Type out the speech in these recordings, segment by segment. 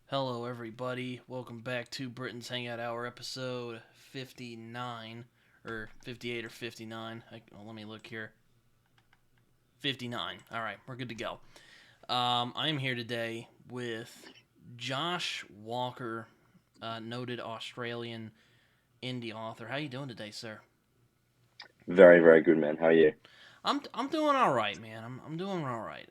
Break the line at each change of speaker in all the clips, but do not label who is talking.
Hello, everybody. Welcome back to Britton's Hangout Hour, episode 59, or 58 or 59. Let me look here. 59. All right, we're good to go. I am here today with Josh Walker, noted Australian indie author. How you doing today, sir?
Very, very good, man. How are you?
I'm doing all right, man. I'm doing all right.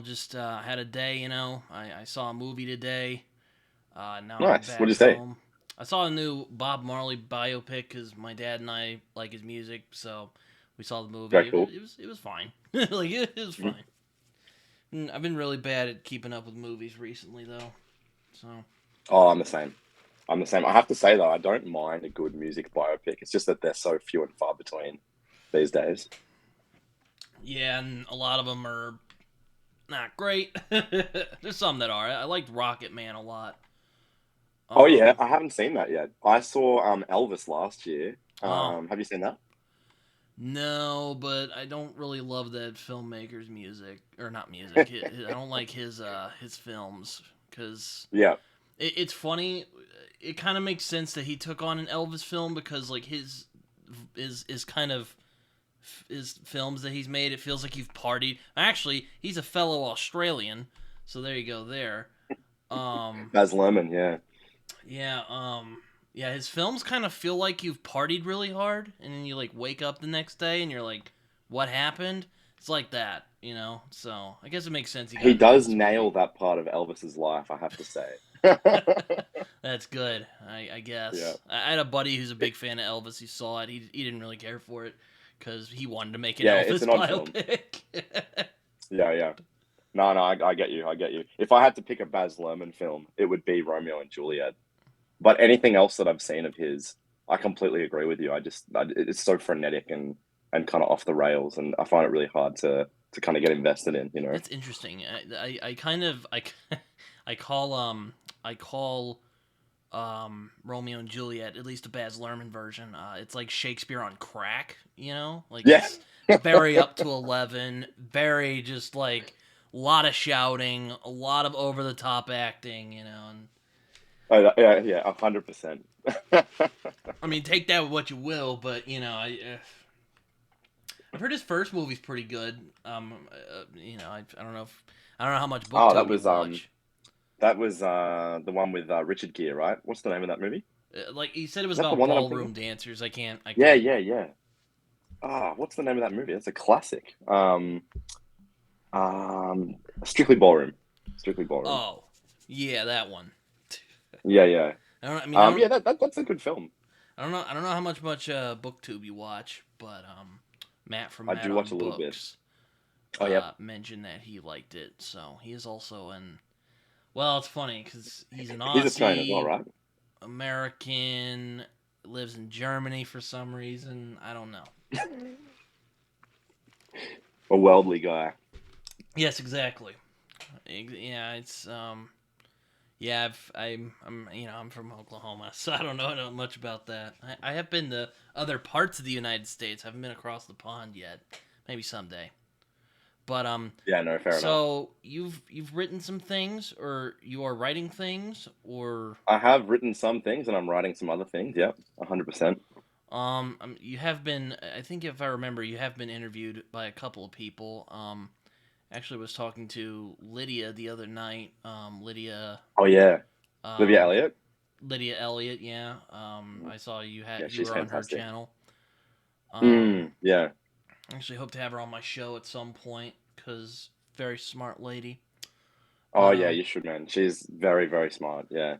Just had a day. I saw a movie today. Now I'm
Nice.
back
What'd you say?
home. I saw a new Bob Marley biopic because my dad and I like his music, so we saw the movie.
Very
It,
cool.
it was it was fine. It was
Mhm.
fine. I've been really bad at keeping up with movies recently, though. So
Oh, I'm the same. I'm the same. I have to say though, I don't mind a good music biopic. It's just that they're so few and far between these days.
yeah, and a lot of them are not great. There's some that are. I liked Rocket Man a lot.
Oh yeah,
Um,
I haven't seen that yet. I saw Elvis last year.
oh
Have you seen that?
no, but I don't really love that filmmaker's music or not music. I don't like his films because
Yeah.
it's funny. It kind of makes sense that he took on an Elvis film because like his is kind of his films that he's made. It feels like you've partied. Actually, he's a fellow Australian, so there you go. There. Um.
Baz Luhrmann, yeah.
Yeah. Yeah. His films kind of feel like you've partied really hard, and then you like wake up the next day and you're like, "What happened?" It's like that. So I guess it makes sense he got
He
into
does
this
nail
movie.
that part of Elvis's life, I have to say.
That's good, I
Yeah.
guess. I had a buddy who's a big fan of Elvis. He saw it. He didn't really care for it because he wanted to make an
Yeah, it's
Elvis
an odd film.
biopic.
Yeah, yeah. No, no, I get you. I get you. If I had to pick a Baz Luhrmann film, it would be Romeo and Juliet. But anything else that I've seen of his, I completely agree with you. It's so frenetic and kind of off the rails, and I find it really hard to kind of get invested in. You know.
That's interesting. I kind of I call I call Romeo and Juliet, at least the Baz Luhrmann version. It's like Shakespeare on crack. Like
Yeah.
it's very up to 11, very just like a lot of shouting, a lot of over the top acting. And
Oh, yeah, yeah, 100%.
I mean, take that with what you will, but I've heard his first movie's pretty good. I don't know if I don't know how much
Oh,
BookTube you watch.
that was the one with Richard Gere, right? What's the name of that movie?
Like he said, it was
Is that the
about
one that I'm
ballroom
thinking?
dancers. I
Yeah,
can't.
yeah, yeah. Ah, what's the name of that movie? That's a classic. Um, Strictly Ballroom. Strictly Ballroom.
Oh, yeah, that one.
Yeah, yeah.
I don't. I mean,
Yeah, that's a good film.
I don't know. I don't know how much BookTube you watch, but Matt from
I
Matt
do watch
on
a little bit.
Books
Oh, yep.
mentioned that he liked it. So he is also an. Well, it's funny because he's an
He's Australian as well,
Aussie
right?
American, lives in Germany for some reason. I don't know.
A worldly guy.
Yes, exactly. Yeah, it's yeah, I'm from Oklahoma, so I don't know much about that. I have been to other parts of the United States. I haven't been across the pond yet. Maybe someday. But
Yeah, no, fair enough.
so you've written some things, or you are writing things, or
I have written some things and I'm writing some other things. Yep, 100%.
you have been. I think if I remember, you have been interviewed by a couple of people. Actually was talking to Lydia the other night.
Oh, yeah. Olivia
Um,
Elliott.
Lydia Elliott. Yeah. I saw
Yeah,
you
she's
were on her
fantastic.
channel. Um,
Yeah.
I actually hope to have her on my show at some point because very smart lady.
Oh,
But
yeah, you should, man. She's very, very smart. Yeah.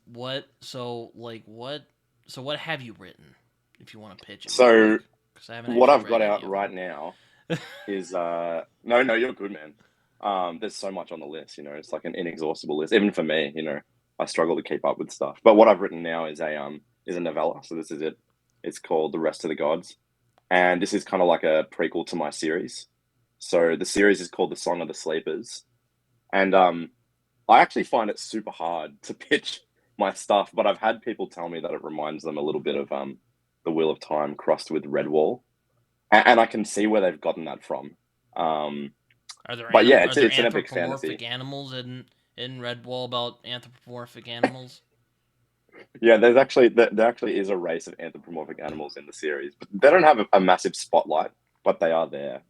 what? So like what? So what have you written? If you want to pitch it real
So
quick, because I haven't
what
actually
I've
read
got
any
out
of
right
them.
now is no, no, you're good, man. There's so much on the list, it's like an inexhaustible list. Even for me, I struggle to keep up with stuff. But what I've written now is a novella. So this is it. It's called The Rest of the Gods. And this is kind of like a prequel to my series. So the series is called The Song of the Sleepers. And I actually find it super hard to pitch my stuff, but I've had people tell me that it reminds them a little bit of The Wheel of Time crossed with Redwall. And I can see where they've gotten that from. Um, But yeah,
Are there
it's an epic
anthropomorphic
fantasy.
animals in Redwall about anthropomorphic animals?
Yeah, there actually is a race of anthropomorphic animals in the series, but they don't have a massive spotlight, but they are there.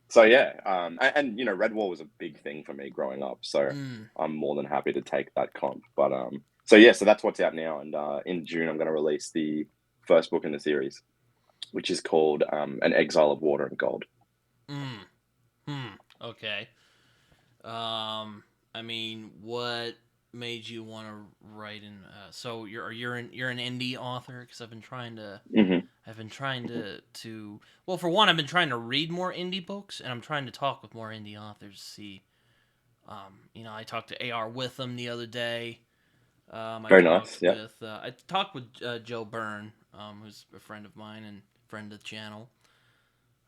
So yeah, and you know, Redwall was a big thing for me growing up, so
Mm.
I'm more than happy to take that comp. But so yeah, so that's what's out now, and in June I'm going to release the first book in the series, which is called An Exile of Water and Gold.
Mm. Hmm. Okay. Um. I mean, what made you want to write in? So you're an indie author because
Hmm.
I've been trying to well, for one, I've been trying to read more indie books, and I'm trying to talk with more indie authors. See, I talked to AR Witham the other day.
Very nice. Yeah,
I talked with Joe Byrne, who's a friend of mine and friend of the channel.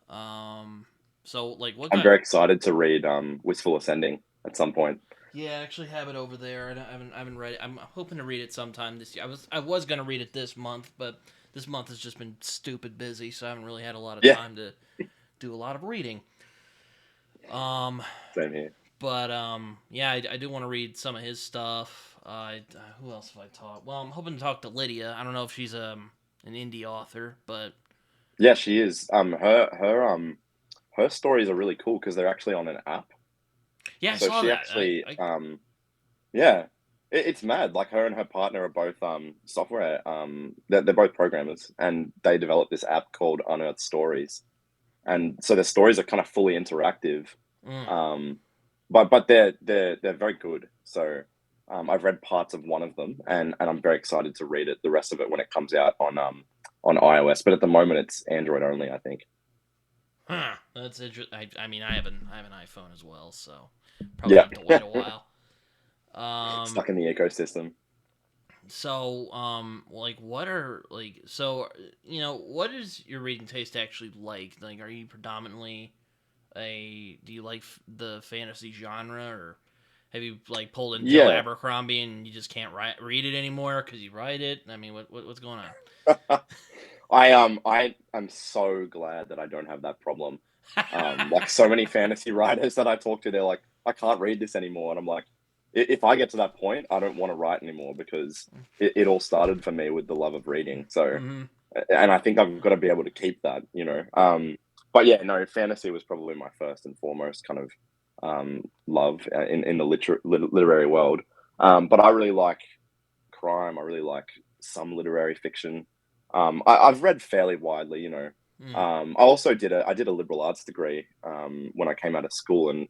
Um, so like, what
I'm
got?
very excited to read Wistful Ascending at some point.
Yeah, I actually have it over there. I haven't read it. I'm hoping to read it sometime this year. I was gonna read it this month, but this month has just been stupid busy, so I haven't really had a lot of
Yeah,
time to do a lot of reading. Um,
same here.
but yeah, I do want to read some of his stuff. Who else have I taught? Well, I'm hoping to talk to Lydia. I don't know if she's an indie author, but
Yeah, she is. Her stories are really cool because they're actually on an app.
yeah, I
So
saw
she
that.
actually, yeah, it's mad. Like her and her partner are both software. They're both programmers, and they developed this app called Unearthed Stories. And so the stories are kind of fully interactive,
mm,
um, but they're very good. So I've read parts of one of them, and I'm very excited to read it, the rest of it when it comes out on iOS. But at the moment, it's Android only, I think.
huh, that's interesting. I mean, I have an iPhone as well, so probably
Yeah,
have to wait a while. Um,
stuck in the ecosystem.
like, what are like, so what is your reading taste actually like? Like, are you predominantly do you like the fantasy genre, or have you like pulled in Joe
Yeah.
Abercrombie and you just can't read it anymore because you write it? I mean, what's going
I am so glad that I don't have that problem. Like so many fantasy writers that I talk to, they're like, I can't read this anymore, and I'm like, if I get to that point, I don't want to write anymore because it all started for me with the love of reading. So,
on?
and I think I've got to be able to keep that, you know. But yeah, no, fantasy was probably my first and foremost kind of love in the literary world. But I really like crime. I really like some literary fiction. I've read fairly widely, you know.
Mm,
I did a liberal arts degree when I came out of school, and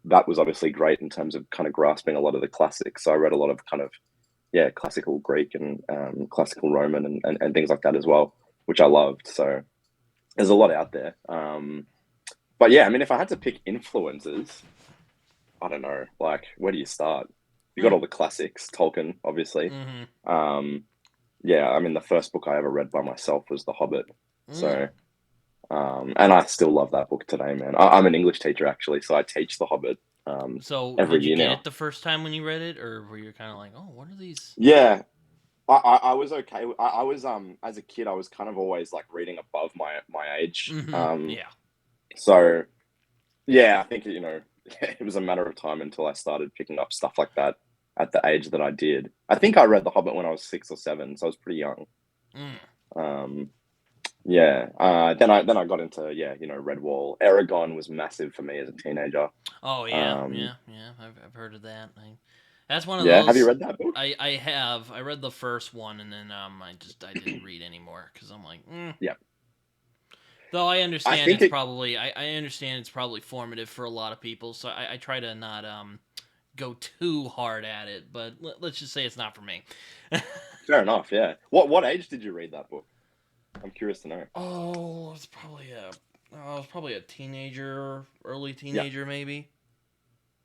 that was obviously great in terms of kind of grasping a lot of the classics. So I read a lot of kind of classical Greek and classical Roman and things like that as well, which I loved. So there's a lot out there. But yeah, I mean, if I had to pick influences, I don't know, like where do you start? You got
mm,
all the classics, Tolkien, obviously.
mm-hmm,
Um, yeah, I mean, the first book I ever read by myself was The Hobbit.
mm.
So, and I still love that book today, man. I'm an English teacher actually, so I teach The Hobbit
So,
every
did you
year
get it
now.
the first time when you read it, or were you kind of like, oh, what are these?
Yeah, I was okay. I was as a kid, I was kind of always like reading above my age.
Mm-hmm. Yeah.
So yeah, I think you know it was a matter of time until I started picking up stuff like that at the age that I did. I think I read The Hobbit when I was 6 or 7, so I was pretty young.
Mm.
Um, Yeah. Then I got into you know, Redwall. Aragon was massive for me as a teenager.
Oh yeah,
Um,
yeah. I've heard of that. That's one of
yeah. Have you
those.
read that book?
I have. I read the first one, and then I didn't read anymore because I'm like,
Yeah.
Though I
I
understand
think
it's
it.
probably I understand it's probably formative for a lot of people, so I try to not go too hard at it. But let's just say it's not for me.
Fair enough. Yeah. What age did you read that book? I'm curious to know.
Oh, I was probably a teenager, early
Yeah.
teenager maybe.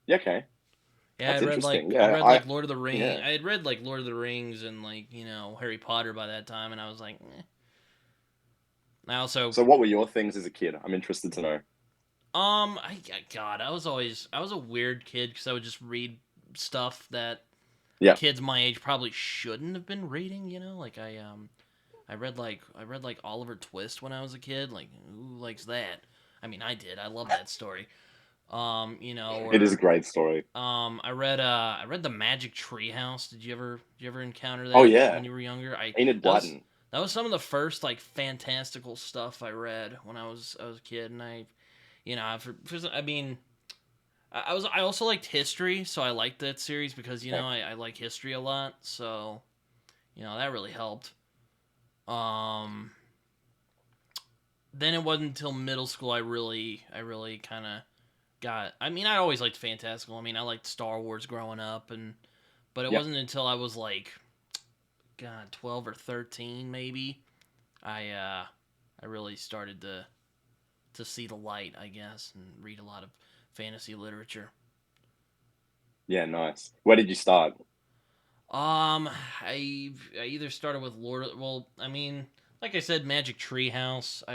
Yeah. Okay.
Yeah,
That's interesting.
I
Yeah.
read like Lord of the Rings.
Yeah.
I had read like Lord of the Rings and like Harry Potter by that time, and I was like, eh. I also
So what were your things as a kid? I'm interested to know.
God, I was a weird kid because I would just read stuff that
Yeah.
kids my age probably shouldn't have been reading. Like I read like Oliver Twist when I was a kid. Like who likes that? I mean, I did. I love that story.
It is a
Or
great story.
I read the Magic Treehouse. Did you ever encounter
Oh
that when
yeah,
you were younger? I
Enid
that was
Blyton.
that was some of the first like fantastical stuff I read when I was a kid, and I mean, I also liked history, so I liked that series because
Yeah.
I like history a lot, so that really helped. Um, then it wasn't until middle school I really kind of got. I mean, I always liked fantastical. I mean, I liked Star Wars growing up, and but it
Yeah.
wasn't until I was like, God, 12 or 13 maybe. I really started to see the light, I guess, and read a lot of fantasy literature.
Yeah, nice. Where did you start?
Um, I either started with Well, I mean, like I said, Magic Treehouse. I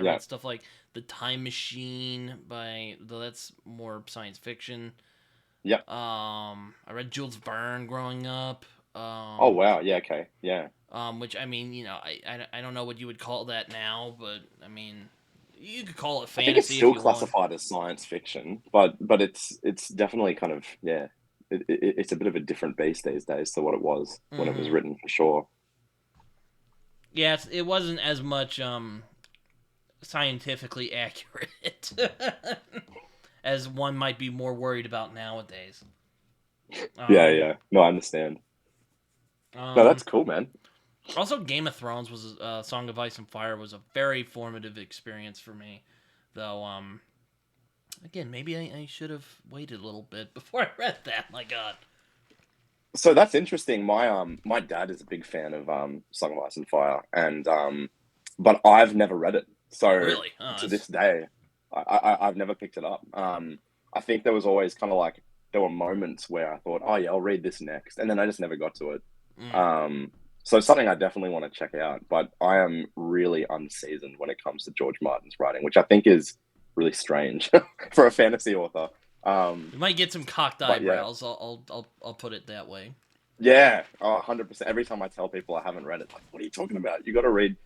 Yeah.
read stuff like The Time Machine by though that's more science fiction.
Yeah.
I read Jules Verne growing up.
Oh wow. Yeah. Okay. Yeah.
Which I mean, I don't know what you would call that now, but I mean, you could call it
I think it's
fantasy if
still
you want.
classified as science fiction, but it's definitely kind of yeah. It's a bit of a different beast these days to what it was when it was
Hmm.
written, for sure.
Yeah, it wasn't as much scientifically accurate as one might be more worried about nowadays.
Yeah.
Um,
Yeah. No, I understand. No,
um,
that's cool, man.
Also, Game of Thrones was Song of Ice and Fire was a very formative experience for me, though. Again, maybe I should have waited a little bit before I read that. My God.
So that's interesting. My dad is a big fan of Song of Ice and Fire, and but I've never read it. So
Really? Oh,
to
that's.
this day, I've never picked it up. I think there was always kind of like there were moments where I thought, oh yeah, I'll read this next, and then I just never got to it.
Mm.
Um, so it's something I definitely want to check out, but I am really unseasoned when it comes to George Martin's writing, which I think is really strange for a fantasy author. Um,
You might get some cocked
but yeah.
eyebrows. I'll put it that way.
Yeah, 100%. Every time I tell people I haven't read it, like, what are you talking about? You got to read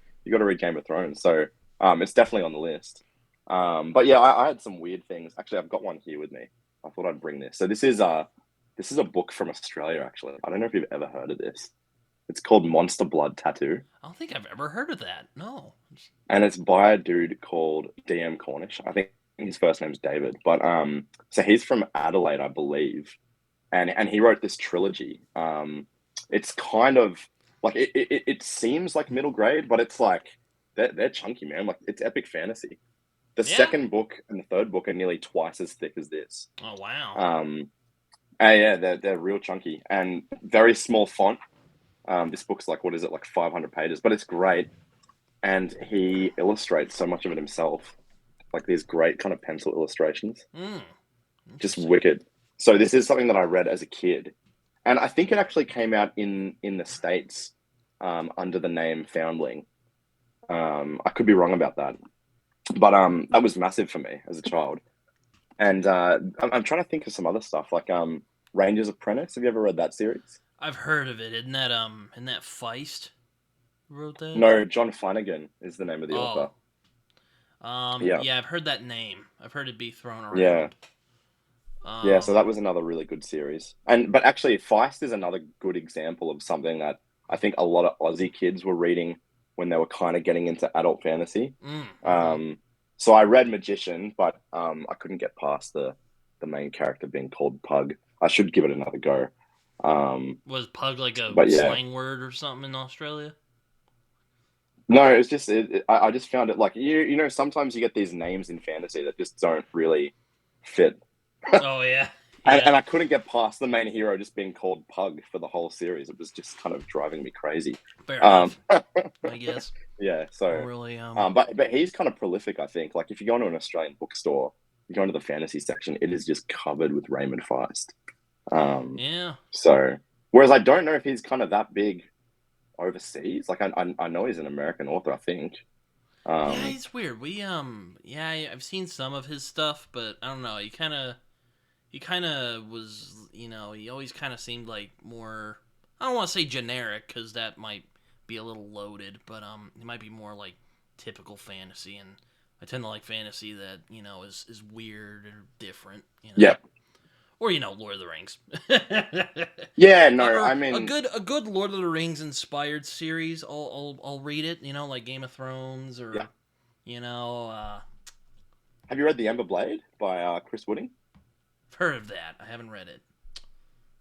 Game of Thrones. So, it's definitely on the list. But yeah, I had some weird things. Actually, I've got one here with me. I thought I'd bring this. So this is a book from Australia, actually. I don't know if you've ever heard of this. It's called Monster Blood Tattoo,
I don't think I've ever heard of that. No.
and it's by a dude called DM Cornish. I think his first name's David, but so he's from Adelaide, I believe, and he wrote this trilogy. It's kind of like it seems like middle grade, but it's like they're chunky, man. Like it's epic fantasy. The
Yeah.
second book and the third book are nearly twice as thick as this.
Oh wow.
Um, and yeah, they're real chunky and very small font. This book's like what is it, like 500 pages, but it's great. And he illustrates so much of it himself, like these great kind of pencil illustrations,
Hmm.
just
Interesting.
wicked. So this is something that I read as a kid, and I think it actually came out in the States under the name Foundling. I could be wrong about that, but that was massive for me as a child. And I'm trying to think of some other stuff like Ranger's Apprentice. Have you ever read that series?
I've heard of it. Isn't that Feist who wrote that?
No, John Flanagan is the name of the author.
Oh.
Yeah,
Yeah, I've heard that name. I've heard it be thrown
yeah,
around.
yeah. So
Um.
that was another really good series. And but actually, Feist is another good example of something that I think a lot of Aussie kids were reading when they were kind of getting into adult fantasy.
Mm-hmm.
Um, so I read Magician, but I couldn't get past the main character being called Pug. I should give it another go. Um,
Was pug like a
but yeah,
slang word or something in Australia?
no, it's just I just found it like you know sometimes you get these names in fantasy that just don't really fit.
Oh yeah,
And
yeah.
I couldn't get past the main hero just being called Pug for the whole series. It was just kind of driving me crazy.
Fair
Um,
enough. I guess.
yeah,
Don't
so
really.
but he's kind of prolific, I think. Like if you go into an Australian bookstore, you go into the fantasy section, it is just covered with Raymond Feist. Um,
Yeah.
so whereas I don't know if he's kind of that big overseas. Like I know he's an American author, I think.
Yeah,
Um,
he's weird. Yeah, I've seen some of his stuff, but I don't know. He kind of was, he always kind of seemed like more. I don't want to say generic because that might be a little loaded, but he might be more like typical fantasy, and I tend to like fantasy that is weird or different.
Yeah.
Or Lord of the Rings.
Yeah, no,
Or
I
a
mean,
good Lord of the Rings inspired series. I'll read it. Like Game of Thrones
yeah.
or you know. Uh,
Have you read The Ember Blade by Chris Wooding?
heard of that. I haven't read it.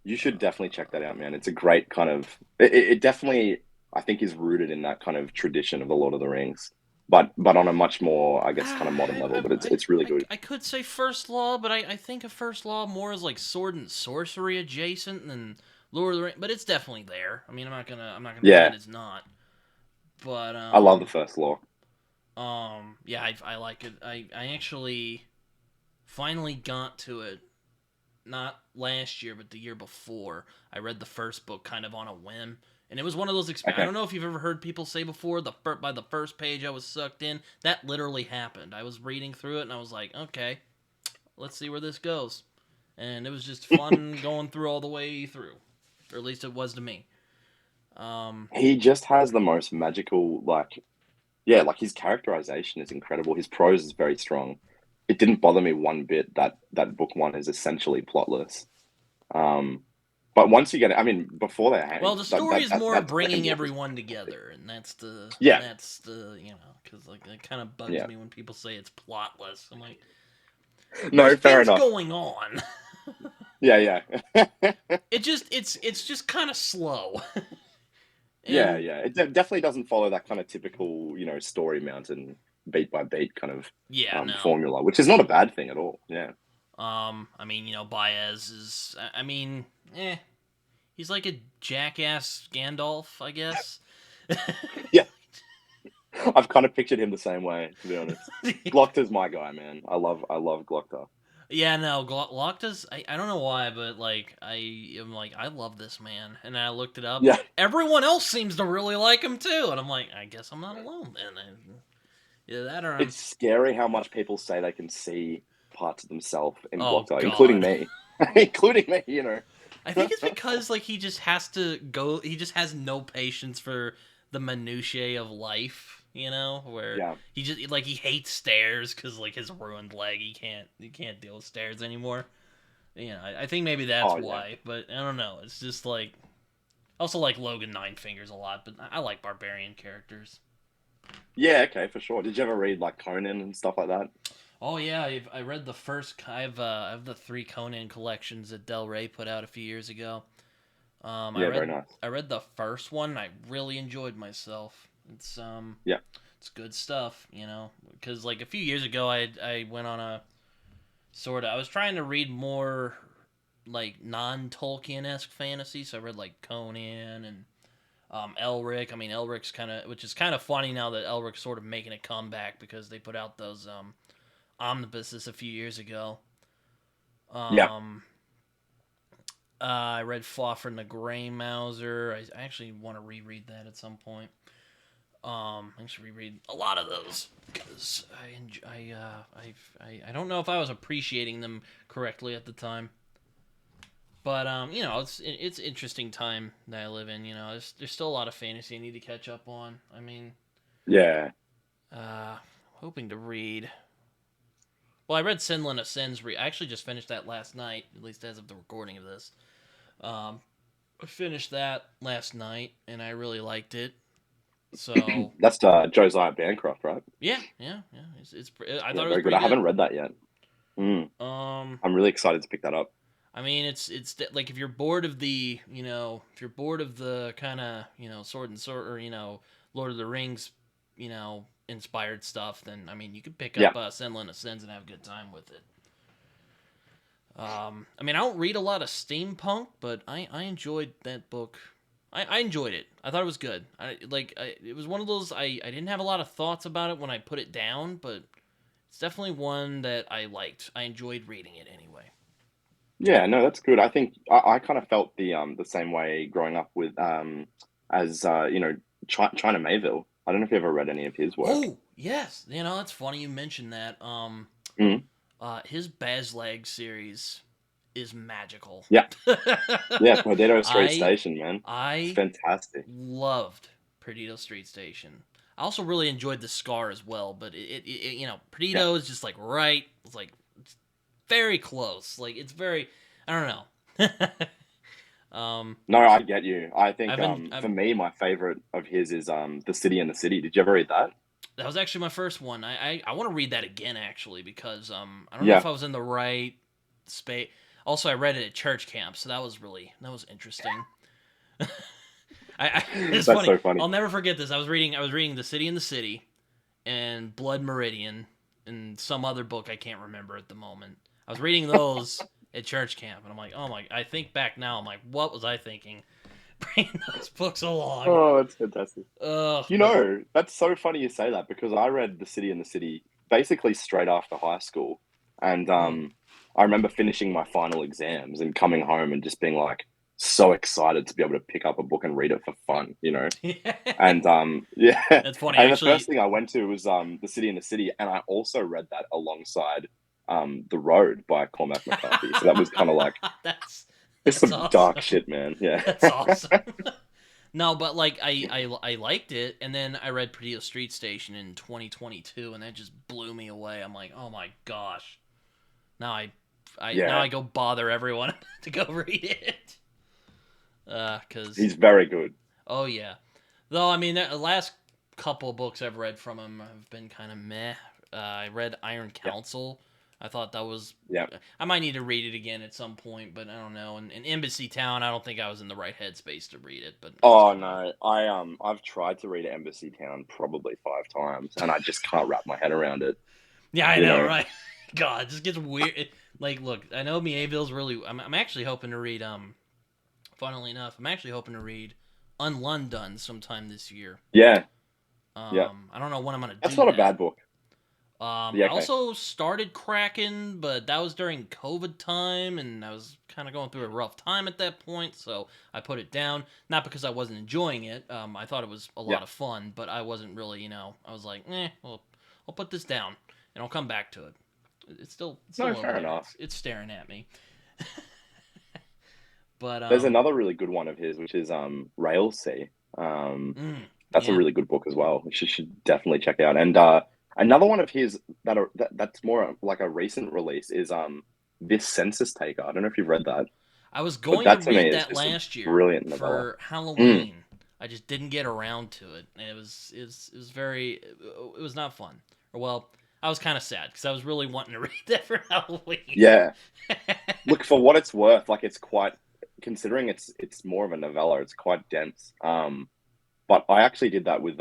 You should definitely check that
Uh,
out, man. It's a great kind of. It definitely, I think, is rooted in that kind of tradition of the Lord of the Rings, but on a much more, I guess, kind of modern level. But it's really good.
I could say First Law, but I think of First Law more as like sword and sorcery adjacent than Lord of the Rings. But it's definitely there. I mean, I'm not gonna
Yeah,
pretend it's not. But
I love the first law.
yeah, I like it. I actually finally got to it. Not last year, but the year before. I read the first book kind of on a whim, and it was one of those. I
Okay.
don't know if you've ever heard people say before. By the first page, I was sucked in. That literally happened. I was reading through it, and I was like, okay, let's see where this goes. And it was just fun going through all the way through, or at least it was to me. Um,
He just has the most magical, like, yeah, like his characterization is incredible. His prose is very strong. It didn't bother me one bit that book one is essentially plotless. Um, but once you get it, I mean, before they're
well, the
hanged,
story is more
that can
bringing
be a
everyone
frustrating.
together, and
Yeah,
that's the because like it kind of bugs
yeah.
me when people say it's plotless. I'm like, there's
No, fair
things
enough.
going on.
Yeah, yeah.
It's just kind of slow.
Yeah,
And
yeah. It definitely doesn't follow that kind of typical, story mountain beat by beat kind of
yeah, no.
formula, which is not a bad thing at all. Yeah.
I mean, Baez is I mean, he's like a jackass Gandalf, I guess.
Yeah. I've kind of pictured him the same way, to be honest. Glockter's my guy, man. I love Glockter.
Yeah, no, Locta's. I don't know why, but like I am like I love this man, and I looked it up.
Yeah.
Everyone else seems to really like him too, and I'm like, I guess I'm not alone then. Yeah, that or I'm.
It's scary how much people say they can see parts of themselves in
Oh
Glockter, including
God.
me. Including me.
I think it's because like he just has to go. He just has no patience for the minutiae of life. Where
Yeah.
he just like he hates stairs because like his ruined leg. He can't deal with stairs anymore. I think maybe that's
Oh, yeah.
why. But I don't know. It's just like I also like Logan Nine Fingers a lot, but I like barbarian characters.
Yeah, okay, for sure. Did you ever read like Conan and stuff like that?
Oh yeah, I read the first. I have the three Conan collections that Del Rey put out a few years ago. I
Yeah, very
read
nice.
I read the first one. And I really enjoyed myself.
Yeah.
It's good stuff, because like a few years ago, I went on a sort of. I was trying to read more like non Tolkien esque fantasy, so I read like Conan and Elric. I mean, Elric's which is kind of funny now that Elric's sort of making a comeback because they put out those omnibuses a few years ago.
Yeah.
Um, I read Fafhrd the Grey Mouser. I actually want to reread that at some point. I should reread a lot of those because I don't know if I was appreciating them correctly at the time. But it's interesting time that I live in. There's still a lot of fantasy I need to catch up on. I mean,
Yeah.
uh, hoping to read. Well, I read Sinlin of Sins. I actually just finished that last night, at least as of the recording of this. Um, I finished that last night, and I really liked it. So
That's Josiah Bancroft, right?
yeah. I
Yeah,
thought it was
very good.
pretty
I
good.
haven't read that yet. Mm,
Um,
I'm really excited to pick that up.
I mean, like if you're bored of if you're bored of the kind of sword and sword or Lord of the Rings, inspired stuff, then I mean you could pick
Yeah.
up Senlin of Sins and have a good time with it. I mean, I don't read a lot of steampunk, but I enjoyed that book. I enjoyed it. I thought it was good. It was one of those I didn't have a lot of thoughts about it when I put it down, but it's definitely one that I liked. I enjoyed reading it anyway.
Yeah, no, that's good. I think I kind of felt the same way growing up with as China Mieville. I don't know if you ever read any of his work.
Oh yes, it's funny you mentioned that.
Mm,
His Bazlag series is magical.
yeah, yeah, Perdido Street
I
Station, man. It's
I
fantastic.
loved Perdido Street Station. I also really enjoyed the Scar as well, but
Yeah.
Perdido is just like right. It's like it's very close. Like it's very. I don't know.
No, I get you. I think
I've
for me, my favorite of his is The City and the City. Did you ever read that?
that was actually my first one. I want to read that again actually because I don't know if
Yeah,
I was in the right space. Also, I read it at church camp, so that was interesting. It's
that's
funny.
so funny.
I'll never forget this. I was reading The City and the City and Blood Meridian and some other book I can't remember at the moment. I was reading those at church camp, and I'm like, oh my! I think back now, I'm like, what was I thinking? Bringing those books along.
Oh, that's fantastic.
Ugh,
You
but
know, that's so funny you say that because I read The City and the City basically straight after high school. And
mm.
I remember finishing my final exams and coming home and just being like so excited to be able to pick up a book and read it for fun, you know? And yeah.
That's funny.
And the first
Actually,
thing I went to was The City and the City. And I also read that alongside The Road by Cormac McCarthy. So that was kind of like
that's
it's
that's
some dark
awesome.
shit, man. Yeah.
That's awesome. No, but like I liked it, and then I read Perdido Street Station in 2022, and that just blew me away. I'm like, oh my gosh! Now now
Yeah.
I go bother everyone to go read it. Cause
He's very good.
oh yeah, though I mean the last couple of books I've read from him have been kind of meh. I read Iron
Yeah.
Council. I thought that was.
Yeah.
I might need to read it again at some point, but I don't know. And Embassy Town, I don't think I was in the right headspace to read it, but that's
Oh
fine.
no, I've tried to read Embassy Town probably 5 times, and I just can't wrap my head around it.
Yeah, I
You
know,
know?
right? God, it just gets weird. Like, look, I know Mieville's really. I'm actually hoping to read. Funnily enough, I'm actually hoping to read Unlondon sometime this year.
Yeah, yeah.
I don't know when I'm gonna
That's
do
not a
that.
bad book.
I
Yeah, okay.
also started Kraken, but that was during COVID time, and I was kind of going through a rough time at that point, so I put it down. Not because I wasn't enjoying it. I thought it was a
Yeah.
lot of fun, but I wasn't really, I was like, well, I'll put this down, and I'll come back to it. It's still
No,
over
fair
there.
enough.
It's staring at me. But
There's another really good one of his, which is Railsea. That's a
yeah,
really good book as well, which you should definitely check out. And another one of his that's more like a recent release is This Census Taker. I don't know if you've read that,
I was
but
going to
that to me
read
is
that
just a
last year
brilliant novella.
for
Mm,
Halloween. I just didn't get around to it. And it was very it was not fun. Or well, I was kind of sad because I was really wanting to read that for Halloween.
yeah. Look, for what it's worth, like it's quite considering it's more of a novella, it's quite dense. But I actually did that with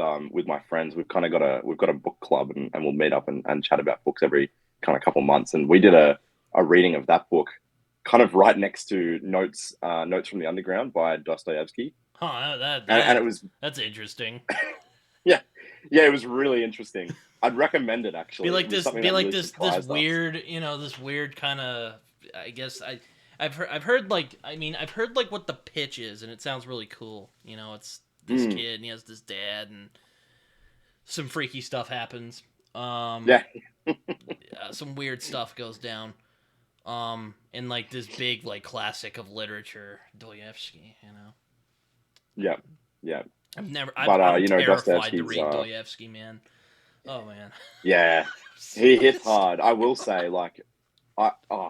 my friends. We've got a book club and we'll meet up and chat about books every kind of couple months. And we did a reading of that book kind of right next to Notes from the Underground by Dostoevsky.
Huh,
And it was
that's interesting.
yeah, yeah, it was really interesting. I'd recommend it
Be
actually. It
like
was
this
something
be
that
like
really
this
surprised us.
weird, this weird kind of I guess I've heard like I've heard like what the pitch is and it sounds really cool. It's this
Mm,
kid and he has this dad and some freaky stuff happens. Um
yeah,
some weird stuff goes down. In like this big like classic of literature, Dostoevsky.
yeah, yeah.
I've never.
But
I'm
you know,
terrified to
Dostoevsky's
read Dostoevsky, man. Oh man.
yeah, he hits hard. I will say, like,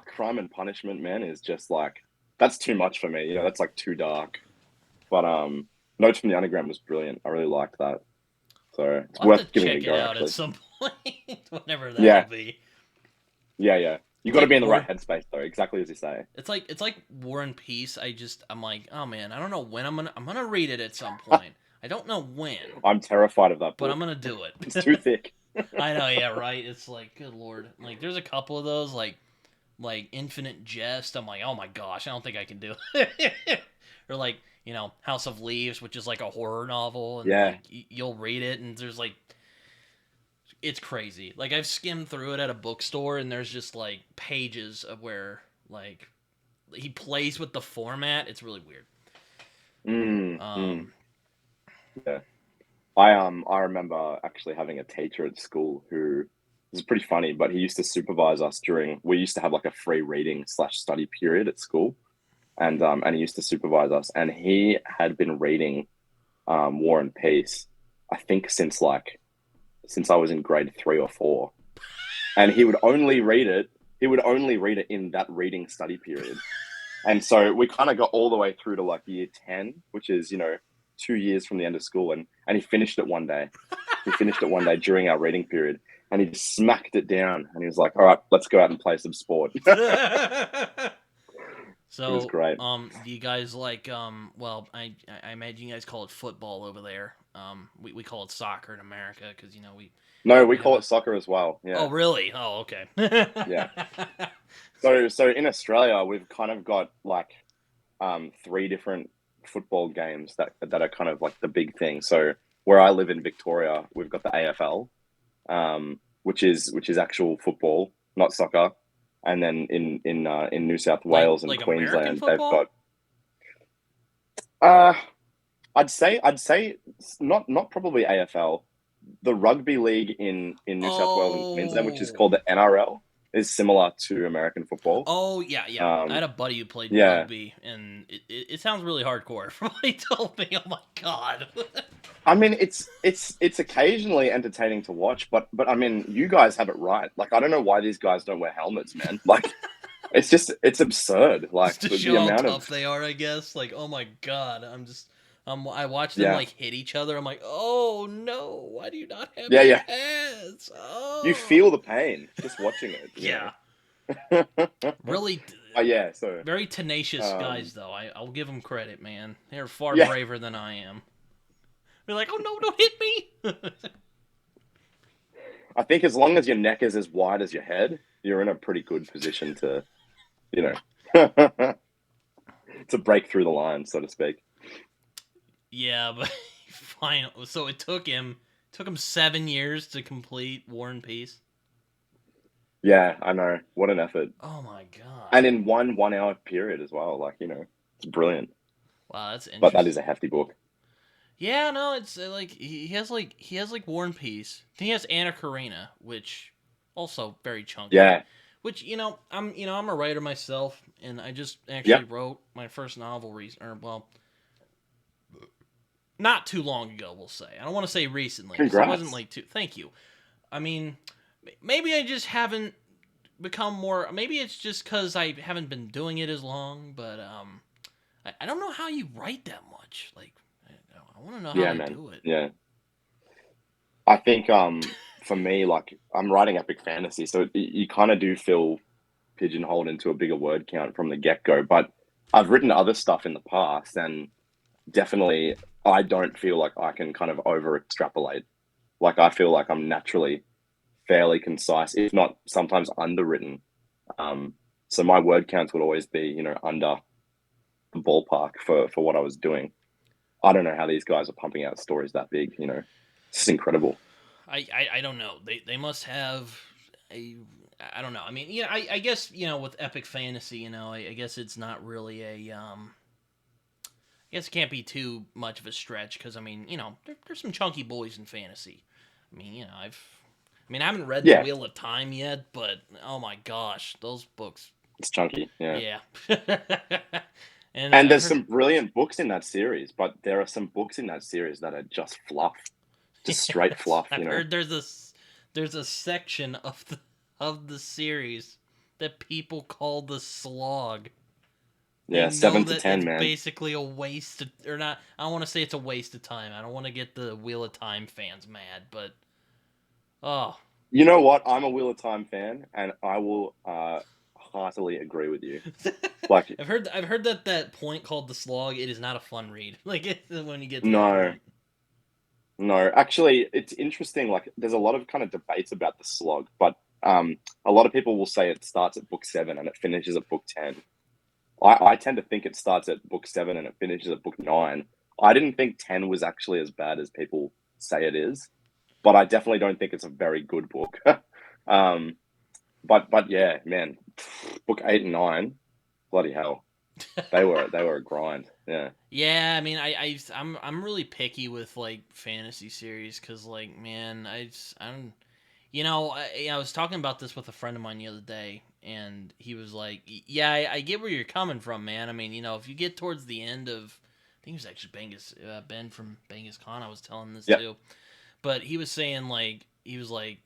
Crime and Punishment, man, is just like that's too much for me. You know, that's like too dark. But Notes from the Underground was brilliant. I really liked that, so it's
I'll have to
worth giving it a
check it
go.
out at
Actually,
some point, whenever that'll
yeah,
be.
yeah, yeah. You
It's
got to
like
be in the right
War.
headspace, though. Exactly as you say.
It's like War and Peace. I'm like, oh man, I don't know when I'm gonna read it at some point. I don't know when,
I'm terrified of that
but I'm
book.
gonna do
It's
it.
too thick.
I know, yeah, right. It's like, good lord. Like, there's a couple of those, like Infinite Jest. I'm like, oh my gosh, I don't think I can do it. Or like, House of Leaves, which is like a horror novel, and
Yeah.
like you'll read it, and there's like, it's crazy. Like I've skimmed through it at a bookstore, and there's just like pages of where like he plays with the format. It's really weird.
Mm, mm,
Um,
yeah. I remember actually having a teacher at school who this is pretty funny, but he used to supervise us during we used to have like a free reading slash study period at school. And he used to supervise us and he had been reading War and Peace I think since I was in grade 3 or 4, and he would only read it. He would only read it in that reading study period. And so we kind of got all the way through to like year 10, which is, 2 years from the end of school. And he finished it one day. He finished it one day during our reading period, and he just smacked it down. And he was like, all right, let's go out and play some sport. It was
So,
great.
do you guys like, well, I imagine you guys call it football over there. We call it soccer in America because,
No, we
we have
call
a,
it soccer as well.
oh,
Yeah.
really? Oh, okay.
Yeah. So in Australia, we've kind of got like three different football games that are kind of like the big thing. So where I live in Victoria, we've got the AFL, which is actual football, not soccer. And then in New South
like,
Wales and
like American
Queensland, they've got
football?
uh I'd say not probably AFL. The rugby league in New South Wales and Queensland, which is
Oh.
called the NRL, is similar to American football.
Oh, yeah, yeah. I
Um,
had a buddy who played
yeah,
rugby, and it sounds really hardcore from what he told me. Oh, my God.
I mean it's occasionally entertaining to watch, but I mean you guys have it right. Like I don't know why these guys don't wear helmets, man. Like it's absurd. Like
Just to
the
show how
amount of
tough they are, I guess. Like, oh my god, I watch them
yeah
like hit each other. I'm like, oh no, why do you not have
yeah
any
yeah.
pads?
You
Oh,
feel the pain just watching it,
yeah,
but
really,
yeah, so
very tenacious
um,
guys though. I'll give them credit, man. They're far
yeah,
braver than I am. They're like, oh no, don't hit me.
I think as long as your neck is as wide as your head, you're in a pretty good position to you know to break through the line, so to speak.
Yeah, but fine. So it took him 7 years to complete War and Peace.
Yeah, I know. What an effort.
Oh my god.
And in one hour period as well. Like, it's brilliant.
Wow, that's
But that is
interesting.
a hefty book.
Yeah, no, it's like he has like War and Peace. Then he has Anna Karina, which also very chunky.
Yeah.
Which I'm a writer myself, and I just actually
Yep.
wrote my first novel or well, not too long ago. We'll say I don't want to say recently because it wasn't
Congrats.
like too. Thank you. I mean, maybe I just haven't become more. Maybe it's just because I haven't been doing it as long. But I don't know how you write that much. Like I want to know how
Yeah,
they
man.
do it.
Yeah. I think for me, like I'm writing epic fantasy, so you kind of do feel pigeonholed into a bigger word count from the get-go. But I've written other stuff in the past, and definitely I don't feel like I can kind of over extrapolate. Like I feel like I'm naturally fairly concise, if not sometimes underwritten. Um, so my word counts would always be, under the ballpark for what I was doing. I don't know how these guys are pumping out stories that big. It's just incredible.
I don't know. They must have a I don't know. I mean, I guess with epic fantasy, I guess it's not really a I guess it can't be too much of a stretch because I mean, there's some chunky boys in fantasy. I mean, I haven't read the
Yeah,
Wheel of Time yet, but oh my gosh, those books,
it's chunky. Yeah.
yeah. And
And
I've
there's
heard
some brilliant books in that series, but there are some books in that series that are just fluff, just straight
yes,
fluff.
I've heard there's a section of the series that people call the slog. They
Yeah,
know
seven to
that
ten,
it's
man.
basically a waste of, or not. I don't want to say it's a waste of time. I don't want to get the Wheel of Time fans mad, but oh,
You know what? I'm a Wheel of Time fan, and I will heartily agree with you. Like,
I've heard that point called the slog. It is not a fun read. Like when you get to that
no,
point.
no, actually, it's interesting. Like, there's a lot of kind of debates about the slog, but a lot of people will say it starts at book 7 and it finishes at book 10. I tend to think it starts at book 7 and it finishes at book 9. I didn't think 10 was actually as bad as people say it is, but I definitely don't think it's a very good book. um, but yeah, man, book 8 and 9, bloody hell, they were a grind. Yeah,
Yeah, I mean, I'm really picky with like fantasy series because like man, I'm I was talking about this with a friend of mine the other day, and he was like, "Yeah, I get where you're coming from, man. I mean, if you get towards think it was actually Ben from Genghis Khan. I was telling this
Yeah.
too, but he was saying like he was like,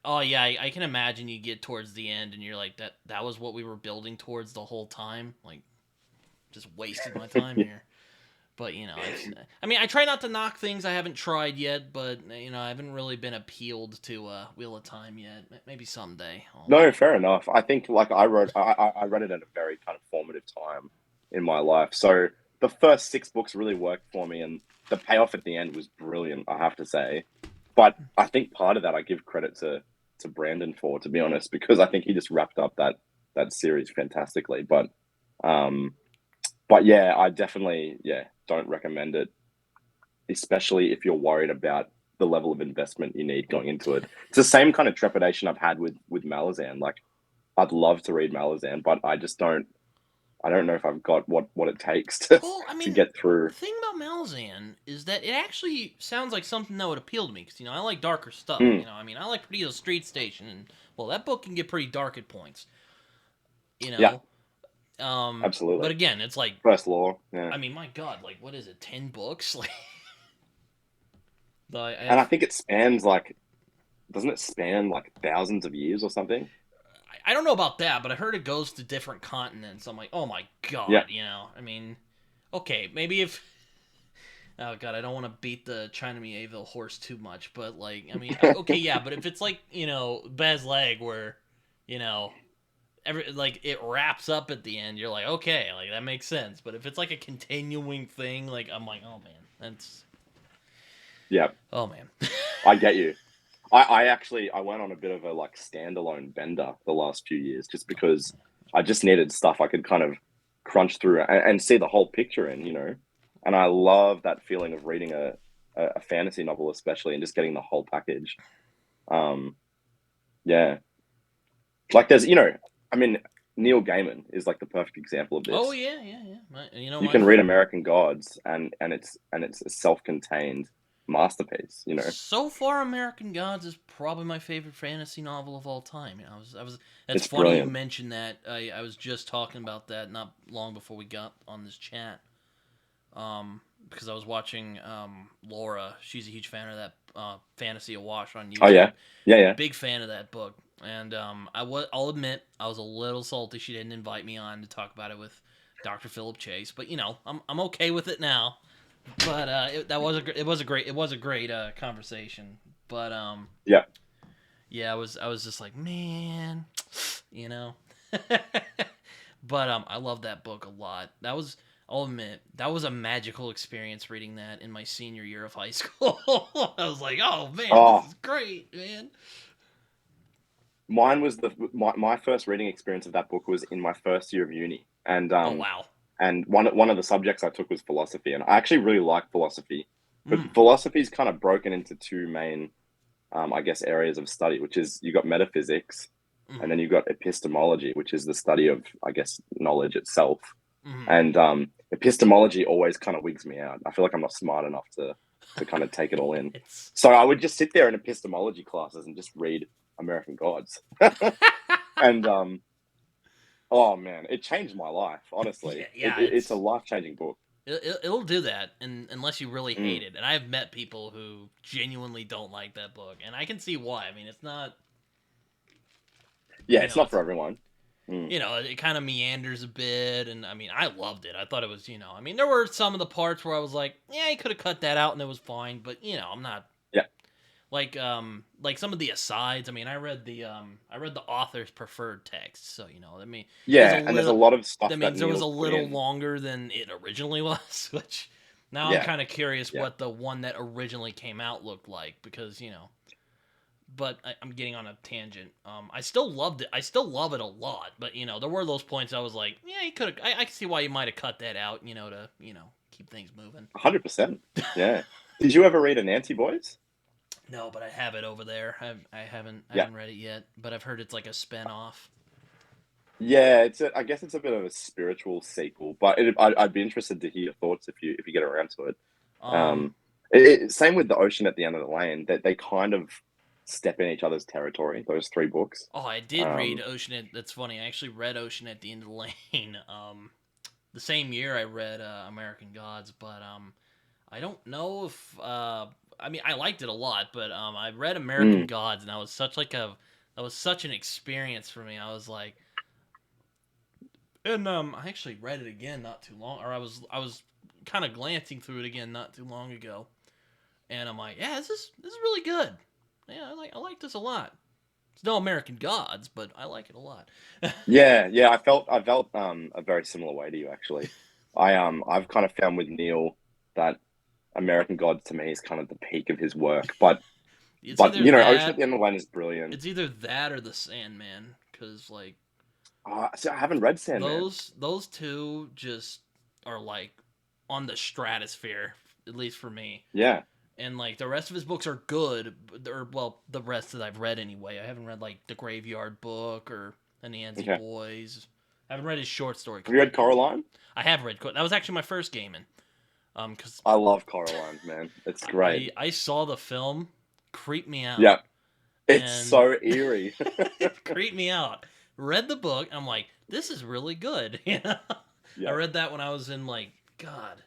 oh yeah, I can imagine you get towards the end and you're like that was what we were building towards the whole time. Like just wasted my time here. But I mean, I try not to knock things I haven't tried yet, but I haven't really been appealed to Wheel of Time yet. Maybe someday.
No, fair enough. I think like I read it at a very kind of formative time in my life. So the first six books really worked for me, and the payoff at the end was brilliant, I have to say. But I think part of that I give credit to Brandon for, to be honest, because I think he just wrapped up that series fantastically. Um, but yeah, I definitely don't recommend it, especially if you're worried about the level of investment you need going into it. It's the same kind of trepidation I've had with Malazan. Like, I'd love to read Malazan, but I just don't. I don't know if I've got what it takes to
Well, I
to
mean,
get through.
the thing about Malazan is that it actually sounds like something that would appeal to me because I like darker stuff.
Mm,
I mean, I like Perdido Street Station, and well, that book can get pretty dark at points. You
yeah,
know, but
absolutely.
again, it's like,
First law, yeah.
I mean, my God, like what is it, 10 books? Like, I
And I
have
think it spans like, doesn't it span like thousands of years or something?
I don't know about that, but I heard it goes to different continents. I'm like, oh my
Yeah,
God, I mean, okay, maybe if oh God, I don't want to beat the China Mieville horse too much, but like, I mean, okay, yeah, but if it's like Bez Leg, where you know like it wraps up at the end, you're like, okay, like that makes sense. But if it's like a continuing thing, like I'm like, oh man, that's
yeah.
oh man.
I get you. I actually I went on a bit of a like standalone bender the last few years just because I just needed stuff I could kind of crunch through and see the whole picture in, you know. And I love that feeling of reading a fantasy novel, especially, and just getting the whole package. Um, yeah, like there's, I mean, Neil Gaiman is like the perfect example of
Oh
this.
yeah, yeah, yeah.
You can read American Gods, and it's a self-contained masterpiece, you know.
So far, American Gods is probably my favorite fantasy novel of all time. I was. That's
It's
funny you
brilliant.
mentioned that. I was just talking about that not long before we got on this chat. Because I was watching Laura. She's a huge fan of that Fantasy Awash on
Oh
YouTube.
yeah, yeah, yeah.
Big fan of that book. And I'll admit I was a little salty she didn't invite me on to talk about it with Dr. Philip Chase. But I'm okay with it now. But it was a great conversation. But
Yeah.
yeah, I was just like, man, you know. But I love that book a lot. I'll admit that was a magical experience reading that in my senior year of high school. I was like, oh man, this
Oh,
is great, man.
mine was my first reading experience of that book was in my first year of uni, and
Oh wow.
one of the subjects I took was philosophy, and I actually really like philosophy, but
Mm.
philosophy is kind of broken into two main, I guess, areas of study, which is you got metaphysics, and
Mm-hmm.
then you got epistemology, which is the study of, I guess, knowledge itself.
Mm-hmm.
And epistemology always kind of wigs me out. I feel like I'm not smart enough to kind of take it all in.
It's
So I would just sit there in epistemology classes and just read American Gods. And oh man, it changed my life.
yeah,
Honestly,
yeah,
it's a life changing book.
it'll do that, and unless you really hate
Mm.
it. And I've met people who genuinely don't like that book, and I can see why. I mean, it's not,
Yeah, it's not
it's
for everyone. Mm.
it kind of meanders a bit, and I mean, I loved it. I thought it was, I mean, there were some of the parts where I was like, yeah, you could have cut that out, and it was fine. But I'm not
Yeah,
like some of the asides. I mean, I read the author's preferred text, so I mean, there's a
yeah, and there's a
little
lot of stuff
that
that
means there was a
Neil's put
little
in.
longer than it originally was, which now I'm
Yeah,
kind of curious
yeah,
what the one that originally came out looked like because but I'm getting on a tangent. I still loved it. I still love it a lot, but there were those points I was like, yeah, you could. I can see why you might have cut that out, to keep things moving.
100%. Yeah. Did you ever read Anansi Boys?
No, but I have it over there. I
Yeah.
haven't read it yet, but I've heard it's like a spin off.
Yeah, I guess it's a bit of a spiritual sequel, but I'd be interested to hear your thoughts if you get around to it.
Um,
Um, same with the Ocean at the End of the Lane, that they kind of step in each other's territory. Those three books.
oh, I did read
Um,
Ocean. That's funny. I actually read Ocean at the End of the Lane. the same year I read American Gods, but I don't know if I mean I liked it a lot, but I read American
Mm,
Gods and that was such an experience for me. I was like, and I actually read it again not too long, or I was kind of glancing through it again not too long ago, and I'm like, yeah, this is really good. Yeah, I like this a lot. It's no American Gods, but I like it a lot.
yeah, yeah. I felt a very similar way to you actually. I've kind of found with Neil that American Gods to me is kind of the peak of his work,
It's
but
either
you know, Ocean at
that
the End of the Lane is brilliant.
it's either that or the Sandman, because like
So I haven't read Sandman.
those two just are like on the stratosphere, at least for me.
Yeah,
And like the rest of his books are good, or well, the rest that I've read anyway. I haven't read like the Graveyard Book or the Nancy
okay.
Boys. I haven't read his short story
Have you read
collections yet.
Coraline?
I have read. That was actually my first gaming. Because
I love Coraline, man. It's great.
I saw the film, creeped me out,
Yeah, it's
and
so eerie.
it creeped me out. Read the book. I'm like, this is really good. You know, I
Yeah,
read that when I was in like God.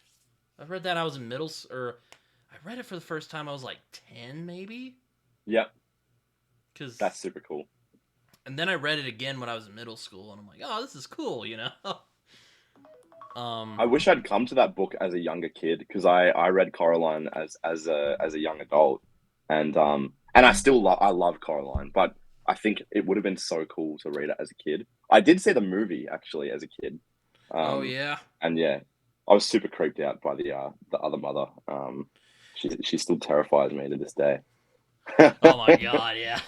I read that I was in or I read it for the first time. I was like 10 maybe.
yeah,
Cause
that's super cool.
and then I read it again when I was in middle school, and I'm like, oh, this is cool. You know. um.
I wish I'd come to that book as a younger kid because I read Coraline as a young adult, and I love Coraline, but I think it would have been so cool to read it as a kid. I did see the movie actually as a kid,
Oh
um,
yeah.
and yeah, I was super creeped out by the other mother. She still terrifies me to this day.
Oh my god. Yeah.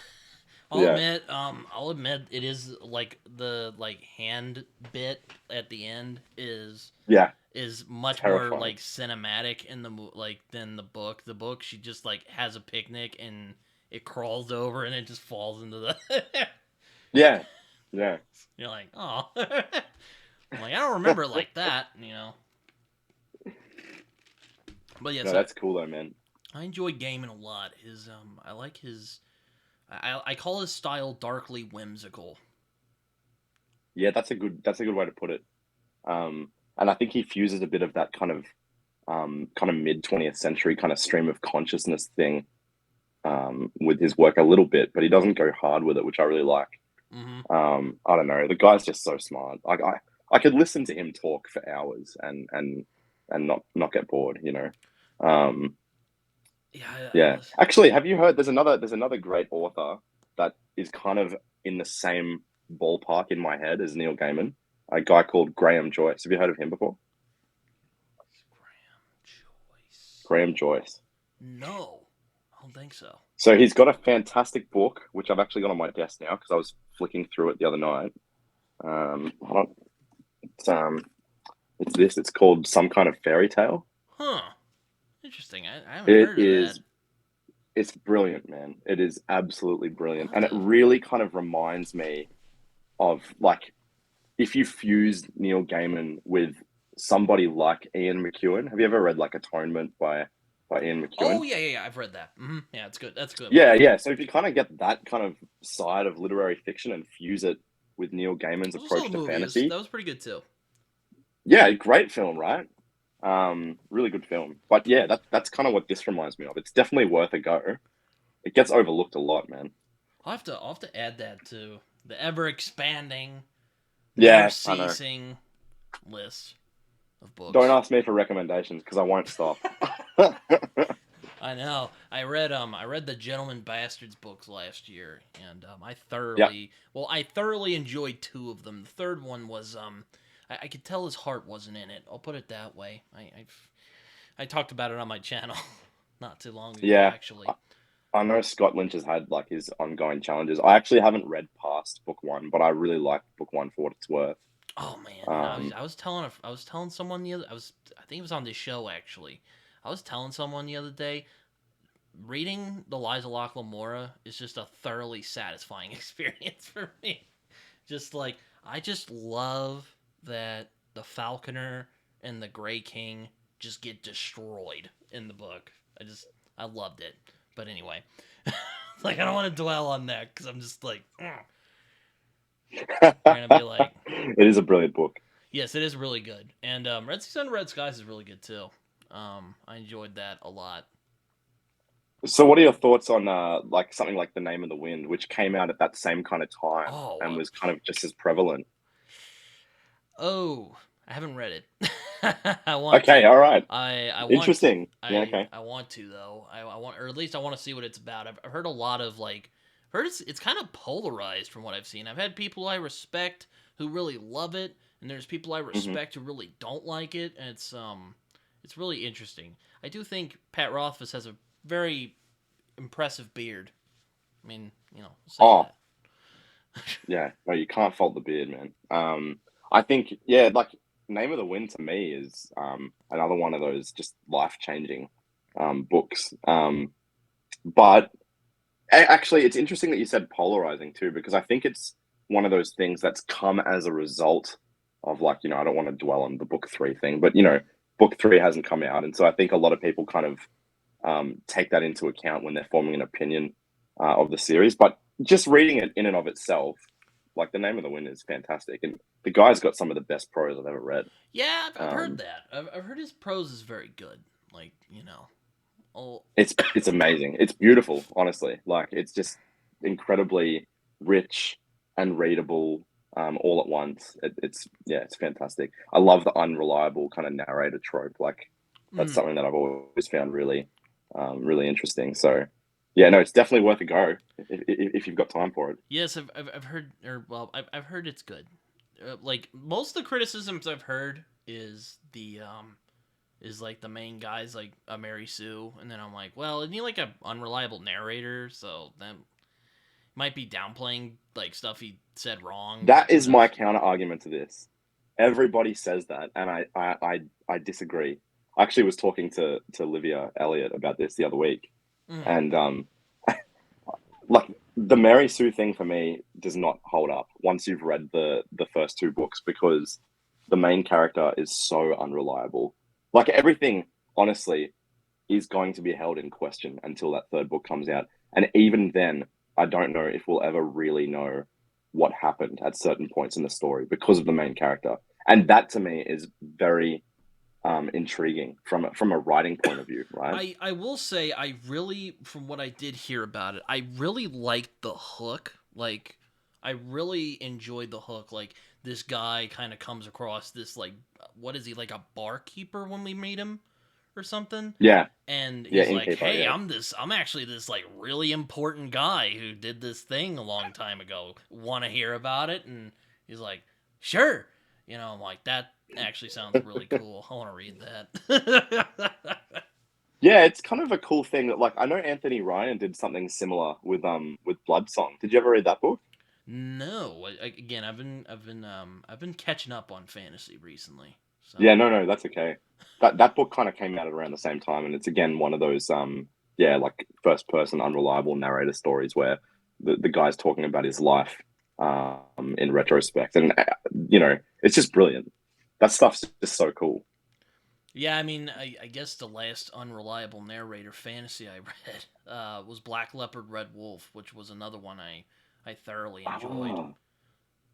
Yeah,
I'll admit it is like the like hand bit at the end
yeah,
is much more
terrifying.
like cinematic in the like than the book. The book she just like has a picnic and it crawls over and it just falls into the.
Yeah, yeah.
You're like, oh, I'm like I don't remember it like that, you know. But yes,
No, that's cool though, man.
I enjoy gaming a lot. I like his. I call his style darkly whimsical.
Yeah, that's a good way to put it. And I think he fuses a bit of that kind of mid 20th century kind of stream of consciousness thing with his work a little bit, but he doesn't go hard with it, which I really like.
Mm-hmm.
I don't know, the guy's just so smart. Like I could listen to him talk for hours and not get bored, you know. Um,
Yeah, I
yeah,
listen.
actually, have you heard? There's another great author that is kind of in the same ballpark in my head as Neil Gaiman. A guy called Graham Joyce. Have you heard of him before?
Graham Joyce.
Graham Joyce.
No, I don't think so.
So he's got a fantastic book, which I've actually got on my desk now because I was flicking through it the other night. Hold on. It's it's this. It's called Some Kind of Fairy Tale.
Huh. Interesting. I haven't
It
heard of that.
is. It's brilliant, man. It is absolutely
I'll
brilliant,
have
and it
to.
really kind of reminds me of like if you fuse Neil Gaiman with somebody like Ian McEwan. Have you ever read like Atonement by Ian
Oh
McEwan?
yeah. I've read that. Mm-hmm. Yeah, it's good. That's a good
Yeah,
book.
yeah. So if you kind of get that kind of side of literary fiction and fuse it with Neil Gaiman's
Also, saw
approach
the
to
movie.
fantasy,
That was pretty good too.
yeah, great film, right? Really good film. But yeah, that's kind of what this reminds me of. It's definitely worth a go. It gets overlooked a lot, man.
I'll have to add that to the ever expanding, never
Yeah, I know.
ceasing list of
Don't
books.
ask me for recommendations because I won't stop.
I know. I read the Gentleman Bastards books last year, and
Yeah,
I thoroughly enjoyed two of them. The third one was I could tell his heart wasn't in it. I'll put it that way. I talked about it on my channel not too long ago,
yeah.
actually.
I know Scott Lynch has had like his ongoing challenges. I actually haven't read past book one, but I really like book one for what it's worth.
Oh man, and
Um,
I was telling someone the other I think it was on this show actually. I was telling someone the other day reading the Liza Locke-Lamora is just a thoroughly satisfying experience for me. Just like I just love that the Falconer and the Grey King just get destroyed in the book. I loved it. But anyway, like I don't want to dwell on that because I'm just like you're gonna be like,
it is a brilliant book.
Yes, it is really good, and Red Seas Under Red Skies is really good too. I enjoyed that a lot.
So, what are your thoughts on like something like The Name of the Wind, which came out at that same kind of time
Oh,
and was kind of just as prevalent?
oh, I haven't read it. I want
Okay,
to.
all right,
I want to.
interesting. Yeah, okay.
I want to though. I want, or at least I want to see what it's about. I've heard a lot of like, heard it's kind of polarized from what I've seen. I've had people I respect who really love it, and there's people I
Hmm.
respect who really don't like it, and it's really interesting. I do think Pat Rothfuss has a very impressive beard. I mean, I'll say
Oh,
that.
yeah. No, you can't fault the beard, man. I think, yeah, like Name of the Wind to me is another one of those just life changing books. But actually, it's interesting that you said polarizing too, because I think it's one of those things that's come as a result of like, I don't want to dwell on the book three thing, but book three hasn't come out. And so I think a lot of people kind of take that into account when they're forming an opinion of the series. But just reading it in and of itself, like The Name of the Wind is fantastic. And the guy's got some of the best prose I've ever read.
Yeah, I've heard
Um,
that. I've heard his prose is very good. Like, oh,
it's amazing. It's beautiful, honestly. Like it's just incredibly rich and readable all at once. It's yeah, it's fantastic. I love the unreliable kind of narrator trope. Like that's
mm.
something that I've always found really, really interesting. So yeah, no, it's definitely worth a go if you've got time for it.
Yes, I've heard, or well, I've heard it's good. Like most of the criticisms I've heard is like the main guy's like a Mary Sue, and then I'm like, well, isn't he like a unreliable narrator? So that might be downplaying like stuff he said wrong, but
That
who
is my
knows?
counter argument to this. Everybody says that, and I disagree. I actually was talking to Olivia Elliott about this the other week,
Mm.
and like the Mary Sue thing for me does not hold up once you've read the first two books because the main character is so unreliable. Like everything, honestly, is going to be held in question until that third book comes out, and even then, I don't know if we'll ever really know what happened at certain points in the story because of the main character, and that to me is very intriguing from a writing point of view, right?
I will say I really, from what I did hear about it, I really liked the hook. Like I really enjoyed the hook. Like this guy kind of comes across this like what is he, like a barkeeper when we meet him or something?
Yeah,
And
yeah,
he's like,
innkeeper,
"Hey,
yeah.
I'm actually this like really important guy who did this thing a long time ago. Want to hear about it?" And he's like, "Sure." I'm like, "That actually sounds really cool. I want to read that."
Yeah, it's kind of a cool thing that like I know Anthony Ryan did something similar with Blood Song. Did you ever read that book?
No, again, I've been catching up on fantasy recently.
Yeah,
So
no, that's okay. That book kind of came out at around the same time, and it's again one of those yeah, like first person unreliable narrator stories where the guy's talking about his life in retrospect, and it's just brilliant. That stuff's just so cool.
yeah, I mean, I guess the last unreliable narrator fantasy I read was Black Leopard, Red Wolf, which was another one I thoroughly enjoyed.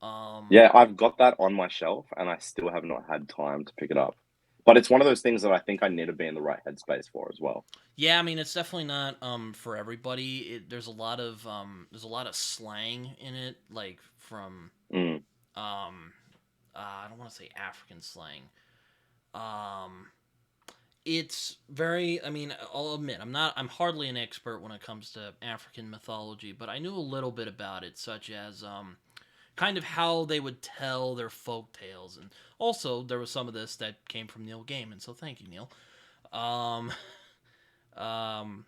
Oh.
Um,
Yeah, I've got that on my shelf, and I still have not had time to pick it up. But it's one of those things that I think I need to be in the right headspace for as well.
yeah, I mean, it's definitely not for everybody. There's a lot of slang in it, like from
Mm,
um, I don't want to say African slang. Um, it's very, I mean, I'll admit I'm hardly an expert when it comes to African mythology, but I knew a little bit about it, such as kind of how they would tell their folk tales, and also there was some of this that came from Neil Gaiman, so thank you, Neil. um um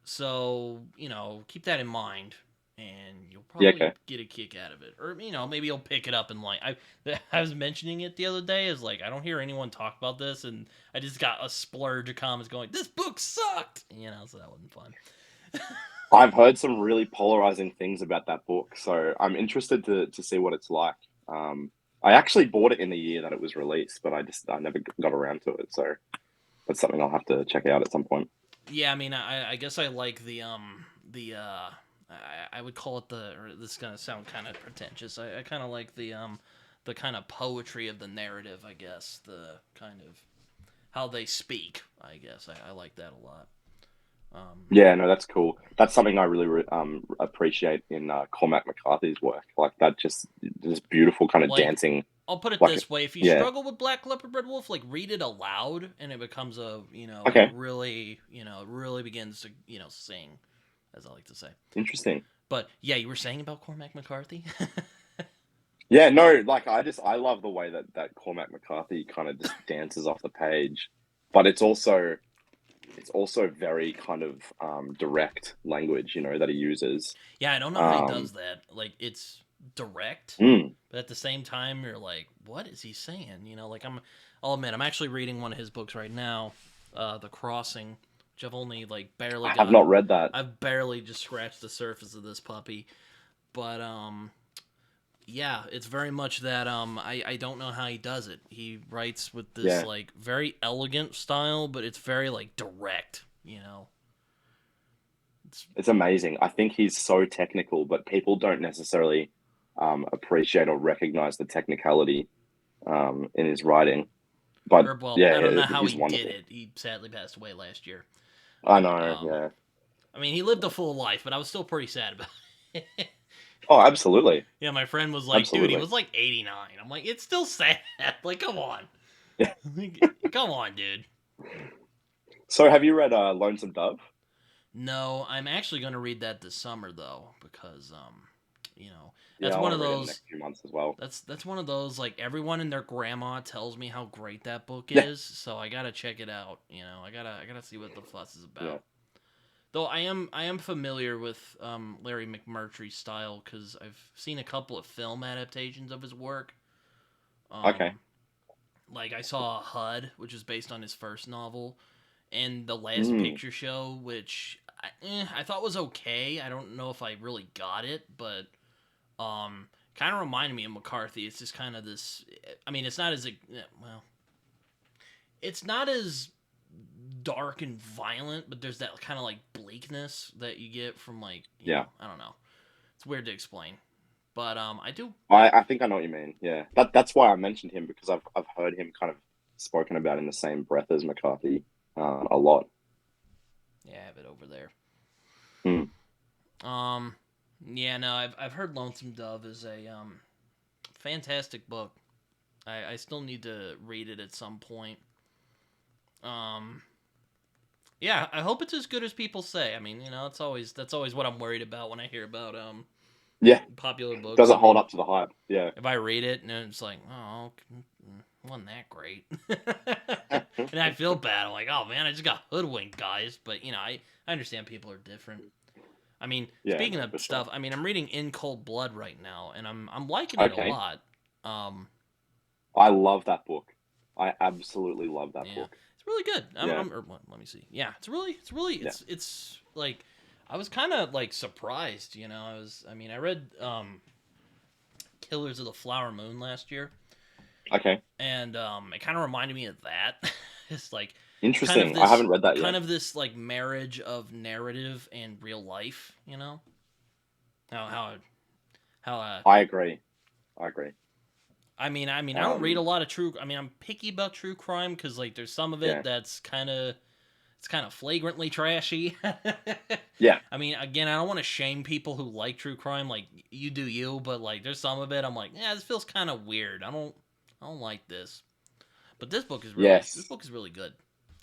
so keep that in mind, and you'll
yeah,
probably
okay.
get a kick out of it, or maybe you'll pick it up and like I was mentioning it the other day, is like I don't hear anyone talk about this, and I just got a splurge of comments going, this book sucked, so that wasn't fun.
I've heard some really polarizing things about that book, so I'm interested to see what it's like. I actually bought it in the year that it was released, but I never got around to it, so that's something I'll have to check out at some point.
Yeah, I mean, I guess I like I would call it the, or this is gonna sound kind of pretentious. I kind of like the kind of poetry of the narrative, I guess. The kind of how they speak, I guess. I like that a lot.
Yeah, no, that's cool. That's something I really appreciate in Cormac McCarthy's work. Like that, just this beautiful kind of
like,
dancing.
I'll put it
Like,
this way: if you
yeah,
struggle with Black Leopard Red Wolf, like read it aloud, and it becomes a it
okay,
really it really begins to sing, as I like to say.
interesting.
But yeah, you were saying about Cormac McCarthy.
Yeah, no, like I love the way that Cormac McCarthy kind of just dances off the page, but it's also very kind of direct language, that he uses.
Yeah, I don't know how he
Um,
does that. Like it's direct,
mm,
but at the same time, you're like, what is he saying? Like I'll admit, I'm actually reading one of his books right now, The Crossing, which I've only like barely
I have not read that.
I've barely just scratched the surface of this puppy, but yeah, it's very much that I don't know how he does it. He writes with this
Yeah,
like very elegant style, but it's very like direct. It's
it's amazing. I think he's so technical, but people don't necessarily appreciate or recognize the technicality in his writing. But
or well, I don't
yeah,
know how
he's
he did
wonderful.
it. He sadly passed away last year.
I know.
Um,
Yeah.
I mean, he lived a full life, but I was still pretty sad about it.
Oh, absolutely,
Yeah, my friend was like, "Dude, he
absolutely.
was like 89." I'm like, "It's still sad. Like, come on,
Yeah.
come on, dude."
So, have you read Lonesome Dove?
No, I'm actually going to read that this summer though, because
Yeah,
that's
I
one
want to
of
read it in the
those.
next few months as well.
That's one of those like everyone and their grandma tells me how great that book
Yeah,
is, so I gotta check it out. I gotta see what the fuss is
yeah.
about. Though I am familiar with Larry McMurtry's style because I've seen a couple of film adaptations of his work.
Okay.
Um, like I saw HUD, which is based on his first novel, and The Last
Mm,
Picture Show, which I thought was okay. I don't know if I really got it, but kind of reminded me of McCarthy. It's just kind of this. I mean, it's not as well. It's not as dark and violent, but there's that kind of like bleakness that you get from like
yeah.
I don't know. It's weird to explain, but I do.
I think I know what you mean. Yeah. That's why I mentioned him because I've heard him kind of spoken about in the same breath as McCarthy a lot.
Yeah, I have it over there.
Hmm.
Um, yeah, no, I've heard Lonesome Dove is a fantastic book. I still need to read it at some point. Um, yeah, I hope it's as good as people say. I mean, that's always what I'm worried about when I hear about
Yeah.
popular books.
Does
I
it hold
mean,
up to the hype? Yeah.
if I read it and it's like, oh, wasn't that great, and I feel bad. I'm like, oh man, I just got hoodwinked, guys. But I understand people are different. I mean,
Yeah.
speaking
No,
of
for sure.
stuff, I mean, I'm reading In Cold Blood right now, and I'm liking it a
Okay.
lot. Um,
I love that book. I absolutely love that
yeah,
book.
it's really good.
Yeah.
Let me see. Yeah, it's really,
Yeah.
it's like, I was kind of like surprised. I mean, I read Killers of the Flower Moon last year,
Okay.
and it kind of reminded me of that. It's like kind of
Interesting. I
this
haven't read that
kind
yet.
of this like marriage of narrative and real life. How how
I agree. I agree.
I mean, I don't read a
Um,
lot of true. I mean, I'm picky about true crime because like there's some of it
yeah.
that's kind of flagrantly trashy.
Yeah.
I mean, again, I don't want to shame people who like true crime. Like you do you, but like there's some of it I'm like, yeah, this feels kind of weird. I don't like this. But this
Yes.
book is really good.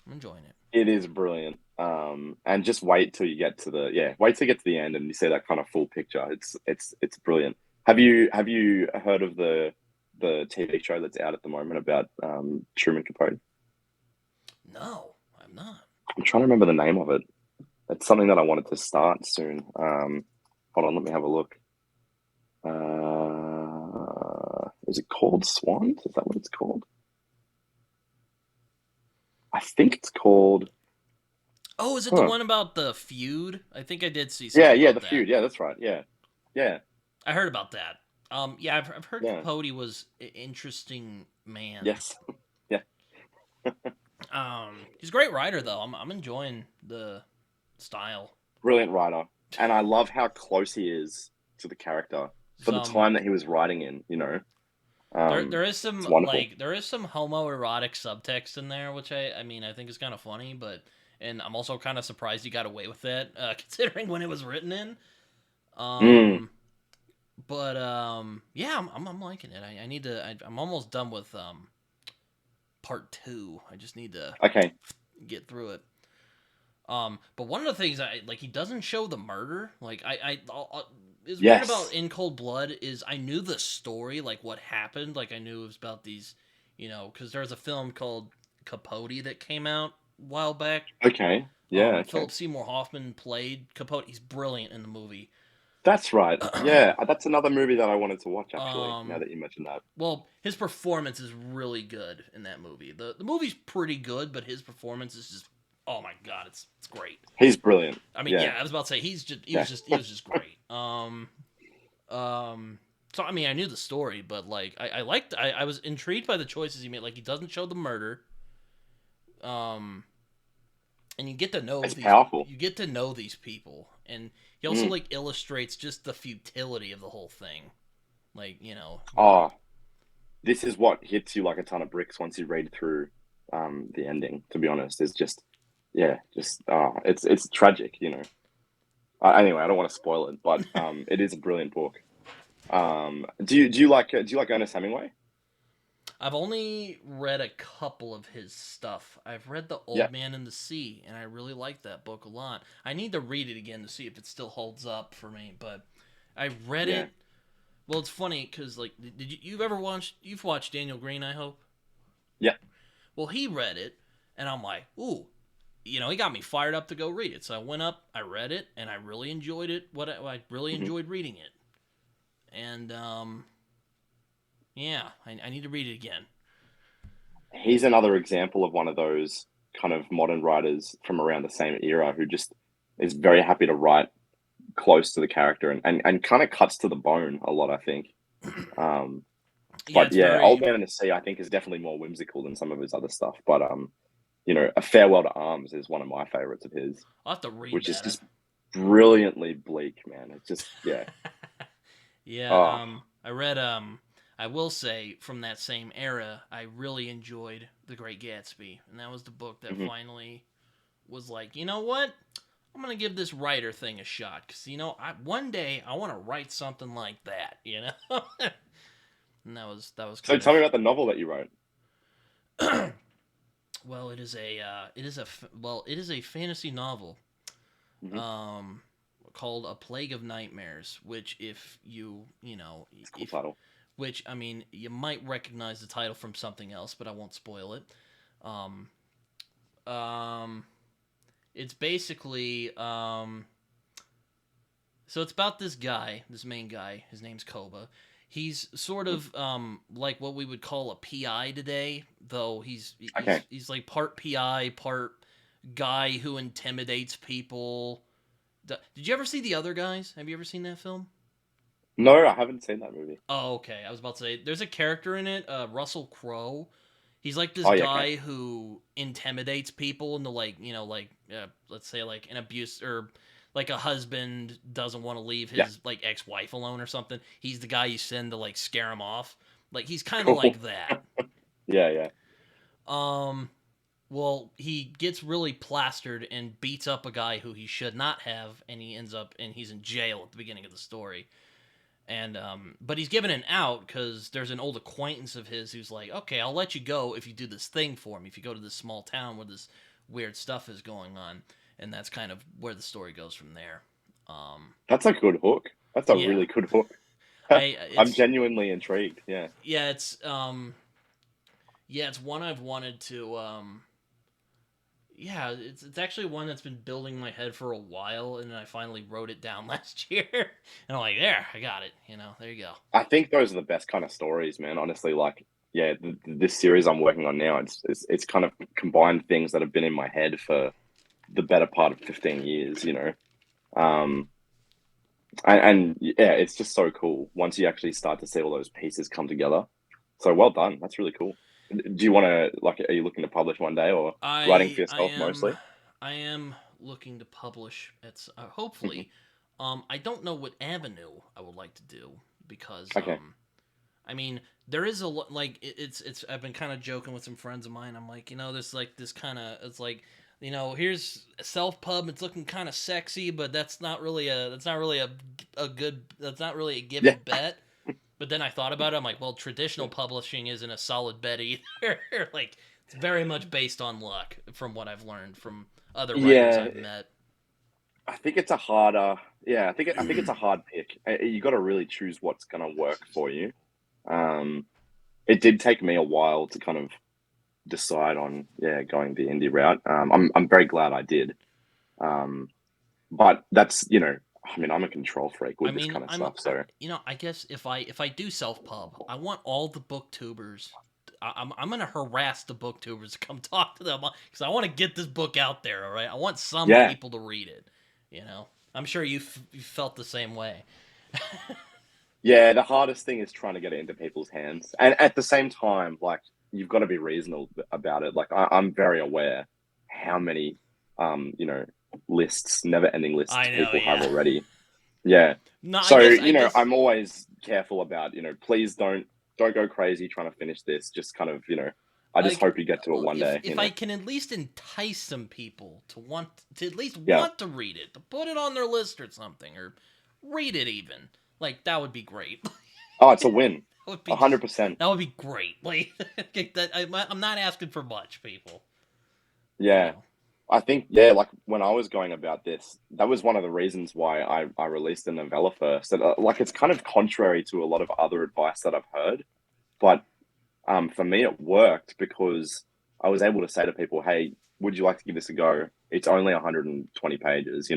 I'm enjoying it.
It is brilliant. And just wait till you get to wait till you get to the end and you see that kind of full picture. It's brilliant. Have you heard of the TV show that's out at the moment about Truman Capote?
No, I'm not.
I'm trying to remember the name of it. It's something that I wanted to start soon. Hold on, let me have a look. Is it called Swans? Is that what it's called? I think it's called.
Oh, is it the
Huh.
one about the feud? I think I did see
Yeah,
something
yeah,
about
the
that.
feud. Yeah, that's right. Yeah, yeah,
I heard about that. Yeah, I've heard
yeah.
Capote was an interesting man.
Yes, yeah.
He's a great writer though. I'm enjoying the style.
Brilliant writer, and I love how close he is to the character for the
Some
time that he was writing in.
There is
It's
some
wonderful.
homoerotic subtext in there, which I mean I think is kind of funny, but and I'm also kind of surprised he got away with that, considering when it was written in.
Mm,
Um, but yeah, I'm liking it. I need to. I'm almost done with part two. I just need to
okay.
get through it. But one of the things I like, he doesn't show the murder. Like is weird about
Yes.
In Cold Blood is I knew the story, like what happened. Like I knew it was about these, because there was a film called Capote that came out a while back.
Okay. Yeah. Okay.
Philip Seymour Hoffman played Capote. He's brilliant in the movie.
That's right. Yeah. That's another movie that I wanted to watch, actually, now
um,
that you mentioned that.
well, his performance is really good in that movie. The movie's pretty good, but his performance is just, oh my god, it's great.
He's brilliant.
I mean,
Yeah.
yeah, I was about to say
Yeah.
he was just great. So I mean, I knew the story, but like I liked I was intrigued by the choices he made. Like he doesn't show the murder. Um, and
It's powerful.
you get to know these people, and he also
Mm.
like illustrates just the futility of the whole thing. Like
Oh, this is what hits you like a ton of bricks once you read through the ending, to be honest. Is just yeah, just it's tragic, you know. Anyway, I don't want to spoil it, but it is a brilliant book. Do you like Ernest Hemingway?
I've only read a couple of his stuff. I've read The
Yeah,
Old Man and the Sea, and I really like that book a lot. I need to read it again to see if it still holds up for me, but I read
yeah,
it. Well, it's funny because like, you've watched Daniel Green, I hope.
yeah.
Well, he read it, and I'm like, ooh, he got me fired up to go read it. So I went up, I read it, and I really enjoyed it. I really
Hmm.
enjoyed reading it, and yeah, I need to read it again.
He's another example of one of those kind of modern writers from around the same era who just is very happy to write close to the character and kind of cuts to the bone a lot, I think. Um,
Yeah,
but
it's
yeah, Old
very.
Man and the Sea, I think, is definitely more whimsical than some of his other stuff. But A Farewell to Arms is one of my favorites of his,
I'll have to read
which is
that.
just brilliantly bleak, man. It's just yeah.
Yeah,
Oh,
I read. I will say from that same era, I really enjoyed The Great Gatsby, and that was the book that
mhm.
finally was like, you know what? I'm gonna give this writer thing a shot because one day I want to write something like that, and that was
So
kind
tell me
of.
about the novel that you wrote.
Well, it is a fantasy novel,
Hmm.
um, called A Plague of Nightmares, which if
It's a cool
if
title.
which I mean you might recognize the title from something else, but I won't spoil it. Um, um, it's basically so it's about this guy, this main guy. His name's Koba. He's sort
Mhm.
of like what we would call a PI today, though
Okay.
he's like part PI, part guy who intimidates people. Did you ever see The Other Guys? Have you ever seen that film?
No, I haven't seen that movie.
Oh, okay. I was about to say there's a character in it, Russell Crowe. He's like this
Oh yeah, okay.
guy who intimidates people into like let's say like an abuse or like a husband doesn't want to leave
Yeah,
his like ex-wife alone or something. He's the guy you send to like scare him off. Like he's kind of
cool.
like that.
Yeah, yeah.
Um, well, he gets really plastered and beats up a guy who he should not have, and he's in jail at the beginning of the story. And but he's given an out because there's an old acquaintance of his who's like, okay, I'll let you go if you do this thing for me. If you go to this small town where this weird stuff is going on, and that's kind of where the story goes from there. Um,
That's a good hook. That's a
yeah,
really good hook.
I
I'm
it's
genuinely intrigued. Yeah.
yeah it's one I've wanted to yeah, it's actually one that's been building in my head for a while, and then I finally wrote it down last year, and I'm like, there, I got it. There you go.
I think those are the best kind of stories, man. Honestly, like, yeah, this series I'm working on now, it's kind of combined things that have been in my head for the better part of 15 years, Um, and yeah, it's just so cool once you actually start to see all those pieces come together. So well done. That's really cool. Do you want to like? Are you looking to publish one day or writing for
I
yourself
am
mostly?
I am looking to publish. It's
Hmm.
hopefully. I don't know what avenue I would like to do because
Okay.
I mean, there is a like it's. I've been kind of joking with some friends of mine. I'm like, there's like this kind of it's like. Here's self pub. It's looking kind of sexy, but a good. That's not really a
Yeah.
given bet. But then I thought about it. I'm like, well, traditional publishing isn't a solid bet either. Like, it's very much based on luck, from what I've learned from other writers
Yeah,
I've met.
I think it's a harder. Yeah, I think it's a hard pick. You got to really choose what's going to work for you. Um, it did take me a while to kind of decide on going the indie route. I'm very glad I did. Um, but that's I mean, I'm a control freak
I
with this
mean,
kind of stuff. So
I guess if I do self pub, I want all the booktubers. I'm gonna harass the booktubers to come talk to them because I want to get this book out there. All right, I want some
yeah,
people to read it. You know, I'm sure you felt the same way.
yeah. The hardest thing is trying to get it into people's hands, and at the same time, like you've got to be reasonable about it. Like I'm very aware how many lists, never-ending lists
I know,
people have
yeah.
already. Yeah.
No,
So,
I guess
I'm always careful about, please don't go crazy trying to finish this. Just kind of, I just
like
hope you get to it one day,
if I can at least entice some people to at least
Yeah.
want to read it, to put it on their list or something, or read it even. Like that would be great.
Oh, it's a win.
That would be
100%.
that would be great. Like I'm not asking for much, people. You
Yeah.
know.
I think, yeah, like when I was going about this, that was one of the reasons why I released a novella first. And, like it's kind of contrary to a lot of other advice that I've heard, but for me, it worked because I was able to say to people, "Hey, would you like to give this a go? It's only 120 pages.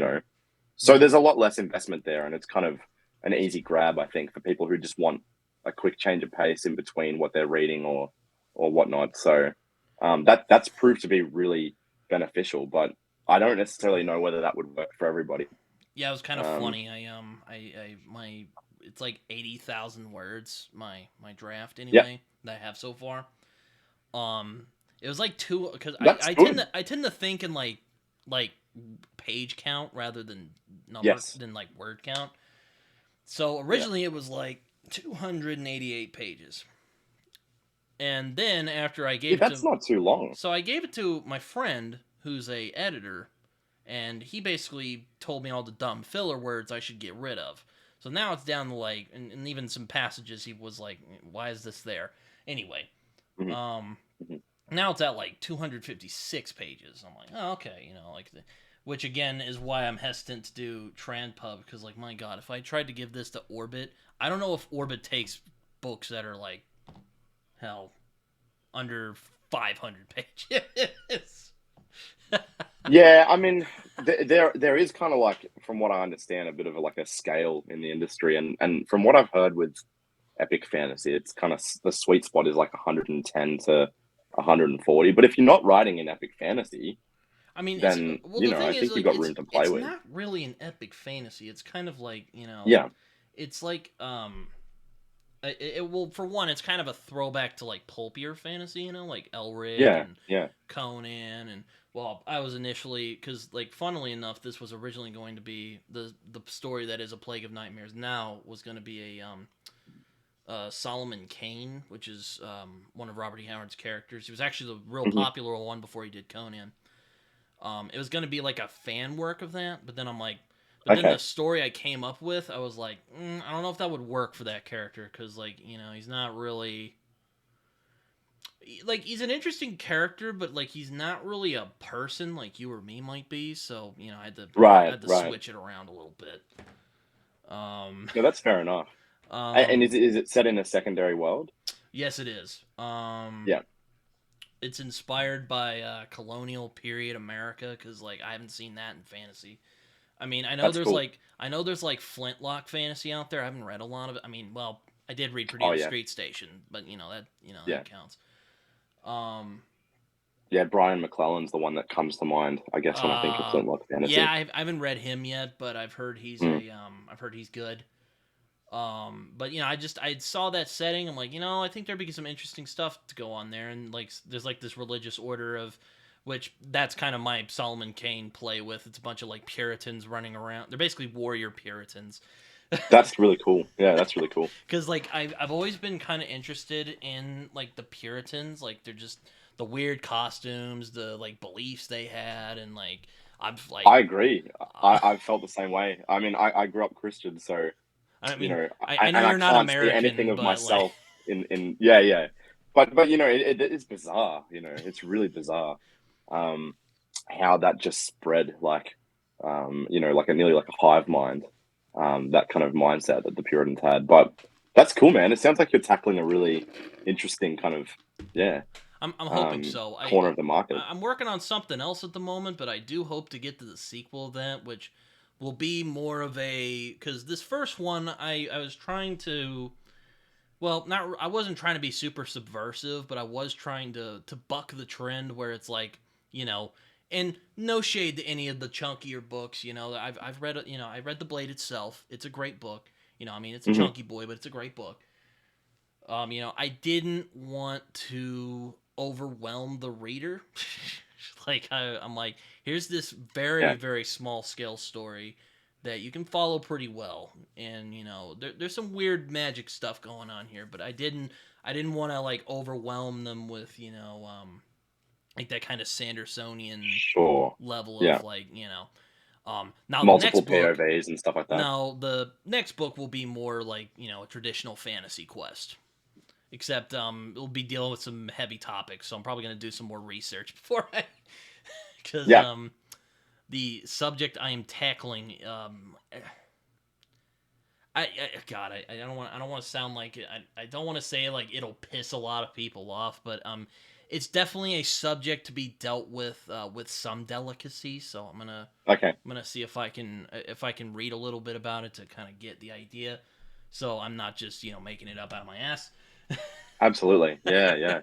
So
Mm-hmm.
there's a lot less investment there, and it's kind of an easy grab, I think, for people who just want a quick change of pace in between what they're reading or whatnot. So that's proved to be really beneficial, but I don't necessarily know whether that would work for everybody.
Yeah, it was kind of
Um,
funny. I my it's like 80,000 words. My draft
yeah,
anyway that I have so far. Um, it was like two because
that's good.
I tend to think in like page count rather than
Yes.
like word count. So
Yeah.
originally it was like 288 pages. And then after I
Yeah,
gave it
that's
to
not too long.
so I gave it to my friend who's a editor and he basically told me all the dumb filler words I should get rid of. So now it's down to like and even some passages he was like why is this there? Anyway,
Mhm,
um
mhm.
now it's at like 256 pages. I'm like, oh, okay, which again is why I'm hesitant to do Transpub because, like, my God, if I tried to give this to Orbit, I don't know if Orbit takes books that are like hell under 500 pages.
Yeah, I mean, there is kind of like, from what I understand, a bit of like a scale in the industry, and from what I've heard with epic fantasy, it's kind of the sweet spot is like 110 to 140. But if you're not writing in epic fantasy,
I mean, it's
then
well. The thing
I
is,
think you've
like,
got room to play
it's
with.
not really an epic fantasy. It's kind of like
Yeah,
it's like well, for one, it's kind of a throwback to like pulpier fantasy, like Elric
yeah,
and
yeah.
Conan, and well, I was initially because like funnily enough, this was originally going to be the story that is a Plague of Nightmares. Now was going to be a Solomon Kane, which is one of Robert E. Howard's characters. He was actually the real
Hmm.
popular one before he did Conan. It was going to be like a fan work of that, but then I'm like, but then the
Okay,
story I came up with, I was like, I don't know if that would work for that character because, like, he's not really like he's an interesting character, but like he's not really a person like you or me might be. So I
right,
had to
right.
switch it around a little bit. Um,
No, that's fair enough. And
um,
is it set in a secondary world?
yes, it is.
Yeah,
It's inspired by colonial period America because like I haven't seen that in fantasy. I mean,
that's cool.
I know there's like Flintlock fantasy out there. I haven't read a lot of it. I mean, well, I did read Pretty
Oh
on
yeah,
Street Station, but
yeah,
that counts. Um,
yeah. Brian McClellan's the one that comes to mind, I guess, when I think of Flintlock
yeah,
fantasy.
I haven't read him yet, but
Mm,
I've heard he's good. But I saw that setting. I'm like, I think there'd be some interesting stuff to go on there, and like, there's like this religious order of, which that's kind of my Solomon Kane play with. It's a bunch of like Puritans running around. They're basically warrior Puritans,
That's really cool. Yeah, that's really cool.
Because like I've always been kind of interested in like the Puritans, like they're just the weird costumes, the like beliefs they had, and like I'm like,
I agree.
uh,
I've felt the same way. I mean, I grew up Christian, so
I
you
mean,
know,
I know
and I
you're not
can't see anything
American,
of
but like,
myself in yeah, yeah. But you know, it is bizarre. You know, it's really bizarre. Um, how that just spread like, you know, like a nearly like a hive mind. That kind of mindset that the Puritans had. But that's cool, man. It sounds like you're tackling a really interesting kind of yeah,
I'm hoping so.
corner of the market.
I'm working on something else at the moment, but I do hope to get to the sequel of that, which will be more of a because this first one I was trying to well, not I wasn't trying to be super subversive, but I was trying to buck the trend where it's like, you know, and no shade to any of the chunkier books, you know, I've read you know, I read The Blade itself. It's a great book. You know, I mean, it's a
Hmm.
chunky boy, but it's a great book. You know, I didn't want to overwhelm the reader. Like I'm like, here's this very
Yeah,
very small scale story that you can follow pretty well, and you know, there's some weird magic stuff going on here, but I didn't want to like overwhelm them with like that kind of Sandersonian
sure.
level
Yeah,
of like now
multiple POVs and stuff like that.
the next book will be more like a traditional fantasy quest, except it'll be dealing with some heavy topics, so I'm probably going to do some more research before I because
Yeah,
the subject I am tackling God, I don't want to sound like I don't want to say like it'll piss a lot of people off, but it's definitely a subject to be dealt with some delicacy, so
okay,
I'm gonna see if I can read a little bit about it to kind of get the idea, so I'm not just making it up out of my ass.
absolutely. Yeah, yeah.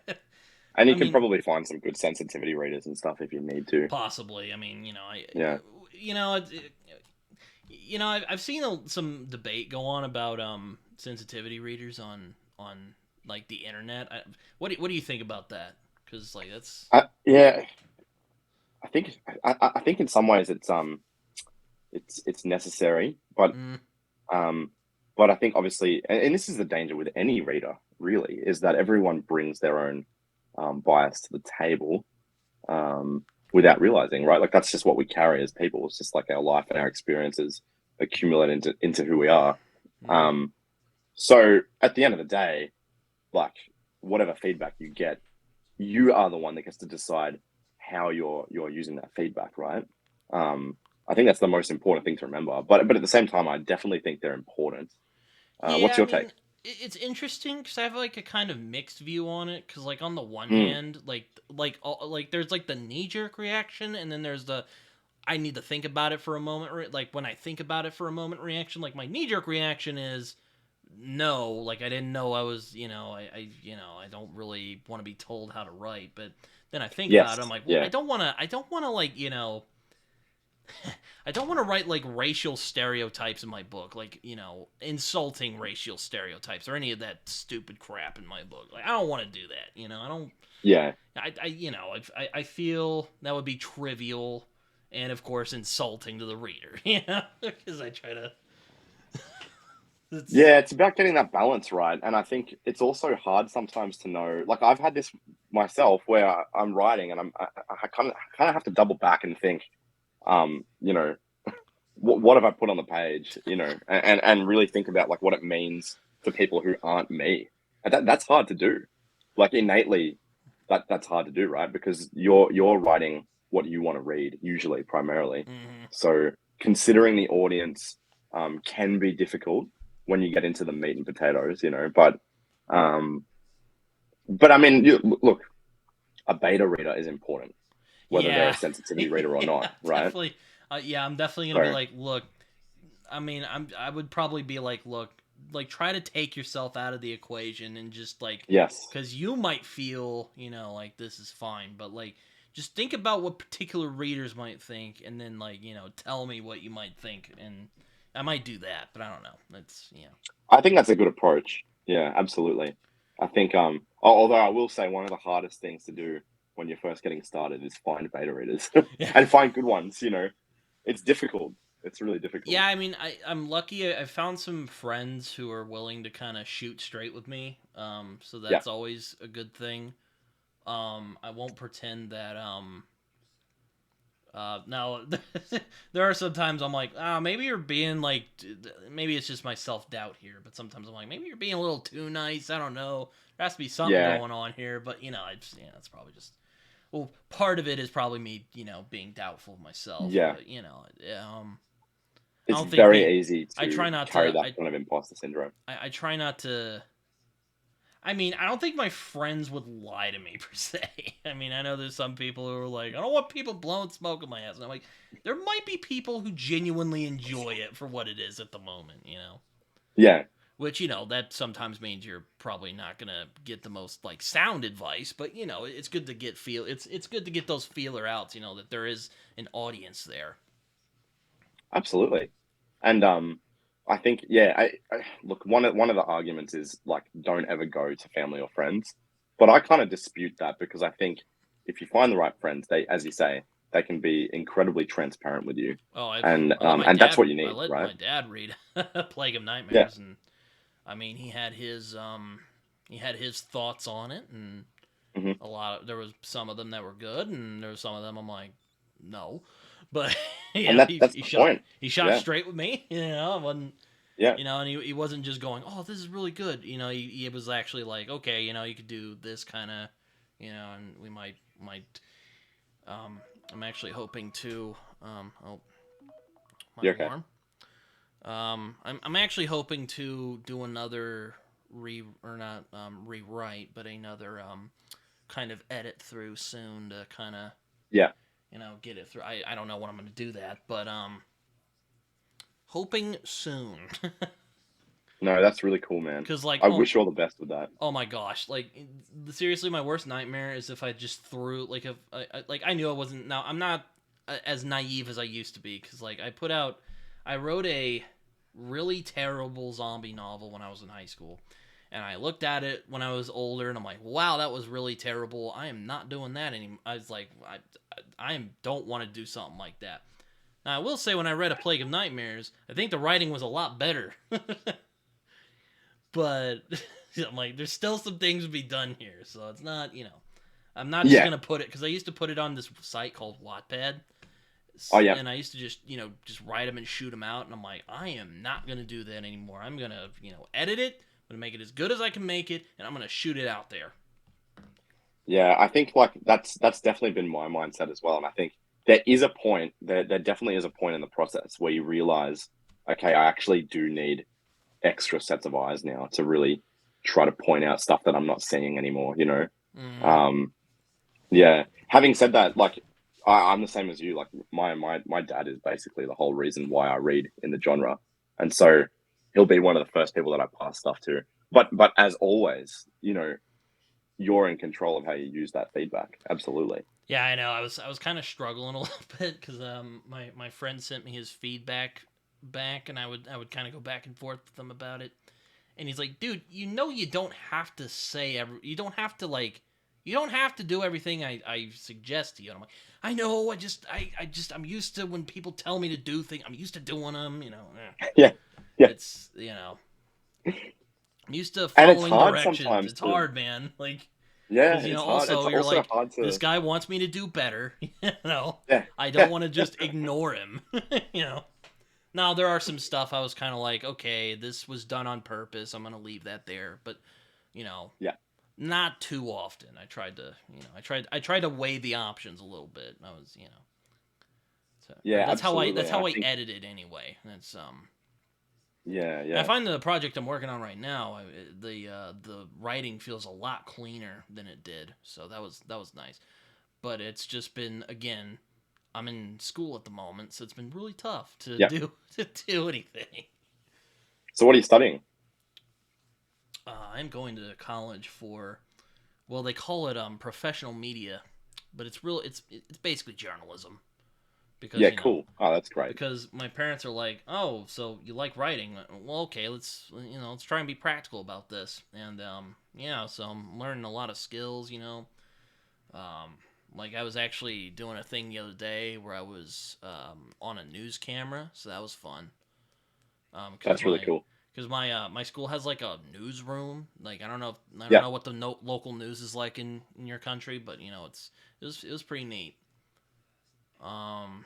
And
I
you can
mean,
probably find some good sensitivity readers and stuff if you need to.
possibly. I mean,
Yeah.
you know, I've seen some debate go on about sensitivity readers on like the internet. What do you think about that? Because like that's
Yeah, I think in some ways it's necessary,
mm,
um, but I think obviously, and this is the danger with any reader really, is that everyone brings their own bias to the table without realizing, right? Like that's just what we carry as people. It's just like our life and our experiences accumulate into who we are.
mm,
Um, so at the end of the day, like whatever feedback you get, you are the one that gets to decide how you're using that feedback, right? Um, I think that's the most important thing to remember. But at the same time, I definitely think they're important.
yeah.
What's
I
your take?
mean, it's interesting because I have like a kind of mixed view on it. Because like on the one
Mm,
hand, like there's like the knee jerk reaction, and then there's the I need to think about it for a moment. Like when I think about it for a moment reaction, like my knee jerk reaction is no, like I didn't know I was, I don't really want to be told how to write, but then I think about
yes,
it, I'm like, well,
yeah,
I don't want to like, I don't want to write like racial stereotypes in my book, like, insulting racial stereotypes or any of that stupid crap in my book. Like, I don't want to do that, I don't,
yeah.
I feel that would be trivial and, of course, insulting to the reader, because I try to, it's,
Yeah, it's about getting that balance right. And I think it's also hard sometimes to know. Like I've had this myself where I'm writing and I kind of have to double back and think, you know, what have I put on the page, you know, and really think about like what it means to people who aren't me. And that's hard to do. Like innately, that's hard to do, right? Because you're writing what you want to read, usually primarily.
mm-hmm.
So considering the audience can be difficult when you get into the meat and potatoes, you know. Um, but I mean, look, a beta reader is important, whether they're a
Yeah,
sensitivity reader or
yeah,
not, right?
definitely. Yeah, I'm definitely gonna be
So
like, look. I mean, I would probably be like, look, like try to take yourself out of the equation and just like,
yes,
because you might feel, like this is fine, but like, just think about what particular readers might think, and then like, tell me what you might think, and I might do that, but I don't know. That's
I think that's a good approach. Yeah, absolutely. I think although I will say one of the hardest things to do when you're first getting started is find beta readers
yeah,
and find good ones, you know. It's difficult. It's really difficult.
Yeah, I mean, I'm lucky. I found some friends who are willing to kind of shoot straight with me. So
Yeah,
that's always a good thing. I won't pretend that. Now there are some times I'm like, maybe you're being like, maybe it's just my self doubt here. But sometimes I'm like, maybe you're being a little too nice. I don't know. There has to be something
yeah,
going on here. But it's probably just. Well, part of it is probably me, being doubtful of myself.
yeah.
But I
It's
don't think
very easy
I
to
try not
carry
to.
that kind of imposter syndrome.
I try not to. I mean, I don't think my friends would lie to me per se. I mean, I know there's some people who are like, I don't want people blowing smoke in my ass. And I'm like, there might be people who genuinely enjoy it for what it is at the moment.
Yeah,
Which, that sometimes means you're probably not gonna get the most like sound advice, but it's good to get it's good to get those feeler outs, that there is an audience there.
absolutely. And I think yeah, I look one of the arguments is like don't ever go to family or friends, but I kind of dispute that because I think if you find the right friends, they, as you say, they can be incredibly transparent with you,
Oh,
and that's what you
I
need,
let
right?
my dad read Plague of
Yeah.
Nightmares, and I mean, he had his thoughts on it, and
Hmm.
there was some of them that were good, and there was some of them I'm like, no, but
And that's
he
the
shot
point. Yeah,
straight with me, wasn't
yeah,
and he wasn't just going, oh, this is really good, he was actually like, okay, you could do this kind of, and we might I'm actually hoping to my
you're okay.
alarm. I'm actually hoping to do another or not rewrite, but another kind of edit through soon to kind of
Yeah,
get it through. I don't know when I'm gonna do that, but hoping soon.
no, that's really cool, man.
Cause like
I wish you all the best with that.
oh my gosh, like seriously, my worst nightmare is if I just threw like if like I knew I wasn't now I'm not as naive as I used to be because like I wrote a really terrible zombie novel when I was in high school. And I looked at it when I was older, and I'm like, "Wow, that was really terrible. I am not doing that anymore." I was like, don't want to do something like that." Now, I will say, when I read A Plague of Nightmares, I think the writing was a lot better. But I'm like, there's still some things to be done here, so it's not, I'm not just
Yeah.
gonna put it because I used to put it on this site called Wattpad,
Oh yeah.
and I used to just write them and shoot them out, and I'm like, I am not gonna do that anymore. I'm gonna edit it, I'm gonna make it as good as I can make it, and I'm gonna shoot it out there.
Yeah, I think like that's definitely been my mindset as well. And I think there is a point there definitely is a point in the process where you realize, okay, I actually do need extra sets of eyes now to really try to point out stuff that I'm not seeing anymore.
Mm-hmm.
Um, yeah. Having said that, like I'm the same as you. Like my dad is basically the whole reason why I read in the genre. And so he'll be one of the first people that I pass stuff to. But as always, you're in control of how you use that feedback. Absolutely.
Yeah, I know. I was kind of struggling a little bit because my friend sent me his feedback back, and I would kind of go back and forth with him about it. And he's like, "Dude, you don't have to say you don't have to you don't have to do everything I suggest to you." And I'm like, "I know. I'm used to when people tell me to do things. I'm used to doing them.
Yeah. Yeah.
It's I'm used to
And it's
following
hard
directions.
sometimes
It's
to,
hard, man. Like."
yeah,
Because
it's hard. It's
also you're
also
like,
hard
this
to,
guy wants me to do better.
yeah.
I don't
Yeah.
want to just ignore him. you know. Now there are some stuff I was kind of like, okay, this was done on purpose. I'm gonna leave that there, but you know,
Yeah.
not too often. I tried to, I tried to weigh the options a little bit. I was, so, but
Yeah, absolutely.
that's
And I
how I
think,
edited anyway. That's
yeah,
And I
yeah.
find the project I'm working on right now, the writing feels a lot cleaner than it did. So that was nice. But it's just been again, I'm in school at the moment, so it's been really tough to
Yeah.
do anything.
So what are you studying?
I'm going to college for well, they call it professional media, but it's basically journalism because
Yeah, cool. Oh, that's great.
because my parents are like, "Oh, so you like writing? Well, okay, let's try and be practical about this." And yeah, so I'm learning a lot of skills, um, Like I was actually doing a thing the other day where I was on a news camera, so that was fun. Because
That's really
my
cool.
my school has like a newsroom. Like I don't
Yeah.
know what the local news is like in your country, but it was pretty neat. Um,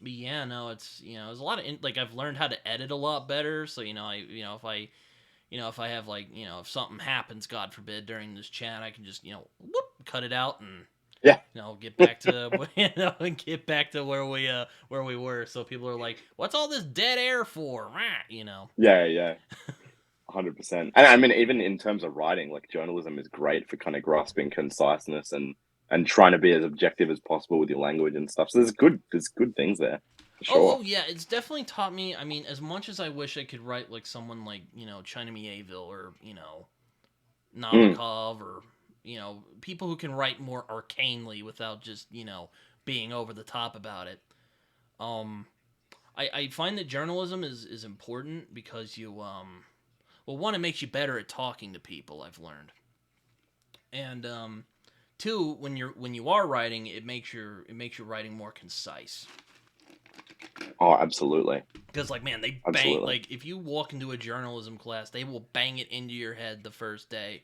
but yeah, no, it's there's a lot of like I've learned how to edit a lot better. So if I have like if something happens, God forbid, during this chat, I can just whoop, cut it out and
Yeah.
get back to get back to where we were. So people are like, "What's all this dead air for?"
Yeah. Yeah. 100%. And I mean, even in terms of writing, like journalism is great for kind of grasping conciseness and trying to be as objective as possible with your language and stuff. So there's good things there for
Oh,
sure.
yeah, it's definitely taught me. I mean, as much as I wish I could write like someone like China Mieville or
Mm.
Nabokov or people who can write more arcanely without just being over the top about it. Um, I find that journalism is important because well, one, it makes you better at talking to people. I've learned, and two, when you are writing, it makes your writing more concise.
Oh, absolutely,
Because like man, they bang
absolutely.
like if you walk into a journalism class, they will bang it into your head the first day.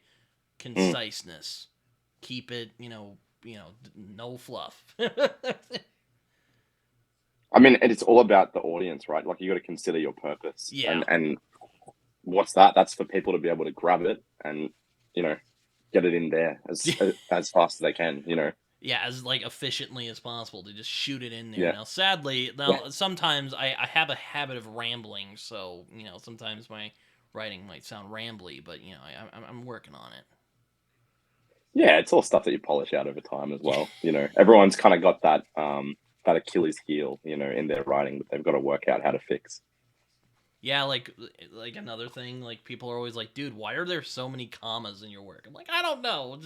Mm.
Conciseness, keep it no fluff.
I mean, and it's all about the audience, right? Like you got to consider your purpose,
Yeah,
and what's that? That's for people to be able to grab it and you know get it in there as fast as they can.
yeah, as like efficiently as possible to just shoot it in there.
Yeah,
Now, sadly,
yeah,
sometimes I have a habit of rambling, so sometimes my writing might sound rambly, but I'm working on it.
yeah. It's all stuff that you polish out over time as well. Everyone's kind of got that Achilles heel, in their writing that they've got to work out how to fix.
Yeah, like another thing, like people are always like, "Dude, why are there so many commas in your work?" I'm like, I don't know.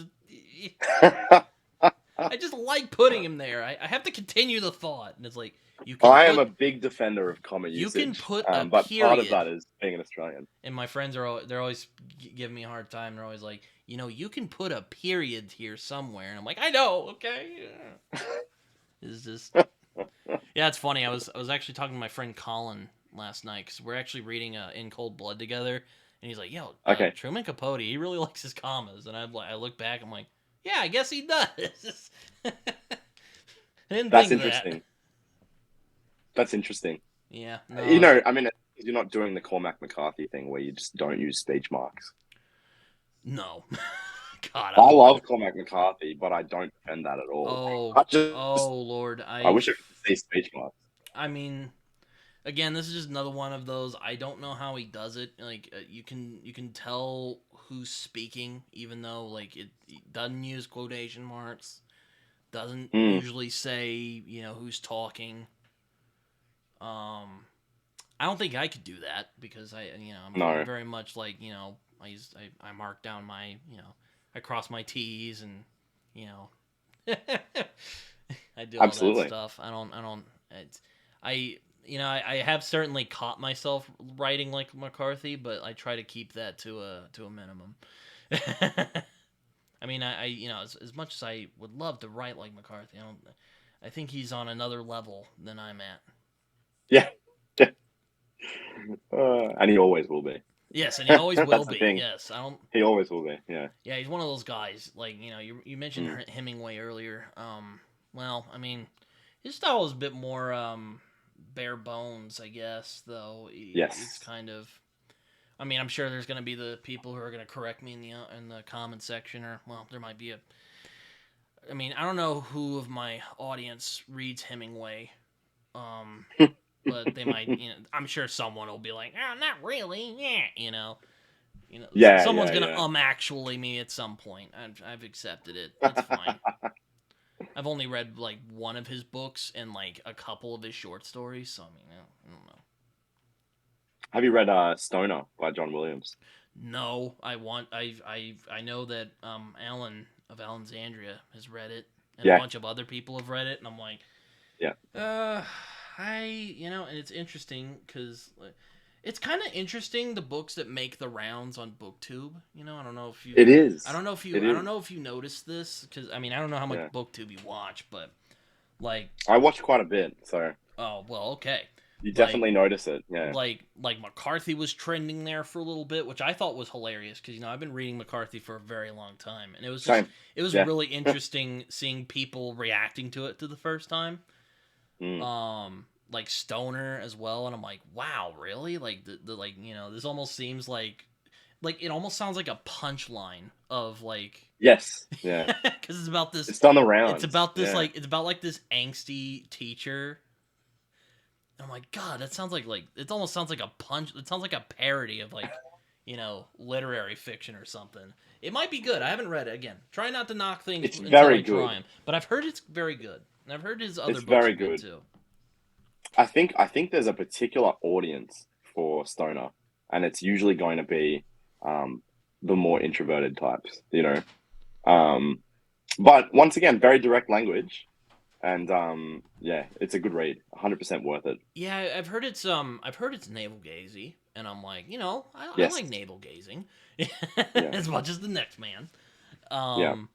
I just like putting him there. I have to continue the thought, and it's like
I am a big defender of comma
you can
usage,
put a
but part of
period.
that is being an Australian.
And my friends they're always giving me a hard time. They're always like, you can put a period here somewhere, and I'm like, I know, okay. It's just yeah, it's funny. I was actually talking to my friend Colin last night because we're actually reading In Cold Blood together, and he's like, "Yo,
Okay,
Truman Capote, he really likes his commas," and I look back, I'm like, "Yeah, I guess he does." I didn't
that's
think of that.
interesting. That's interesting.
Yeah, no,
I mean, you're not doing the Cormac McCarthy thing where you just don't use speech marks.
no. God,
I love Cormac McCarthy, but I don't defend that at all.
oh,
I just,
oh Lord,
I wish I could see speech marks.
I mean, again, this is just another one of those. I don't know how he does it. Like you can tell who's speaking, even though like it doesn't use quotation marks, doesn't
Mm,
usually say who's talking. Um, I don't think I could do that because I'm
no,
very much like I mark down my I cross my T's and you know I do all that
absolutely.
stuff. I don't. It's, I I have certainly caught myself writing like McCarthy, but I try to keep that to a minimum. I mean, I as much as I would love to write like McCarthy, I don't. I think he's on another level than I'm at.
Yeah, and he always will be.
Yes, and he always will
That's the
be.
thing.
Yes, I don't.
He always will be. Yeah.
Yeah, he's one of those guys. Like you mentioned
Mm,
Hemingway earlier. Well, I mean, his style is a bit more bare bones, I guess. Though it's
yes.
kind of. I mean, I'm sure there's going to be the people who are going to correct me in the comment section, or well, there might be a. I mean, I don't know who of my audience reads Hemingway, um, but they might. I'm sure someone will be like, "Oh, not really." Yeah,
Yeah,
someone's
yeah,
gonna
yeah.
actually me at some point. I've accepted it. It's fine. I've only read like one of his books and like a couple of his short stories, so I mean, I don't know.
Have you read Stoner by John Williams?
No, I know that Alan of Alexandria has read it, and a
Yeah,
bunch of other people have read it, and I'm like,
yeah.
uh, I and it's interesting because It's kind of interesting the books that make the rounds on BookTube. You know, I don't know if you've,
It
I
is.
don't know if you,
It
I don't
is.
know if you noticed this because I mean I don't know how much
Yeah.
BookTube you watch, but like,
I watch quite a bit, so
oh well, okay,
you
like
definitely notice it. Yeah.
like McCarthy was trending there for a little bit, which I thought was hilarious because I've been reading McCarthy for a very long time, and
Same.
it was
Yeah.
really interesting seeing people reacting to it to the first time.
Mm.
Like Stoner as well, and I'm like, wow, really? Like the like this almost seems like it almost sounds like a punchline of like
Yes. Yeah.
because it's about this
It's done the rounds. Yeah.
it's about like this angsty teacher. And I'm like, God, that sounds like it almost sounds like a punch. It sounds like a parody of like, literary fiction or something. It might be good. I haven't read it again. Try not to knock things
It's
until
very
I try
good.
them. But I've heard it's very good. And I've heard his other
It's
books
very
are good
good.
too.
I think there's a particular audience for stoner, and it's usually going to be um, the more introverted types, Um, but once again, very direct language, and yeah, it's a good read. 100% worth it.
Yeah, I've heard it's navel gazy, and I'm like, I
Yes.
like navel gazing
Yeah.
as much as the next man.
Yeah.
Um,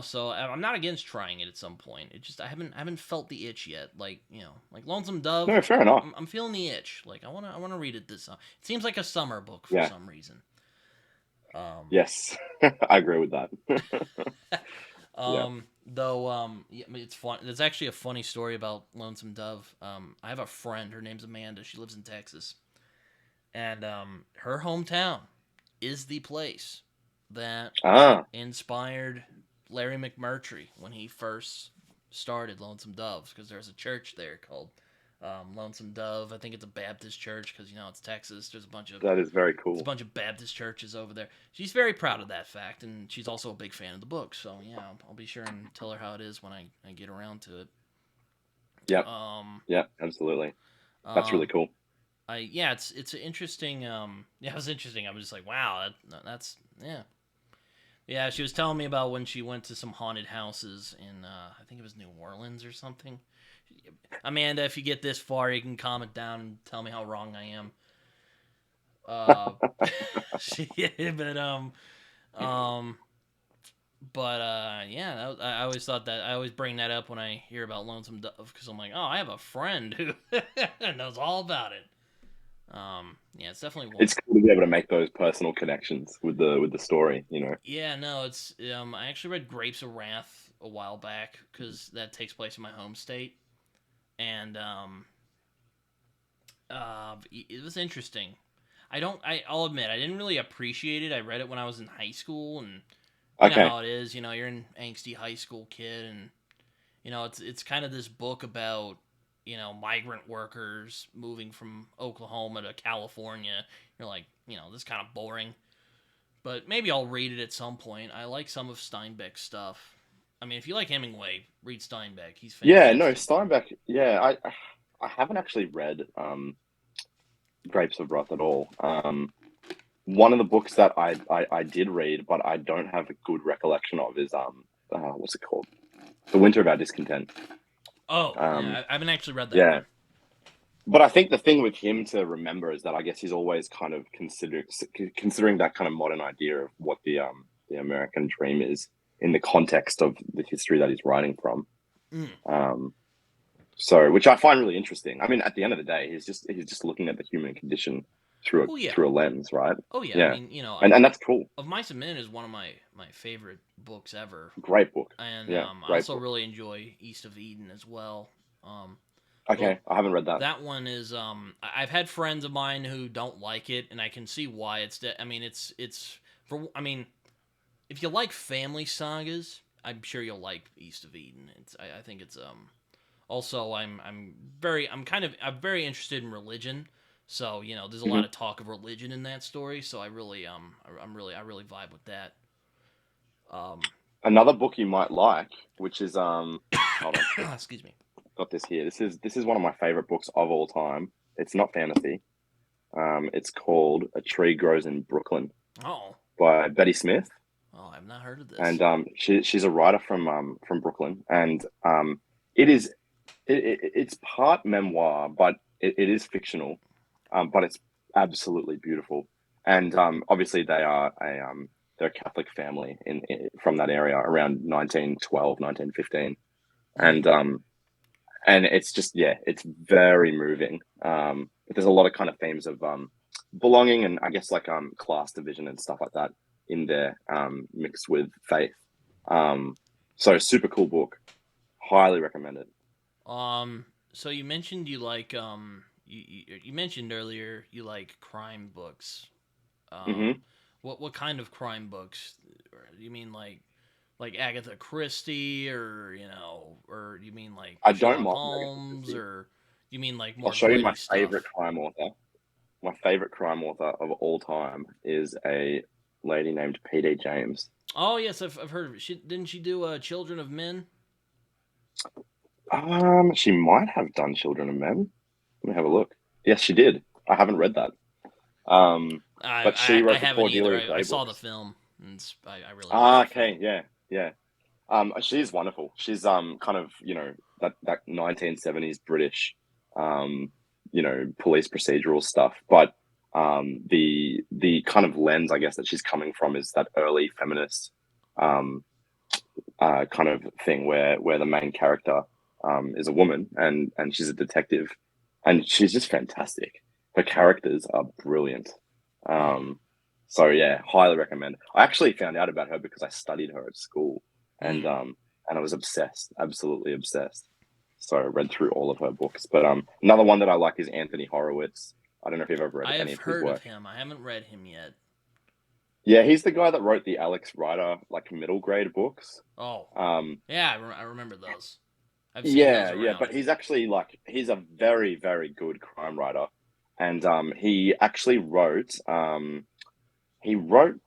so I'm not against trying it at some point. It just I haven't felt the itch yet. Like like Lonesome Dove.
No, fair enough.
I'm feeling the itch. Like I wanna read it this summer. It seems like a summer book for
Yeah.
some reason. Um,
Yes. I agree with that. Yeah.
though yeah, it's fun. There's actually a funny story about Lonesome Dove. I have a friend. Her name's Amanda. She lives in Texas, and her hometown is the place that
Ah,
inspired Larry McMurtry when he first started Lonesome Doves because there's a church there called Lonesome Dove. I think it's a Baptist church because it's Texas.
that is very
There's a
cool.
bunch of Baptist churches over there. She's very proud of that fact, and she's also a big fan of the book. So yeah, I'll be sure and tell her how it is when I get around to it.
Yep.
Um,
Yeah, absolutely. That's really
um,
cool.
yeah, it's an interesting. Yeah, it was interesting. I was just like, wow, that's yeah. Yeah, she was telling me about when she went to some haunted houses in, I think it was New Orleans or something. Amanda, if you get this far, you can comment down and tell me how wrong I am. Uh, she, but um, yeah, I always thought that I always bring that up when I hear about Lonesome Dove because I'm like, oh, I have a friend who knows all about it. Yeah, it's definitely one.
It's cool to be able to make those personal connections with the story.
Yeah, no, it's I actually read Grapes of Wrath a while back because that takes place in my home state, and it was interesting. I'll admit I didn't really appreciate it. I read it when I was in high school, and you know
Okay.
how it is. You're an angsty high school kid, and it's kind of this book about migrant workers moving from Oklahoma to California. You're like, this is kind of boring, but maybe I'll read it at some point. I like some of Steinbeck's stuff. I mean, if you like Hemingway, read Steinbeck. He's
Yeah, no,
fantastic.
Steinbeck. Yeah, I haven't actually read Grapes of Wrath at all. One of the books that I did read, but I don't have a good recollection of is what's it called? The Winter of Our Discontent.
Oh,
Um,
yeah, I haven't actually read that
yeah,
one.
but I think the thing with him to remember is that I guess he's always kind of considering that kind of modern idea of what the American dream is in the context of the history that he's writing from.
Mm.
Um, so which I find really interesting. I mean, at the end of the day, he's just looking at the human condition through
Oh
a
yeah,
through a lens, right?
oh yeah. I
Yeah,
mean,
and that's cool.
Of Mice and Men is one of my favorite books ever,
Great book.
and
Yeah,
I
great
also
book.
really enjoy East of Eden as well. Um, though
Okay, I haven't read that.
that one is I've had friends of mine who don't like it, and I can see why. I mean, it's for I mean, if you like family sagas, I'm sure you'll like East of Eden. I think it's also I'm very interested in religion. So, there's a lot
Hmm.
of talk of religion in that story, so I really vibe with that. Um
Another book you might like, which is hold on,
excuse me.
got this here. This is one of my favorite books of all time. It's not fantasy. It's called A Tree Grows in Brooklyn
Oh.
by Betty Smith,
Oh, I've not heard of
and
this.
she's a writer from Brooklyn, and it is it's part memoir, but it is fictional. but it's absolutely beautiful. And obviously they're a Catholic family from that area around 1912, 1915,
Mm.
and it's just yeah, it's very moving. There's a lot of kind of themes of belonging and I guess like class division and stuff like that in there, mixed with faith. Um, so super cool book, highly recommend it.
So you mentioned you like you mentioned earlier you like crime books. Um,
Hmm.
what kind of crime books? You mean like Agatha Christie, or or you mean like
I don't
Sherlock
mind Agatha
Holmes,
Christie.
or you mean like
I'll
more
show you
gritty
my favorite
stuff?
crime author. My favorite crime author of all time is a lady named P.D. James.
Oh yes, I've heard of it. She do Children of Men?
She might have done Children of Men. Let me have a look. Yes, she did. I haven't read that. Um, but she
I
wrote the
haven't either.
Cordelia
I
Gray
saw the
books.
film, and I really like
Ah,
the
okay,
film.
yeah, yeah. She's wonderful. She's kind of that 1970s British police procedural stuff, but the kind of lens I guess that she's coming from is that early feminist um kind of thing where the main character is a woman and she's a detective and she's just fantastic. Her characters are brilliant.
Hmm.
Um, so yeah, highly recommend. I actually found out about her because I studied her at school and
Hmm.
um and I was obsessed, absolutely obsessed. So I read through all of her books. But another one that I like is Anthony Horowitz. I don't know if you've ever read
I
any
have
of his
heard of
work.
him. I haven't read him yet.
Yeah, he's the guy that wrote the Alex Rider like middle grade books.
Oh,
Um,
yeah, I remember those. I've seen those
Yeah, yeah,
around.
but he's actually like he's a very, very good crime writer, and he actually wrote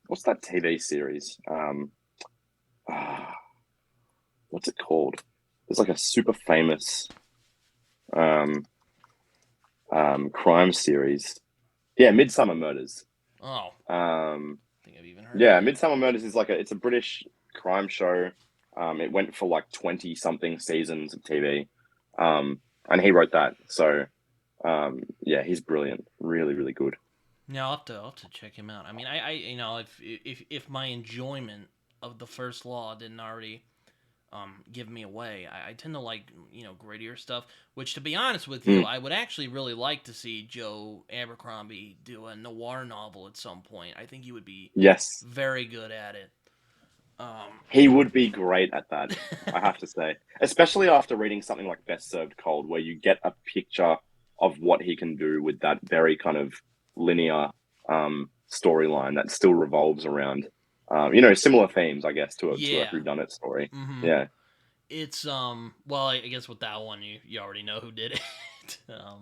what's that TV series? Ah, what's it called? It's like a super famous um crime series. Yeah, Midsummer Murders.
Oh,
Um,
I think I've even heard of
yeah,
that.
Midsummer Murders is like it's a British crime show. It went for like 20 something seasons of TV. And he wrote that. So yeah, he's brilliant. Really, really good.
Yeah, I'll have to check him out. I mean, if my enjoyment of the first law didn't already give me away, I tend to like grittier stuff. Which, to be honest with you,
Mm,
I would actually really like to see Joe Abercrombie do a noir novel at some point. I think he would be
yes,
very good at it.
he would be great at that, I have to say. Especially after reading something like Best Served Cold, where you get a picture of what he can do with that very kind of linear storyline that still revolves around, similar themes, I guess, to a
Yeah.
whodunit story.
Mm-hmm.
Yeah,
It's well, I guess with that one, you already know who did it.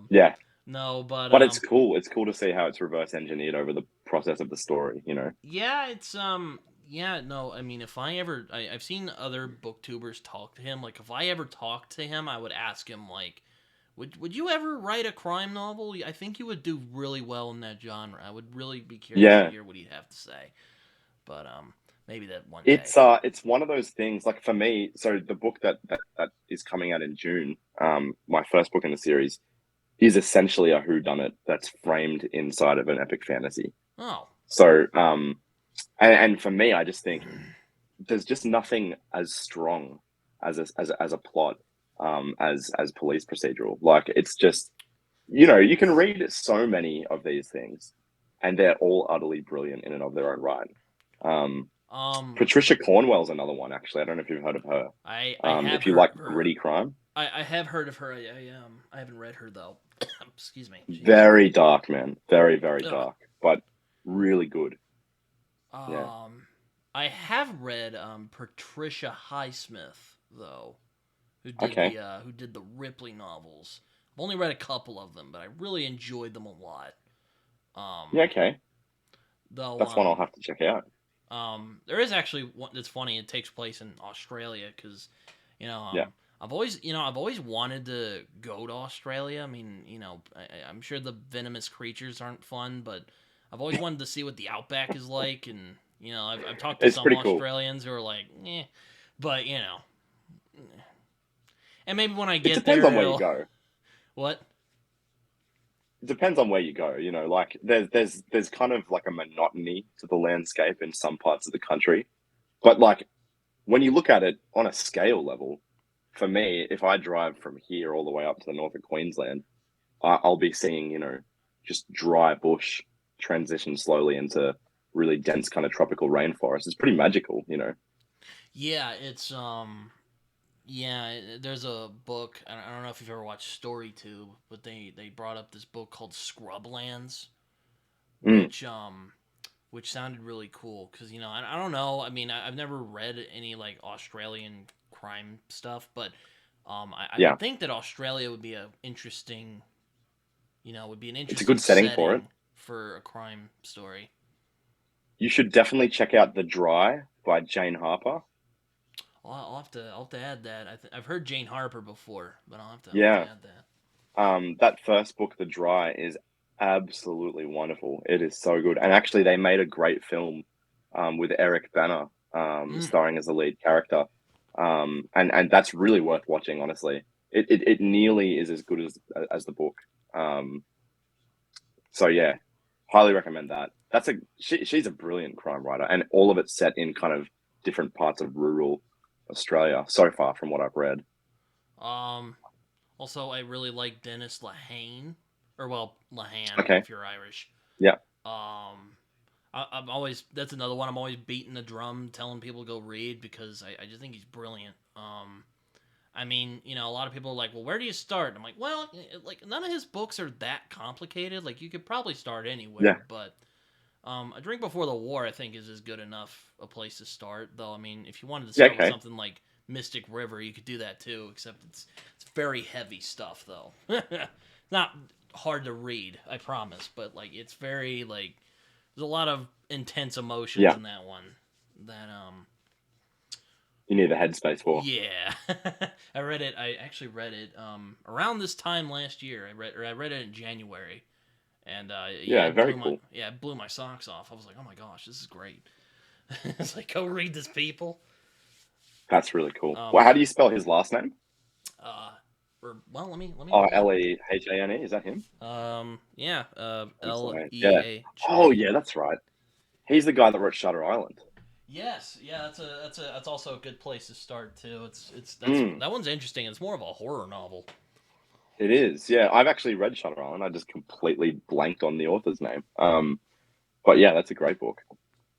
yeah.
No, but
But it's cool. It's cool to see how it's reverse engineered over the process of the story.
yeah, it's yeah, no, I mean, if I've seen other booktubers talk to him. Like, if I ever talked to him, I would ask him like, would you ever write a crime novel? I think you would do really well in that genre. I would really be curious to
Yeah.
hear what he'd have to say. But maybe that one day.
It's one of those things like for me, so the book that is coming out in June, my first book in the series, is essentially a whodunit that's framed inside of an epic fantasy.
Oh.
So and for me, I just think there's just nothing as strong as a plot as police procedural. Like it's just you can read so many of these things and they're all utterly brilliant in and of their own right. Um,
Um,
Patricia Cornwell's another one, actually. I don't know if you've heard of her.
I have
If you
heard
like
of her.
gritty crime,
I have heard of her. I haven't read her though. Excuse me. Jeez.
very dark, man. Very, very
Ugh.
dark, but really good. Yeah.
Um, I have read Patricia Highsmith though,
Okay.
who did the Ripley novels. I've only read a couple of them, but I really enjoyed them a lot.
Yeah.
Um,
Okay.
though
That's one I'll have to check out.
there is actually one that's funny. It takes place in Australia because, you know,
Yeah.
I've always wanted to go to Australia. I mean, I'm sure the venomous creatures aren't fun, but I've always wanted to see what the outback is like. And I've talked to
It's
some
pretty cool.
Australians who are like, eh, but and maybe when I
It
get
depends on
there,
where you
it'll
go.
what?
depends on where you go. You know, like there's kind of like a monotony to the landscape in some parts of the country, but like when you look at it on a scale level, for me, if I drive from here all the way up to the north of Queensland, I'll be seeing, just dry bush transition slowly into really dense kind of tropical rainforest. It's pretty magical.
Yeah, it's yeah. There's a book. I don't know if you've ever watched StoryTube, but they brought up this book called Scrublands,
Mm,
which sounded really cool because I don't know. I mean, I've never read any like Australian crime stuff, but I
yeah,
would think that Australia would be a interesting, would be an
it's a
interesting
good setting for it.
setting for a crime story.
You should definitely check out The Dry by Jane Harper.
I'll have to add that. I've heard Jane Harper before, but I'll have to
Yeah,
add that.
that first book, The Dry, is absolutely wonderful. It is so good, and actually, they made a great film with Eric Banner
Mm.
starring as the lead character, and that's really worth watching. Honestly, it nearly is as good as the book. Um, so yeah, highly recommend that. She's a brilliant crime writer, and all of it's set in kind of different parts of rural Australia. So far from what I've read.
Um, Also, I really like Dennis Lehane, or well, Lehane
Okay,
if you're Irish.
yeah,
I'm always that's another one. I'm always beating the drum, telling people to go read because I just think he's brilliant. I mean, a lot of people are like, "Well, where do you start?" And I'm like, "Well, like none of his books are that complicated. Like you could probably start
yeah,
anywhere, but A Drink Before the War, I think, is as good enough a place to start. Though, I mean, if you wanted to
yeah.
start with
Okay,
something like Mystic River, you could do that too. Except it's very heavy stuff, though. Not hard to read, I promise, but like it's very like there's a lot of intense emotions
yeah.
in that one. That
You need the headspace for.
yeah, I read it. I actually read it around this time last year. I read it in January, and yeah,
Yeah,
it
very
blew my
cool.
yeah it blew my socks off. I was like, oh my gosh, this is great. It's like go read this, people.
That's really cool.
Um,
Well, how do you spell his last name?
uh, well, let me
Oh,
pull it up.
Lehane. Is that him?
Yeah,
Thanks,
L
Lehane.
E
Yeah.
A
Oh,
H.
yeah, that's right. He's the guy that wrote Shutter Island.
Yes, yeah, that's also a good place to start too.
Mm,
That one's interesting. It's more of a horror novel.
it is. Yeah, I've actually read Shutter Island. I just completely blanked on the author's name. But yeah, that's a great book.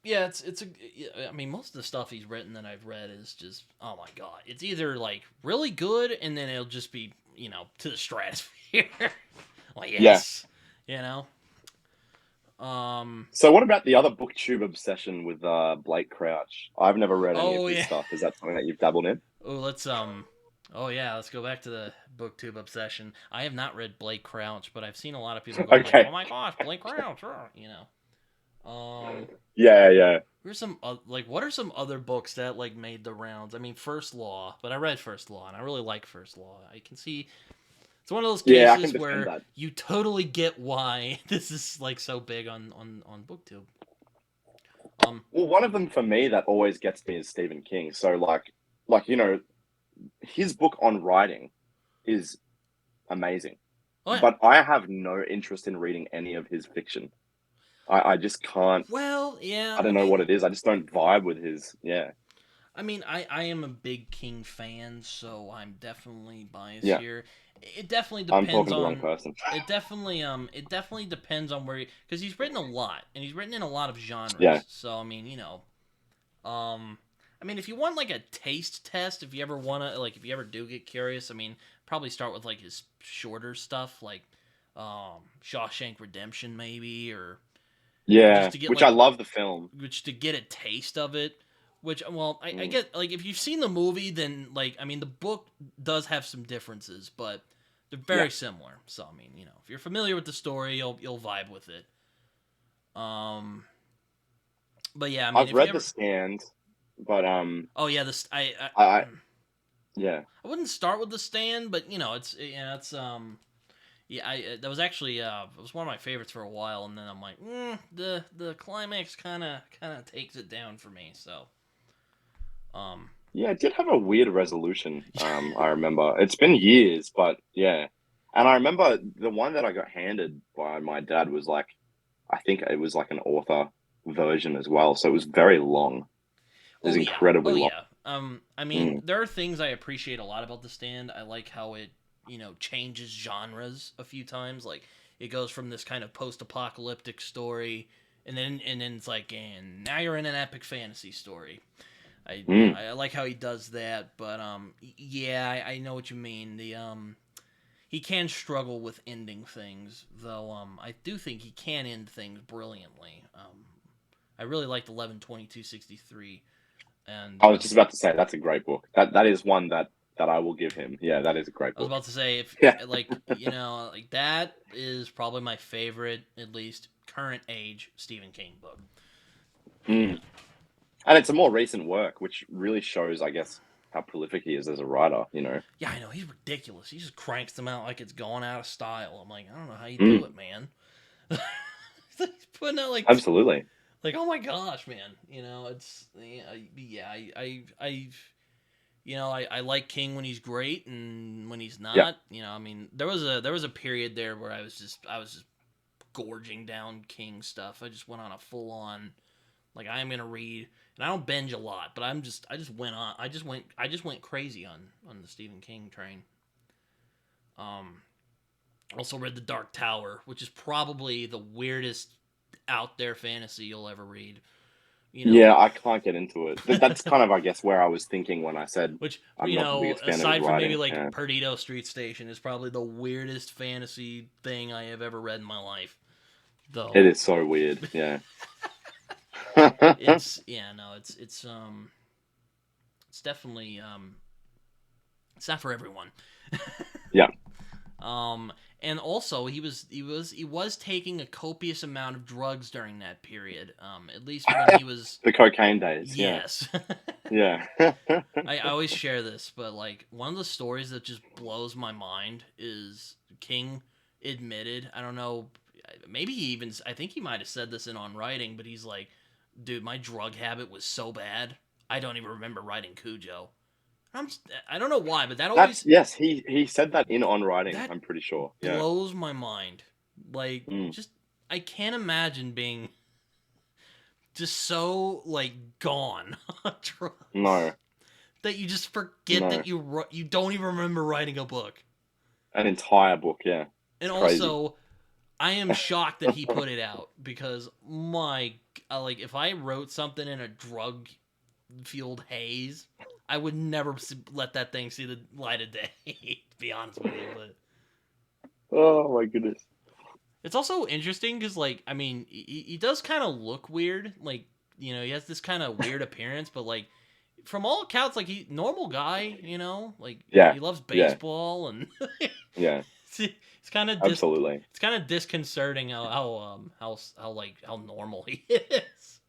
Yeah, it's a. I mean, most of the stuff he's written that I've read is just oh my god. It's either like really good and then it'll just be to the stratosphere. Like
Yeah.
yes, you know. Um.
So what about the other booktube obsession with Blake Crouch? I've never read any of
Oh
his
yeah.
stuff. Is that something that you've dabbled in?
Oh let's. Oh yeah. Let's go back to the booktube obsession. I have not read Blake Crouch, but I've seen a lot of people going like,
Okay.
"Oh my gosh, Blake Crouch!"
Yeah, yeah.
Here's some like what are some other books that like made the rounds? I mean, First Law, but I read First Law and I really like First Law. I can see it's one of those
Yeah, I can
cases
defend
where
that.
you totally get why this is like so big on BookTube.
Well, one of them for me that always gets me is Stephen King. So like his book on writing is amazing,
Oh yeah.
but I have no interest in reading any of his fiction. I just can't.
Well, yeah.
I don't know what it is. I just don't vibe with his. Yeah,
I mean, I am a big King fan, so I'm definitely biased
yeah.
here. It definitely
I'm
depends
talking to the wrong
on.
person.
It definitely depends on where because he's written a lot and he's written in a lot of
Yeah,
genres. So I mean, Um, I mean, if you want like a taste test, if you ever want to, like, if you ever do get curious, I mean, probably start with like his shorter stuff, like Shawshank Redemption, maybe, or just
yeah.
to get
Which I
like,
love the film.
which to get a taste of it. Which, well, I
Mm,
get like if you've seen the movie, then like, I mean, the book does have some differences, but they're
yeah,
very similar. So I mean, if you're familiar with the story, you'll vibe with it. Um, but yeah, I mean,
I've
if you
read The
ever,
Stand, but
oh yeah, this I
I yeah,
I wouldn't start with the stand, but it's yeah, that was actually it was one of my favorites for a while, and then I'm like, the climax kind of takes it down for me. So, um,
yeah. It did have a weird resolution. I remember it's been years, but yeah. And I remember the one that I got handed by my dad was like, I think it was like an author version as well. So it was very long. It was
Oh yeah,
incredibly
oh
long.
yeah. I mean,
Mm,
there are things I appreciate a lot about The Stand. I like how it, changes genres a few times. Like it goes from this kind of post-apocalyptic story, and then it's like, and now you're in an epic fantasy story.
mm.
I like how he does that, but yeah, I know what you mean. He can struggle with ending things, though. I do think he can end things brilliantly. I really liked 11/22/63, and
I was just about to say that's a great book. That is one that I will give him. Yeah, that is a great
I was
book.
about to say if
Yeah.
like like that is probably my favorite, at least current age Stephen King book.
Mm. And it's a more recent work, which really shows, I guess, how prolific he is as a writer, you know.
Yeah, I know he's ridiculous. He just cranks them out like it's going out of style. I'm like, I don't know how you do
Mm.
it, man. He's putting out
Absolutely.
oh my gosh, man. It's yeah. I like King when he's great and when he's
Yeah.
not. I mean, there was a period there where I was just gorging down King stuff. I just went on a full on, like, I am gonna read, and I don't binge a lot, but I just went on. I just went crazy on the Stephen King train. Um, Also read The Dark Tower, which is probably the weirdest out there fantasy you'll ever read. You know,
Yeah, I can't get into it. That's kind of, I guess, where I was thinking when I said
which,
I'm not the biggest fan of his
aside from maybe
writing.
like
Yeah.
Perdido Street Station, is probably the weirdest fantasy thing I have ever read in my life.
It
Though
is so weird. Yeah.
it's yeah, no, it's definitely it's not for everyone.
Yeah.
um, and also he was taking a copious amount of drugs during that period. At least when he was.
The cocaine days. Yeah.
Yes.
Yeah.
I always share this, but like one of the stories that just blows my mind is King admitted. I don't know, maybe I think he might have said this in On Writing, but he's like, dude, my drug habit was so bad, I don't even remember writing Cujo. I don't know why, but
That's yes, he said that in On Writing,
that
I'm pretty sure. Yeah.
blows my mind. Like,
Mm.
just I can't imagine being just so like gone on drugs
No.
that you just forget
No.
that you don't even remember writing a book.
An entire book, yeah.
And
It's crazy.
also, I am shocked that he put it out because like if I wrote something in a drug fueled haze, I would never let that thing see the light of day. To be honest with you, but
Oh my goodness.
it's also interesting because, like, I mean, he does kind of look weird. Like, he has this kind of weird appearance, but like from all accounts, like he normal guy. Like
Yeah.
he loves
Yeah.
baseball and
Yeah.
it's kind of
Absolutely.
it's kind of disconcerting how normal he is.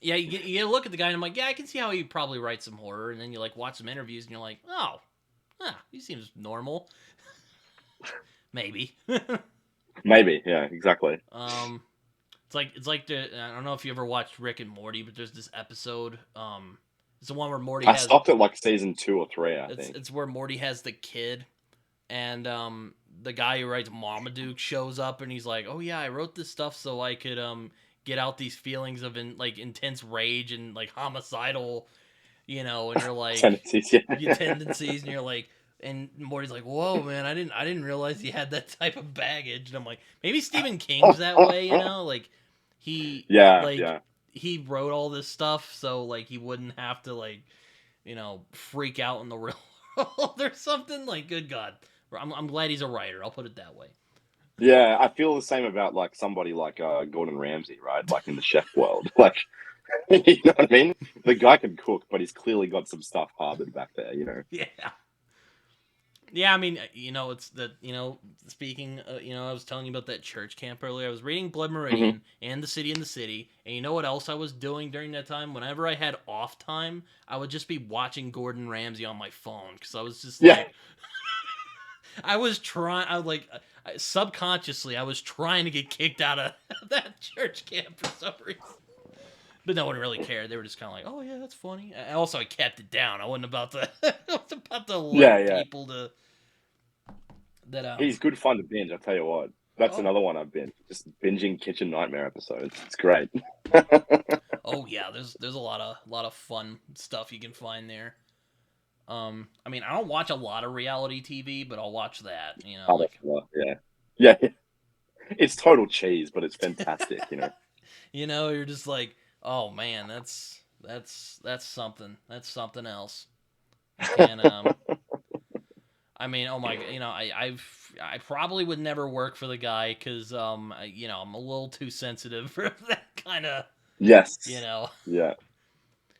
Yeah, you look at the guy and I'm like, yeah, I can see how he probably writes some horror, and then you like watch some interviews and you're like, oh, he seems normal, maybe.
Maybe. Yeah, exactly.
um, it's like I don't know if you ever watched Rick and Morty, but there's this episode. It's the one where Morty
I
has
stopped at like season 2 or 3, I
it's
think.
it's where Morty has the kid, and the guy who writes Marmaduke shows up and he's like, oh yeah, I wrote this stuff so I could get out these feelings of intense rage and like homicidal, and you're like
Tendencies, yeah.
your tendencies, and you're like. And Morty's like, "Whoa, man! I didn't realize he had that type of baggage." And I'm like, maybe Stephen King's that way, like he
Yeah,
like
yeah.
he wrote all this stuff so like he wouldn't have to like freak out in the real world or something. Like, good God, I'm glad he's a writer. I'll put it that way.
Yeah, I feel the same about like somebody like Gordon Ramsay, right? Like in the chef world. Like you know what I mean? The guy can cook, but he's clearly got some stuff harbored back there, you know.
Yeah. Yeah, I mean, it's the, speaking, I was telling you about that church camp earlier. I was reading Blood
Hmm.
Meridian and The City in the City, and you know what else I was doing during that time? Whenever I had off time, I would just be watching Gordon Ramsay on my phone because I was just
Yeah.
like, subconsciously, I was trying to get kicked out of that church camp for some reason. But no one really cared. They were just kind of like, "Oh yeah, that's funny." Also, I kept it down. I wasn't about to. I was about to
Yeah,
alert
yeah.
people to. that
He's good fun to binge. I'll tell you what. That's
oh
another one I've been just binging Kitchen Nightmare episodes. It's great.
oh yeah, there's a lot of fun stuff you can find there. I mean, I don't watch a lot of reality TV, but I'll watch that.
Other
Like
stuff, yeah, yeah. It's total cheese, but it's fantastic.
you're just like, oh man, that's something. That's something else. You can't. I mean, oh my, I probably would never work for the guy because I'm a little too sensitive for that kind of. You
Yes.
know,
Yeah.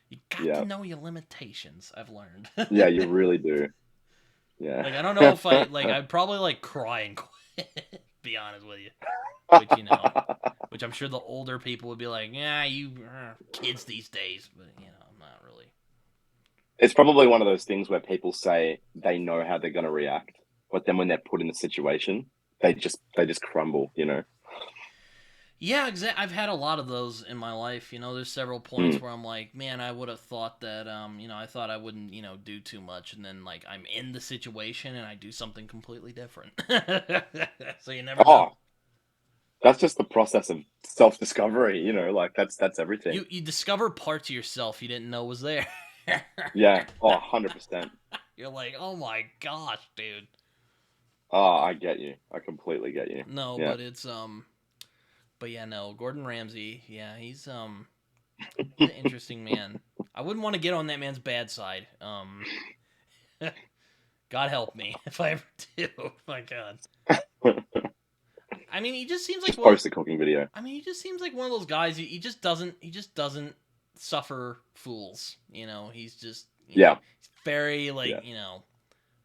you got to
Yeah.
know your limitations. I've learned.
Yeah. You really do. Yeah.
Like I don't know if I'd probably like cry and quit. Be honest with you, which which I'm sure the older people would be like, yeah, you kids these days, but I'm not really.
It's probably one of those things where people say they know how they're going to react, but then when they're put in the situation, they just crumble.
Yeah, exactly. I've had a lot of those in my life. There's several points
Mm.
where I'm like, man, I would have thought that, I thought I wouldn't, do too much, and then like I'm in the situation and I do something completely different. So you never know.
Oh, that's just the process of self-discovery. Like that's everything.
You discover parts of yourself you didn't know was there.
Yeah. Oh, 100%.
You're like, oh my gosh, dude.
Oh, I get you. I completely get you.
No,
Yeah.
but but yeah, no, Gordon Ramsay, yeah, he's an interesting man. I wouldn't want to get on that man's bad side. God help me if I ever do. My God. I mean, he just seems like
Just
one.
post a cooking video.
I mean, he just seems like one of those guys. He just doesn't suffer fools. He's just
Yeah.
he's very like
Yeah.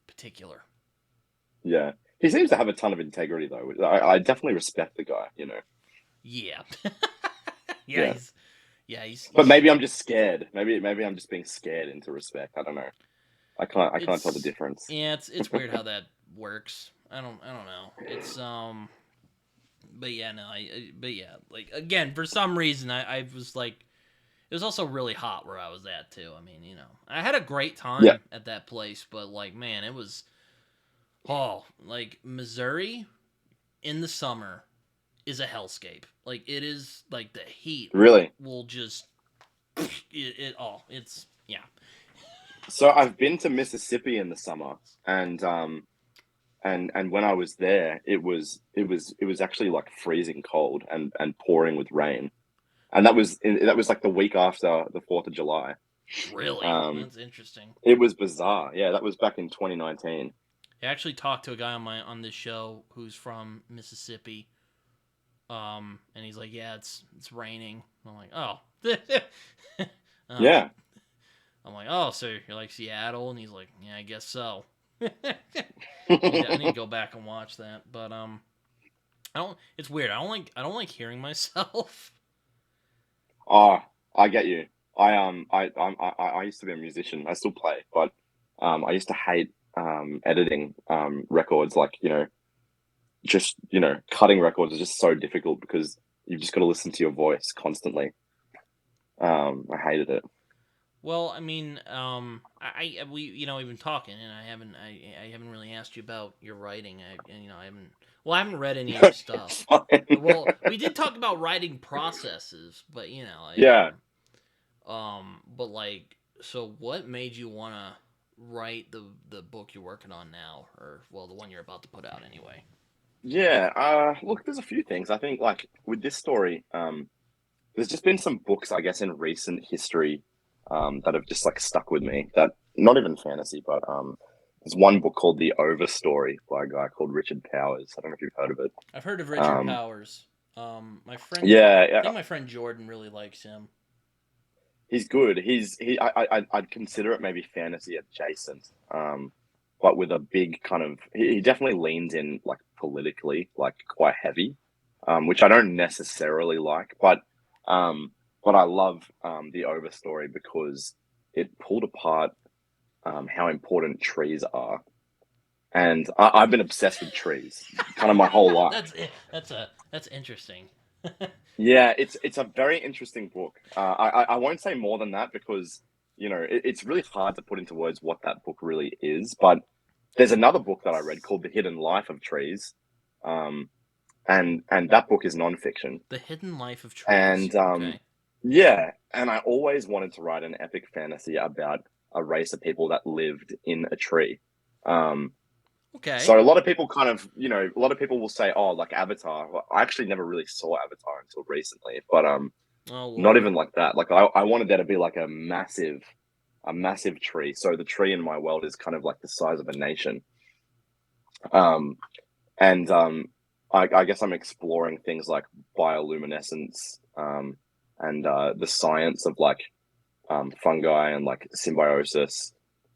particular.
Yeah. He seems to have a ton of integrity, though. I definitely respect the guy.
Yeah, yeah,
Yeah. But
he's
maybe I'm just scared. Maybe I'm just being scared into respect. I don't know. I can't tell the
it's
difference.
yeah, it's weird how that works. I don't know. But yeah, no, but yeah, like again, for some reason, I was like, it was also really hot where I was at too. I mean, I had a great
Yeah.
time at that place, but like, man, it was like Missouri in the summer is a hellscape. Like it is like the heat
Really.
will just it's yeah.
So I've been to Mississippi in the summer, and when I was there, it was actually like freezing cold and pouring with rain, and that was like the week after the 4th of July.
Really,
Um,
that's interesting.
it was bizarre. Yeah, that was back in 2019.
I actually talked to a guy on this show who's from Mississippi. And he's like, yeah, it's raining. I'm like, oh.
Yeah.
I'm like, oh, so you're like Seattle, and he's like, yeah, I guess so. I need to go back and watch that, but I don't. It's weird. I don't like hearing myself.
Oh, I get you. I used to be a musician. I still play, but I used to hate editing records. Like just cutting records is just so difficult because you've just got to listen to your voice constantly. I hated it.
Well, I mean, we've been talking, and I haven't really asked you about your writing. I haven't. Well, I haven't read any of your stuff.
Fine.
Well, we did talk about writing processes, but
Yeah.
but like, so what made you want to write the book you're working on now, or well, the one you're about to put out anyway?
Yeah. Look, there's a few things. I think like with this story, there's just been some books, I guess, in recent history, that have just like stuck with me. That not even fantasy, but there's one book called The Over Story by a guy called Richard Powers. I don't know if you've heard of it.
I've heard of Richard
Um,
Powers. My friend,
yeah,
I
yeah,
think my friend Jordan really likes him.
he's good. I'd consider it maybe fantasy adjacent, but with a big kind of. He definitely leans in like politically, like quite heavy, which I don't necessarily like, um, but I love the Overstory because it pulled apart how important trees are, and I've been obsessed with trees kind of my whole life.
That's interesting.
Yeah, it's a very interesting book. I won't say more than that because it's really hard to put into words what that book really is. But there's another book that I read called The Hidden Life of Trees, um, and that book is nonfiction.
The Hidden Life of Trees.
And
Okay.
yeah, and I always wanted to write an epic fantasy about a race of people that lived in a tree. Um,
Okay.
so a lot of people kind of, a lot of people will say, "Oh, like Avatar." Well, I actually never really saw Avatar until recently, but
Oh
not
Lord.
even like that. Like I wanted there to be like a massive tree. So the tree in my world is kind of like the size of a nation. Um, and I guess I'm exploring things like bioluminescence, and the science of like fungi and like symbiosis,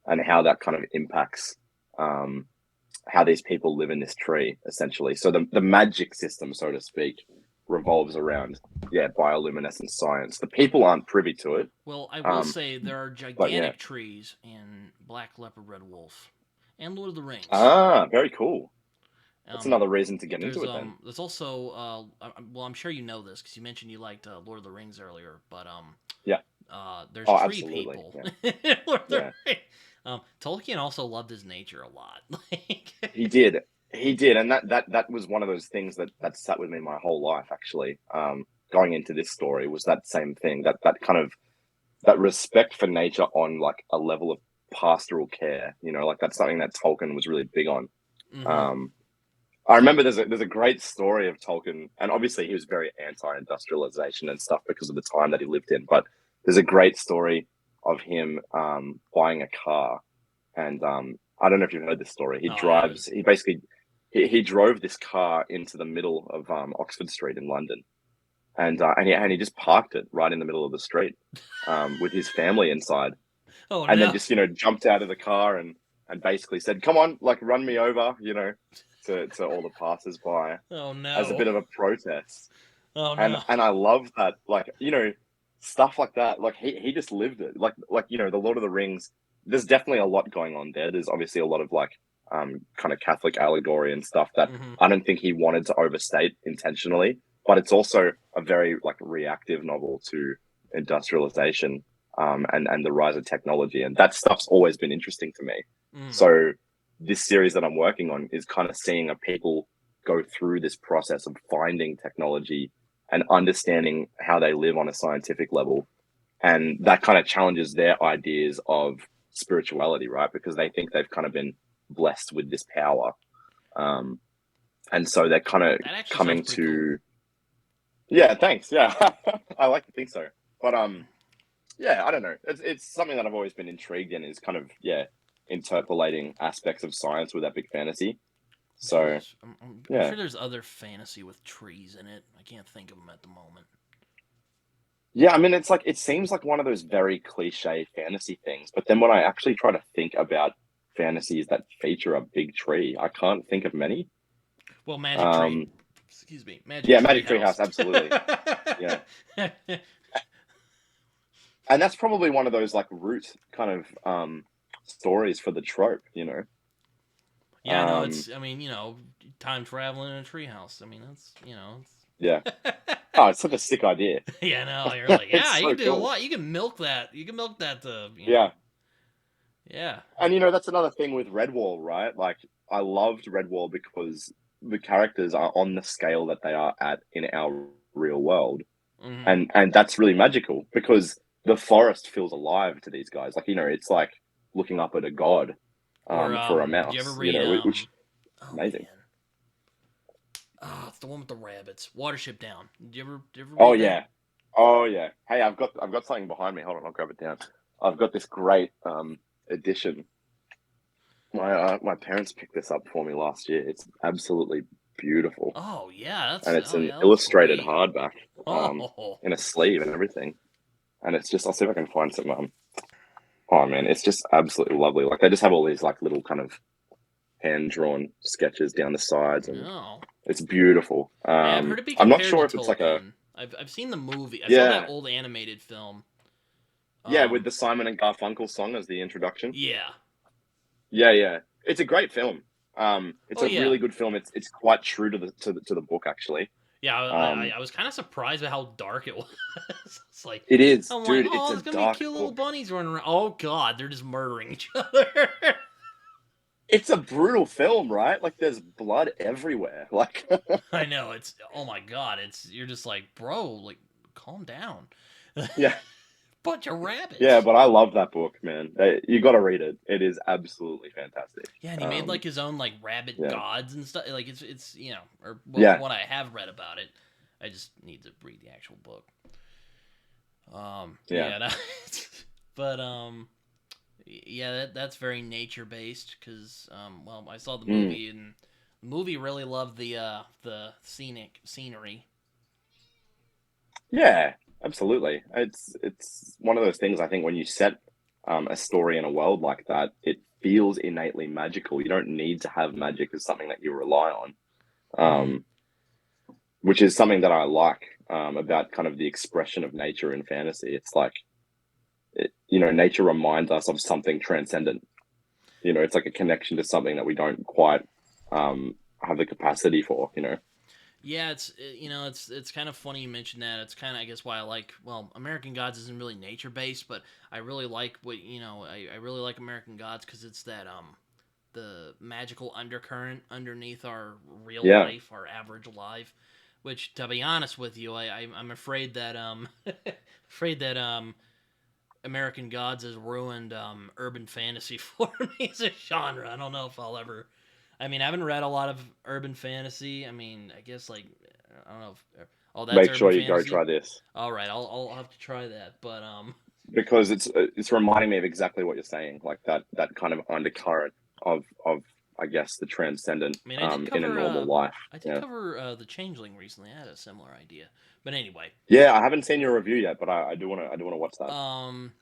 and how that kind of impacts um, how these people live in this tree, essentially. So the magic system, so to speak, revolves around bioluminescent science. The people aren't privy to it,
Well, I will
um,
say there are
but yeah.
gigantic trees in Black Leopard, Red Wolf, and Lord of the Rings.
Ah, very cool. That's
Um,
another reason to get into
there's
it then.
there's also well, I'm sure you know this because you mentioned you liked Lord of the Rings earlier, but
Yeah.
there's
Oh,
tree
absolutely.
people.
Yeah.
Lord of the
Yeah.
Rings. Tolkien also loved his nature a lot. Like,
He did. He did, and that was one of those things that sat with me my whole life. Actually, going into this story was that same thing. That kind of that respect for nature on like a level of pastoral care. Like that's something that Tolkien was really big on.
mm-hmm.
Um, I remember there's a great story of Tolkien, and obviously he was very anti-industrialization and stuff because of the time that he lived in. But there's a great story of him buying a car, and I don't know if you've heard this story. He
No, I haven't.
drives. He basically he drove this car into the middle of Oxford Street in London, and he just parked it right in the middle of the street, with his family inside,
Oh
and then
no.
just jumped out of the car and basically said, "Come on, like run me over," to all the passers-by
Oh
as a
no.
bit of a protest.
Oh
And
no.
and I love that, like stuff like that. Like he just lived it. Like the Lord of the Rings. There's definitely a lot going on there. There's obviously a lot of like kind of Catholic allegory and stuff that
Mm-hmm.
I don't think he wanted to overstate intentionally. But it's also a very like reactive novel to industrialization, and the rise of technology, and that stuff's always been interesting to me.
Mm.
So this series that I'm working on is kind of seeing a people go through this process of finding technology and understanding how they live on a scientific level. And that kind of challenges their ideas of spirituality, right? Because they think they've kind of been blessed with this power. Um, and so they're kind of
That actually sounds
coming
pretty cool.
to, yeah, thanks. Yeah, I like to think so. But yeah, I don't know. It's something that I've always been intrigued in is kind of, interpolating aspects of science with epic fantasy.
I'm sure
So,
there's I'm
yeah.
sure there's other fantasy with trees in it. I can't think of them at the moment.
Yeah, I mean, it's like it seems like one of those very cliche fantasy things, but then when I actually try to think about fantasies that feature a big tree, I can't think of many.
Well, Magic Tree.
Um,
Excuse me, Magic
yeah,
Tree
Magic
House.
Treehouse, absolutely. Yeah, and that's probably one of those like root kind of stories for the trope.
Yeah, no,
Um,
it's. I mean, time traveling in a treehouse. I mean, that's.
yeah. Oh, it's such a sick idea.
Yeah, no, you're like,
It's
yeah, you
so
can do a
cool.
lot. You can milk that. You can milk that.
Yeah,
Yeah.
and that's another thing with Redwall, right? Like I loved Redwall because the characters are on the scale that they are at in our real world,
Mm-hmm.
and that's really magical because the forest feels alive to these guys. Like it's like looking up at a god,
Or
for a
did you ever
mouse.
read
Which
Oh
amazing.
man, it's the one with the rabbits. Watership Down. Did you ever
Oh
read that?
yeah, oh yeah. Hey, I've got something behind me. Hold on, I'll grab it down. I've got this great edition. My parents picked this up for me last year. It's absolutely beautiful,
Oh yeah,
and it's
oh
an
yeah, that looks
illustrated
great.
hardback,
Oh,
in a sleeve and everything. And it's just I'll see if I can find some. Oh man, it's just absolutely lovely. Like they just have all these like little kind of hand drawn sketches down the sides, and
no.
it's beautiful.
Yeah, I've heard it be
I'm not
compared to
sure if it's like a
Tolkien. I've seen the movie. I saw that
yeah,
old animated film.
yeah, with
Um,
the Simon and Garfunkel song as the introduction.
yeah.
Yeah, yeah, it's a great film. It's
Oh
a
yeah.
really good film. It's quite true to the book actually.
Yeah,
Um,
I was kind of surprised at how dark it was. It's like,
it is,
I'm like,
dude. It's
oh,
a
there's gonna be
dark
cute little
book.
bunnies running around. Oh god, they're just murdering each other.
it's a brutal film, right? Like there's blood everywhere. Like
I know it's oh my god, it's you're just like bro, like calm down.
yeah.
Bunch of
Yeah,
rabbits.
but I love that book, man. You got to read it. It is absolutely fantastic.
Yeah, and he made like his own like rabbit
Yeah.
gods and stuff. Like it's you know, or well, from
Yeah.
what I have read about it, I just need to read the actual book.
Yeah.
Yeah, but yeah, that's very nature based because well, I saw the
Mm.
movie and the movie really loved the scenic scenery.
Yeah, absolutely. It's one of those things I think when you set a story in a world like that, it feels innately magical. You don't need to have magic as something that you rely on.
Mm.
Um, which is something that I like about kind of the expression of nature in fantasy. It's like nature reminds us of something transcendent. It's like a connection to something that we don't quite have the capacity for.
Yeah, it's kind of funny you mentioned that. It's kind of I guess why I like well American Gods isn't really nature based, but I really like what I really like American Gods because it's that the magical undercurrent underneath our real
Yeah,
life, our average life. Which, to be honest with you, I'm afraid that afraid that American Gods has ruined urban fantasy for me as a genre. I don't know if I'll ever. I mean, I haven't read a lot of urban fantasy. I mean, I guess like I don't know. Oh, that's
make
urban
sure you go
fantasy.
try this
All right, I'll have to try that. But
because it's reminding me of exactly what you're saying, like that kind of undercurrent of I guess the transcendent
I mean, I did
in a
cover
normal life. Yeah,
the Changeling recently. I had a similar idea. But anyway,
yeah. I haven't seen your review yet, but I do want to watch that.
um,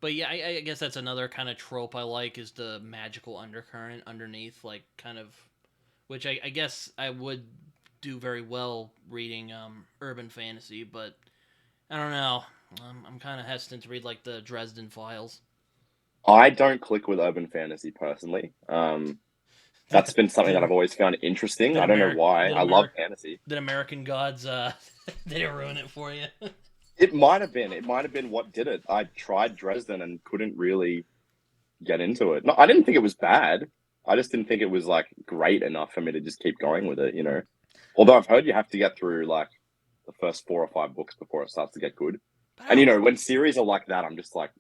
but yeah, I guess that's another kind of trope I like is the magical undercurrent underneath, like kind of, which I guess I would do very well reading urban fantasy, but I don't know. I'm kind of hesitant to read like the Dresden Files.
I don't click with urban fantasy personally. That's been something that
did
I've always found interesting.
did
I don't know
America
why.
did
I love
America
fantasy.
did American Gods did it ruin it for you?
It might have been. It might have been what did it. I tried Dresden and couldn't really get into it. No, I didn't think it was bad. I just didn't think it was like great enough for me to just keep going with it. Although I've heard you have to get through like the first 4 or 5 books before it starts to get good.
But I
And
don't.
when series are like that, I'm just like,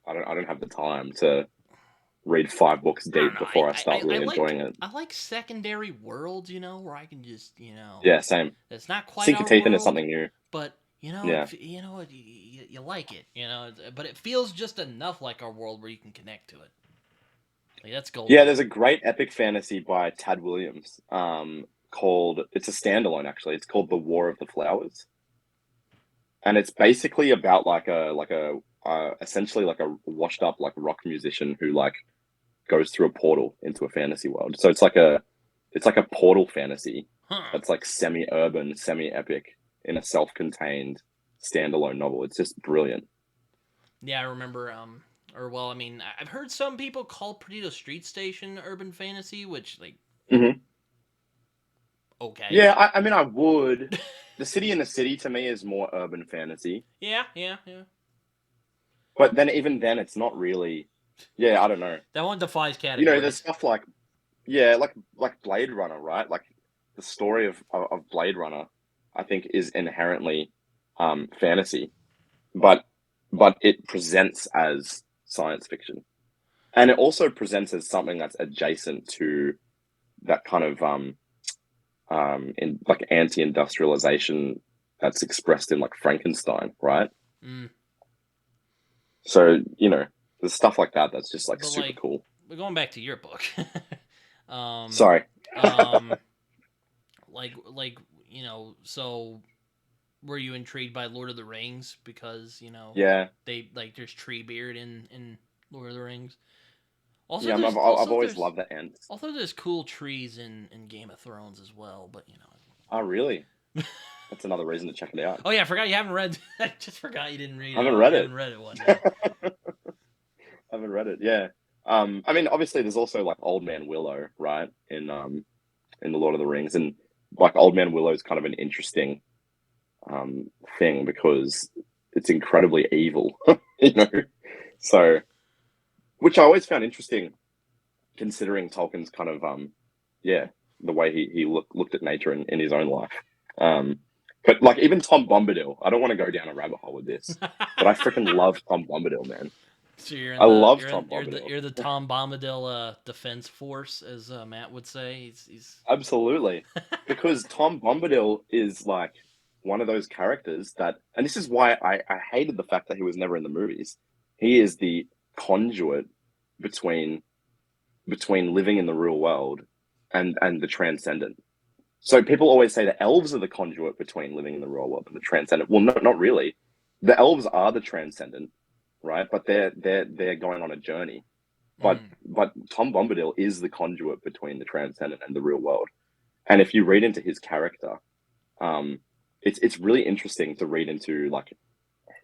I don't have the time to read 5 books
I don't
deep
know.
before I start
I
really
like
enjoying it.
secondary worlds, where I can just
Yeah, same.
it's not quite
Sink your
our
teeth into
world,
something new.
but
Yeah.
you like it, but it feels just enough like our world where you can connect to it. Like that's
Yeah,
golden.
there's a great epic fantasy by Tad Williams, called it's a standalone actually. It's called The War of the Flowers. And it's basically about like a essentially like a washed up like rock musician who like goes through a portal into a fantasy world. So it's like a portal fantasy
Huh.
that's like semi-urban, semi-epic in a self-contained standalone novel. It's just brilliant.
Yeah, I remember. Or well, I mean, I've heard some people call Perdido Street Station urban fantasy, which like
Hmm.
okay.
Yeah, I mean, I would. The City in the City to me is more urban fantasy,
Yeah, yeah, yeah.
but then even then, it's not really. Yeah, I don't know.
That one defies
There's
categories.
stuff like yeah, like Blade Runner, right? Like the story of Blade Runner, I think is inherently fantasy, but it presents as science fiction, and it also presents as something that's adjacent to that kind of in like anti-industrialization that's expressed in like Frankenstein, right?
Mm.
So there's stuff like that that's just like
But
super
like,
cool.
we're going back to your book. um,
Sorry.
um, like so were you intrigued by Lord of the Rings because
Yeah,
they like there's Treebeard in Lord of the Rings.
yeah. I've always loved the ants.
Also there's cool trees in Game of Thrones as well, but
Oh, really? That's another reason to check it out.
Oh yeah, I forgot you haven't read. I just forgot you didn't read.
I haven't read
You
it.
haven't read it one yet.
I haven't read it. Yeah. I mean, obviously, there's also like Old Man Willow, right? In the Lord of the Rings, and like Old Man Willow is kind of an interesting um thing because it's incredibly evil, you know. So, which I always found interesting considering Tolkien's kind of yeah, the way he looked at nature in his own life. Um, but like even Tom Bombadil, I don't want to go down a rabbit hole with this, but I freaking love Tom Bombadil, man.
So you're
I
in the
love
you're in
Tom Bombadil.
you're the Tom Bombadil defense force, as Matt would say. He's
Absolutely. Because Tom Bombadil is like one of those characters that, and this is why I hated the fact that he was never in the movies. He is the conduit between living in the real world and the transcendent. So people always say the elves are the conduit between living in the real world and the transcendent. Well, no, not really. The elves are the transcendent, right? But they're going on a journey. But
mm,
Tom Bombadil is the conduit between the transcendent and the real world. And if you read into his character, um, it's really interesting to read into like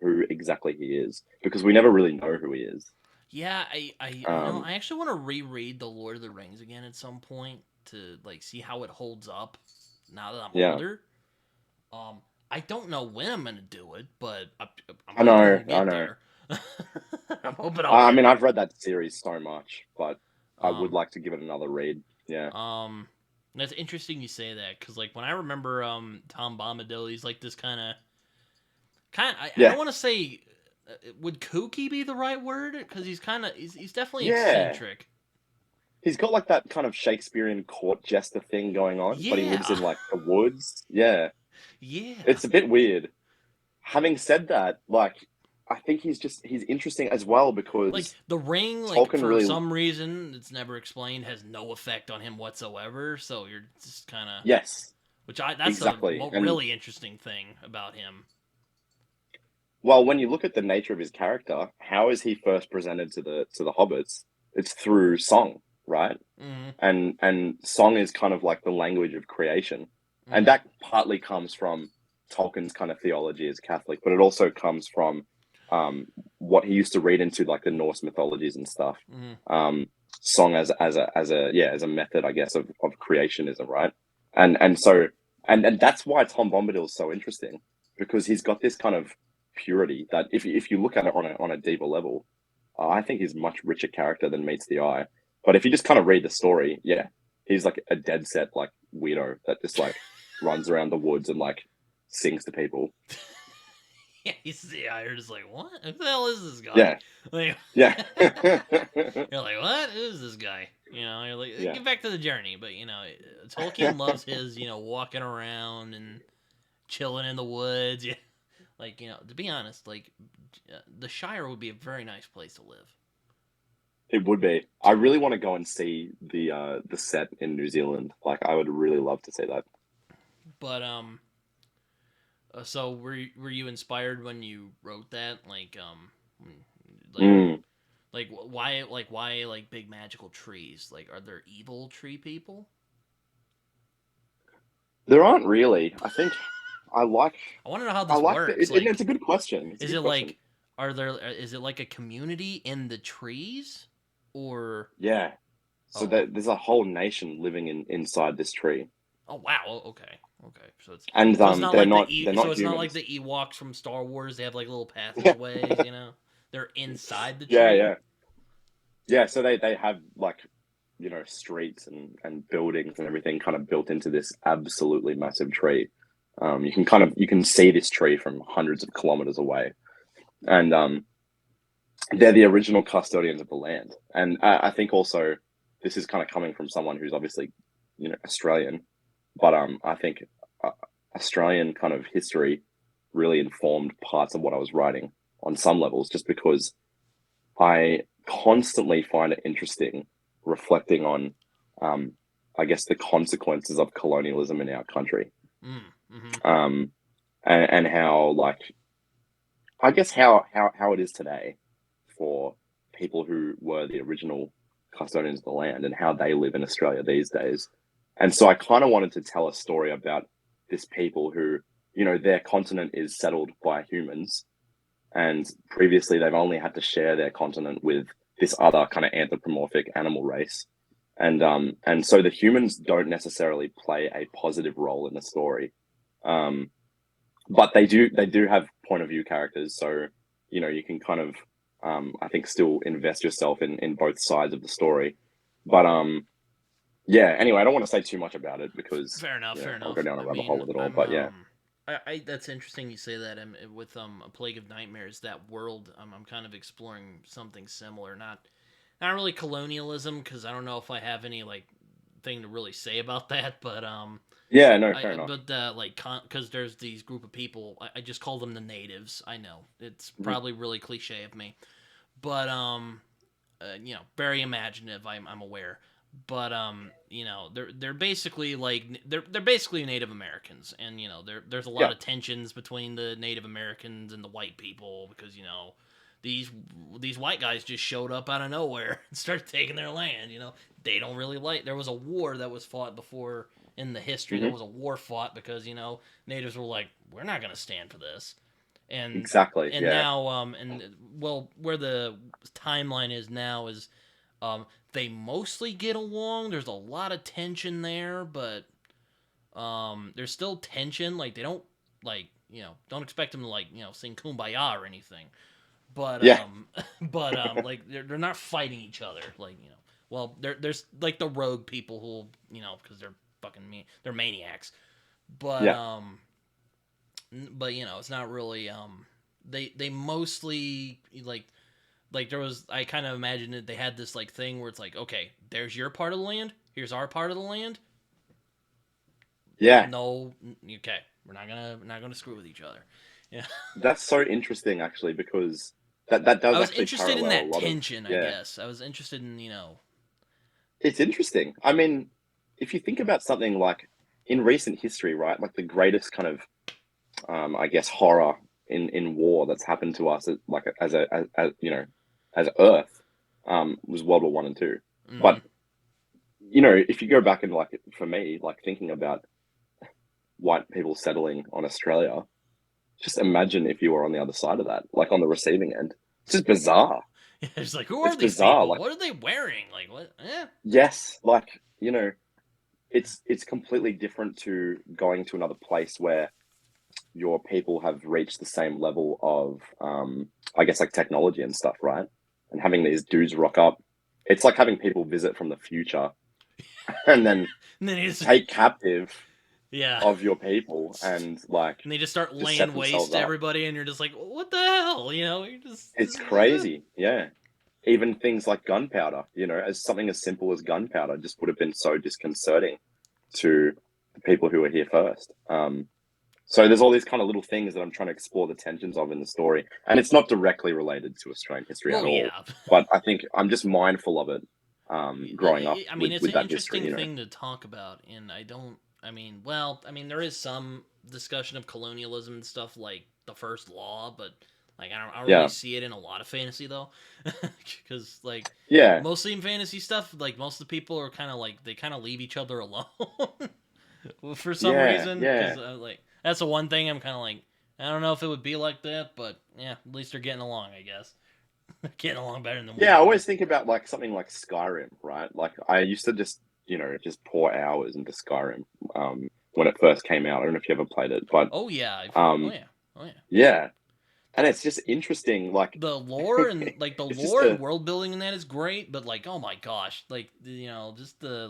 who exactly he is because we never really know who he is.
yeah.
Um,
I actually want to reread the Lord of the Rings again at some point to like see how it holds up now that I'm
yeah,
older. Um, I don't know when I'm gonna do it, but I'm
I
hoping
know,
we'll
I
get
know.
there. I'm hoping I'll
I
get
mean, I've
there.
read that series so much, but I would
Um,
like to give it another read. Yeah,
um, that's interesting you say that because like when I remember Tom Bombadil, he's like this kind. I don't
yeah,
want to say would kooky be the right word because he's definitely
yeah.
eccentric.
He's got like that kind of Shakespearean court jester thing going on, but he lives
Yeah,
in like the woods. Yeah,
yeah.
it's a bit weird. Having said that, like I think he's interesting as well
Like
because
the ring, like
Tolkien
for
really
some reason it's never explained, has no effect on him whatsoever. So you're just kind of,
yes,
which I that's the
exactly. And
really interesting thing about him.
well, when you look at the nature of his character, how is he first presented to the hobbits? It's through song, right?
Hmm.
And song is kind of like the language of creation, and
Hmm.
that partly comes from Tolkien's kind of theology as Catholic, but it also comes from um, what he used to read into like the Norse mythologies and stuff.
Hmm.
Um, song as a yeah as a method, I guess, of creationism, right? And so and that's why Tom Bombadil is so interesting because he's got this kind of purity that if you look at it on a deeper level, I think he's a much richer character than meets the eye. But if you just kind of read the story, yeah, he's like a dead set like weirdo that just like runs around the woods and like sings to people.
Yeah, you're just like, what? Who the hell is this guy?
Yeah,
Like,
yeah,
you're like, what? Who's this guy? You know, you're like,
yeah.
get back to the journey. But Tolkien loves his, walking around and chilling in the woods. Yeah, like to be honest, like the Shire would be a very nice place to live.
It would be. I really want to go and see the set in New Zealand. Like, I would really love to see that.
But so were you inspired when you wrote that? Like
Mm.
why like big magical trees? Like, are there evil tree people?
There aren't really. I think I like
I want to know how
I
this
like the.
works.
It's
Like,
a good question. It's a
is
good
it
question.
like is it like a community in the trees, or
Yeah. So
oh
that there's a whole nation living inside this tree,
oh wow, okay, okay,
and
so it's not
they're
like
not they're
so
not
it's not like
humans.
the Ewoks from Star Wars. They have like little
Yeah,
passageways. They're inside the
yeah,
tree.
yeah, yeah. So they have like streets and buildings and everything kind of built into this absolutely massive tree. You can see this tree from hundreds of kilometers away, and they're the original custodians of the land. And I think also this is kind of coming from someone who's obviously Australian, but I think uh, Australian kind of history really informed parts of what I was writing on some levels, just because I constantly find it interesting reflecting on, um, I guess, the consequences of colonialism in our country,
Mm, mm-hmm.
um, and how, like, I guess, how it is today for people who were the original custodians of the land and how they live in Australia these days. And so I kind of wanted to tell a story about this people who, their continent is settled by humans, and previously they've only had to share their continent with this other kind of anthropomorphic animal race. And so the humans don't necessarily play a positive role in the story. Um, but they do have point of view characters, so you can kind of I think still invest yourself in both sides of the story. But yeah. Anyway, I don't want to say too much about it because
Fair enough. Fair
I'll go
enough.
down a
I
rabbit hole
mean,
with it all.
I'm
But yeah,
that's interesting you say that. With A Plague of Nightmares, that world, I'm kind of exploring something similar. Not really colonialism because I don't know if I have any like thing to really say about that, but
yeah, no, fair enough.
like because there's these group of people. I just call them the natives. I know it's
Mhm.
probably really cliche of me, but very imaginative. I'm aware, but they're basically they're basically Native Americans, and there's a lot
Yeah,
of tensions between the Native Americans and the white people because these these white guys just showed up out of nowhere and started taking their land. They don't really like. There was a war that was fought before in the history. There
hmm
was a war fought because natives were like, we're not gonna stand for this, and
exactly.
and
Yeah,
now where the timeline is now is they mostly get along. There's a lot of tension there, but there's still tension. Like they don't don't expect them to sing kumbaya or anything. But
yeah,
like they're not fighting each other. Like well there's like the rogue people who because they're fucking they're maniacs. But
yeah,
it's not really they mostly like there was I kind of imagined it they had this like thing where it's like, okay, there's your part of the land, here's our part of the land.
yeah.
No, okay, we're not gonna screw with each other. Yeah.
That's so interesting, actually, because that
I
does
was
actually
interested in
parallel a
that
lot of
tension, I
yeah.
guess. I was interested in
It's interesting. I mean, if you think about something like in recent history, right? Like the greatest kind of, I guess, horror in war that's happened to us, like as as Earth, was World War One and Two.
mm,
But if you go back and like for me, like thinking about white people settling on Australia, just imagine if you were on the other side of that, like on the receiving end. It's just bizarre.
it's like, who are
It's
these
bizarre.
people?
Like,
What are they wearing? Like what?
yes, like, it's completely different to going to another place where your people have reached the same level of, I guess, like technology and stuff, right? And having these dudes rock up, it's like having people visit from the future and then
And then he's
take captive
yeah.
of your people and like
And they just start
just set
laying waste
themselves
to
up.
everybody, and you're just like, what the hell? You're just
It's crazy. Yeah. Even things like gunpowder, as something as simple as gunpowder just would have been so disconcerting to the people who were here first. So there's all these kind of little things that I'm trying to explore the tensions of in the story, and it's not directly related to Australian history at
well,
all.
yeah.
But I think I'm just mindful of it, growing up
I mean,
with
it's
with
an
that history.
interesting thing to talk about, and I don't. I mean, well, I mean, there is some discussion of colonialism and stuff like the first law, but like I don't really
Yeah,
see it in a lot of fantasy though, because like
yeah,
mostly in fantasy stuff, like most of the people are kind of like they kind of leave each other alone for some
yeah,
reason.
yeah,
Because like that's the one thing I'm kind of like I don't know if it would be like that, but yeah, at least they're getting along, I guess. Getting along better than we
yeah. I
are.
always think about like something like Skyrim, right? Like I used to just pour hours into Skyrim, when it first came out. I don't know if you ever played it, but
Oh yeah, oh
um,
yeah, oh yeah.
yeah, and it's just interesting. Like
The lore and like the
it's just
lore and
a
world building in that is great, but like oh my gosh, like just the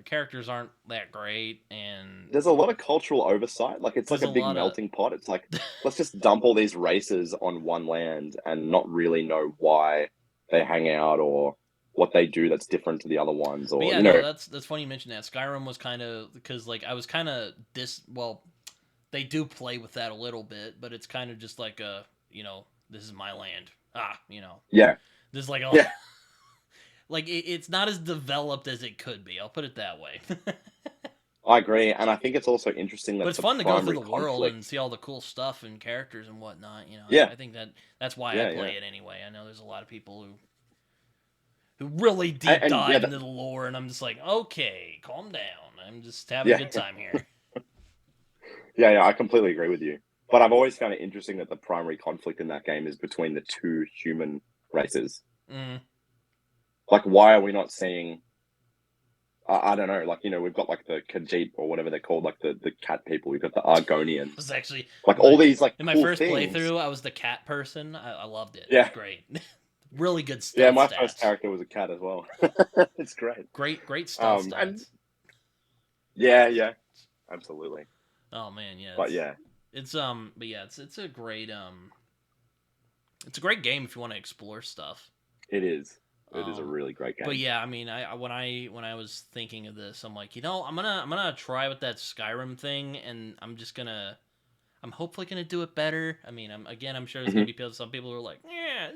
characters aren't that great, and
there's a lot of cultural oversight. Like it's like
there's
a
a
big
lot of
melting pot. It's like let's just dump all these races on one land and not really know why they hang out or what they do that's different to the other ones,
but
or
yeah, no, that's funny you mentioned that. Skyrim was kind of because like I was kind of well, they do play with that a little bit, but it's kind of just like this is my land.
yeah,
This is like a
yeah.
like it's not as developed as it could be. I'll put it that way.
I agree, and I think it's also interesting
But
that
it's
the
fun to go through
primary
the world and
conflict.
see all the cool stuff and characters and whatnot.
Yeah,
I think that's why I
yeah, yeah,
play it anyway. I know there's a lot of people who really deep
and yeah,
dive into the lore, and I'm just like, okay, calm down. I'm just having a
yeah,
good time here.
yeah, yeah. I completely agree with you. But I've always found it interesting that the primary conflict in that game is between the two human races.
Mm.
Like, why are we not seeing I don't know, like we've got like the Khajiit or whatever they're called, like the cat people. We've got the
It
Argonians,
was actually
like all
my
these like
in my
cool
first
things.
playthrough. I was the cat person. I loved it. It was
Yeah,
great. Really good
Yeah,
stealth
my first
stats.
character was a cat as well. It's great.
Great stealth
And
stats.
yeah, absolutely.
Oh man, yeah,
But yeah,
but yeah, it's a great game if you want to explore stuff.
it is. It is a
Um,
really great
but
game.
yeah, I mean, when I was thinking of this, I'm like, I'm gonna try with that Skyrim thing, and I'm hopefully gonna do it better. I mean, I'm sure there's gonna
Hmm.
be some people who are like, yeah,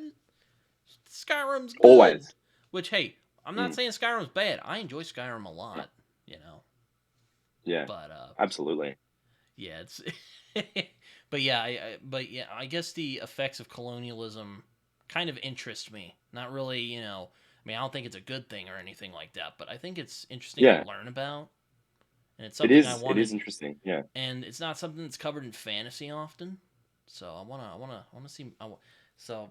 Skyrim's good.
Always.
Which, hey, I'm not
Mm,
saying Skyrim's bad. I enjoy Skyrim a
no,
lot, you know.
yeah,
But
absolutely.
yeah, it's. But yeah, I guess the effects of colonialism kind of interest me. Not really, I mean, I don't think it's a good thing or anything like that, but I think it's interesting to
Yeah,
learn about, and it's
it
something I
is. It
wanted,
is interesting. Yeah,
and it's not something that's covered in fantasy often. So I wanna see. So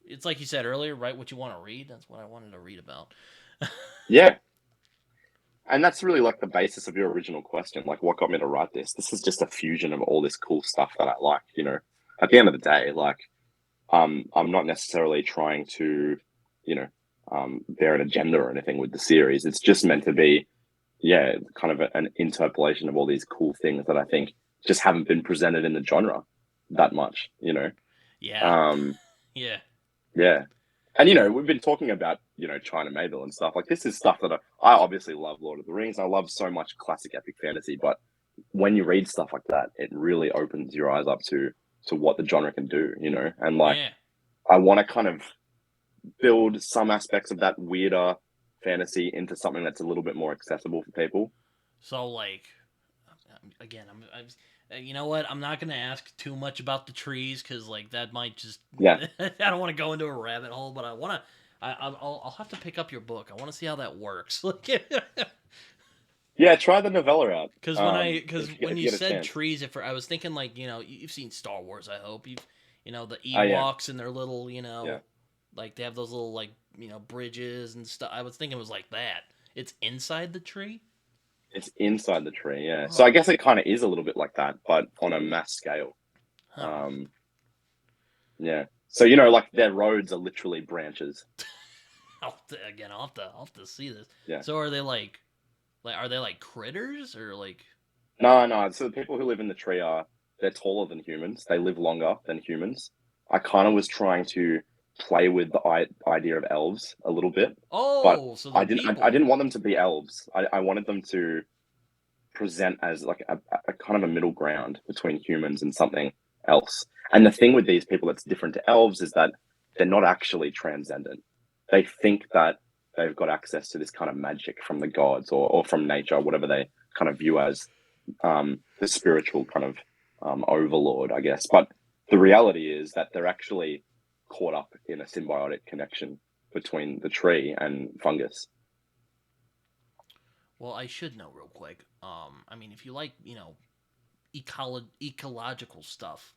it's like you said earlier, write what you want to read. That's what I wanted to read about.
yeah. And that's really like the basis of your original question. Like, what got me to write this? This is just a fusion of all this cool stuff that I like. At the end of the day, like, I'm not necessarily trying to, you know, bear an agenda or anything with the series. It's just meant to be, yeah, kind of an interpolation of all these cool things that I think just haven't been presented in the genre that much.
Yeah,
Um,
yeah,
yeah. And we've been talking about China Mieville and stuff. Like this is stuff that I obviously love Lord of the Rings. I love so much classic epic fantasy, but when you read stuff like that, it really opens your eyes up to what the genre can do. And like
yeah.
I want to kind of build some aspects of that weirder fantasy into something that's a little bit more accessible for people.
So like, again, you know what? I'm not gonna ask too much about the trees because like that might just
Yeah,
I don't want to go into a rabbit hole, but I want to. I'll have to pick up your book. I want to see how that works.
yeah. Try the novella out
Because when
if
you
you get a
said
chance.
trees, if I was thinking like you've seen Star Wars. I hope the
Oh yeah,
Ewoks and their little
yeah.
like they have those little like bridges and stuff. I was thinking it was like that. It's inside the tree.
It's inside the tree. Yeah. So I
Oh,
guess it kind of is a little bit like that, but on a mass scale.
huh.
Um, yeah. So like their roads are literally branches.
I'll have to see this.
Yeah.
So are they are they like critters or like?
No, no. So the people who live in the tree they're taller than humans. They live longer than humans. I kind of was trying to play with the idea of elves a little bit, but
Oh, so
I
they're
didn't. I
people.
didn't want them to be elves. I wanted them to present as like a kind of a middle ground between humans and something else. And the thing with these people that's different to elves is that they're not actually transcendent. They think that they've got access to this kind of magic from the gods or from nature, whatever they kind of view as the spiritual kind of overlord, I guess. But the reality is that they're actually caught up in a symbiotic connection between the tree and fungus.
Well, I should know real quick. I mean, if you like, ecological stuff,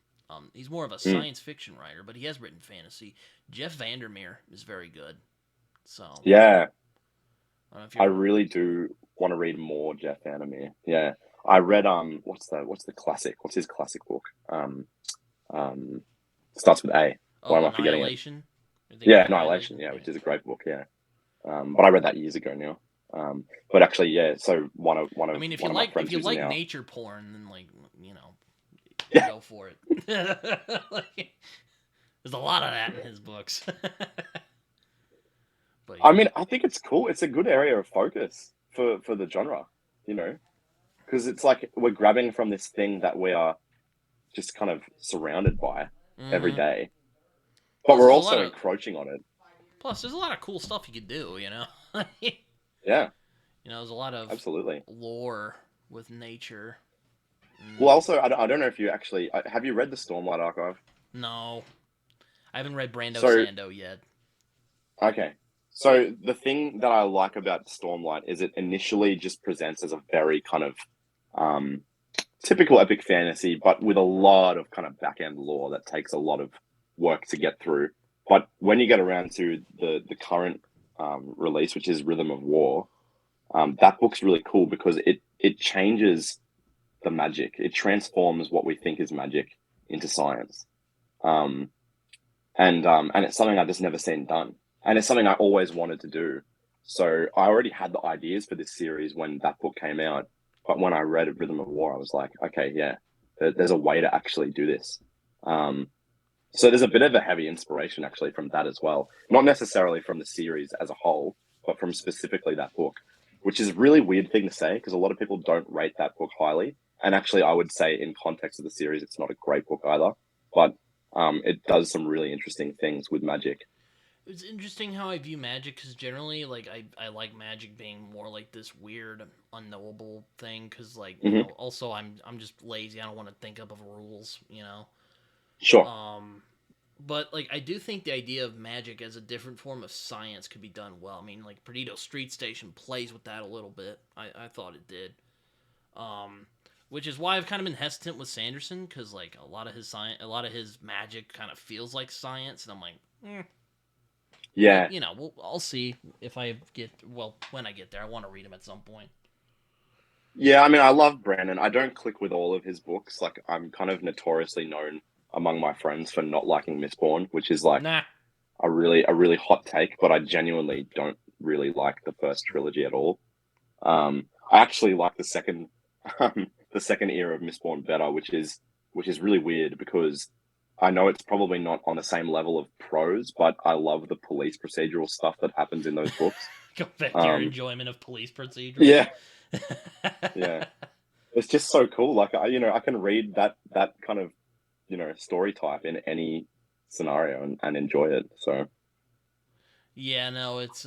he's more of a
Mm.
science fiction writer, but he has written fantasy. Jeff Vandermeer is very good. So
Yeah,
I don't know if
I
you're.
really do want to read more Jeff Vandermeer. Yeah, I read what's the classic? What's his classic book? Um, starts with A. Why
Oh,
am I forgetting it?
Annihilation. You're thinking
Yeah,
of
Annihilation.
Annihilation.
Yeah,
Yeah.
which is a great book. Yeah, but I read that years ago now. But actually, yeah. So one of one
I
of
mean,
one of my
if
friends
you
who's
like
now
nature porn, then you know,
yeah.
go for it. Like, there's a lot of that in his books. But
I
yeah.
mean, I think it's cool. It's a good area of focus for the genre. You know, because it's like we're grabbing from this thing that we are just kind of surrounded by every
Mm-hmm.
day, but
Plus,
we're
there's a lot
also
of
encroaching on it.
cool stuff you could do.
Yeah,
There's a lot of
absolutely.
lore with nature.
Well,
Mm,
also, I don't know if you actually have you read the Stormlight Archive.
no, I haven't read Brando
So,
Sando yet.
okay. So the thing that I like about Stormlight is it initially just presents as a very kind of um, typical epic fantasy, but with a lot of kind of back end lore that takes a lot of work to get through. But when you get around to the current release, which is Rhythm of War, that book's really cool because it changes the magic. It transforms what we think is magic into science. Um, and it's something I've just never seen done, and it's something I always wanted to do. So I already had the ideas for this series when that book came out, but when I read Rhythm of War, I was like, okay, yeah, there's a way to actually do this. Um, so there's a bit of a heavy inspiration actually from that as well, not necessarily from the series as a whole, but from specifically that book, which is a really weird thing to say because a lot of people don't rate that book highly. And actually, I would say in context of the series, it's not a great book either, but it does some really interesting things with magic.
It's interesting how I view magic because generally, like, I like magic being more like this weird, unknowable thing. Because, like,
Hmm.
also I'm just lazy. I don't want to think up of rules.
Sure.
Um, but like, I do think the idea of magic as a different form of science could be done well. I mean, like, Perdido Street Station plays with that a little bit. I thought it did. Um, which is why I've kind of been hesitant with Sanderson because like a lot of his magic kind of feels like science, and I'm like, but
Yeah.
I'll see if I get when I get there. I want to read him at some point.
Yeah, I mean, I love Brandon. I don't click with all of his books. Like, I'm kind of notoriously known among my friends for not liking Mistborn, which is like
Nah,
a really hot take, but I genuinely don't really like the first trilogy at all. I actually like the second era of Mistborn better, which is really weird because I know it's probably not on the same level of prose, but I love the police procedural stuff that happens in those books.
go back to your
Um,
enjoyment of police procedurals.
yeah, yeah, it's just so cool. Like I can read that kind of story type in any scenario and enjoy it. So
Yeah, no, it's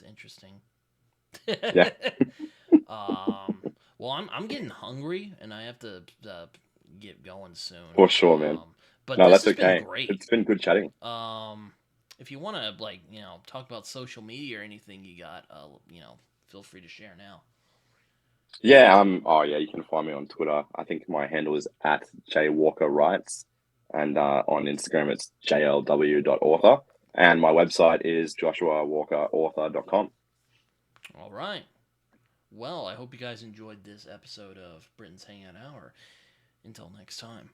interesting.
yeah,
um, well, I'm getting hungry and I have to get going soon.
for sure, man.
But
No,
this
that's
has been
okay.
great.
It's been good chatting.
Um, if you want to talk about social media or anything you got, feel free to share now.
Yeah, oh yeah, you can find me on Twitter. I think my handle is at jwalkerwrites, and on Instagram it's jlw.author, and my website is joshuawalkerauthor.com.
All right. Well, I hope you guys enjoyed this episode of Britain's Hangout Hour. Until next time.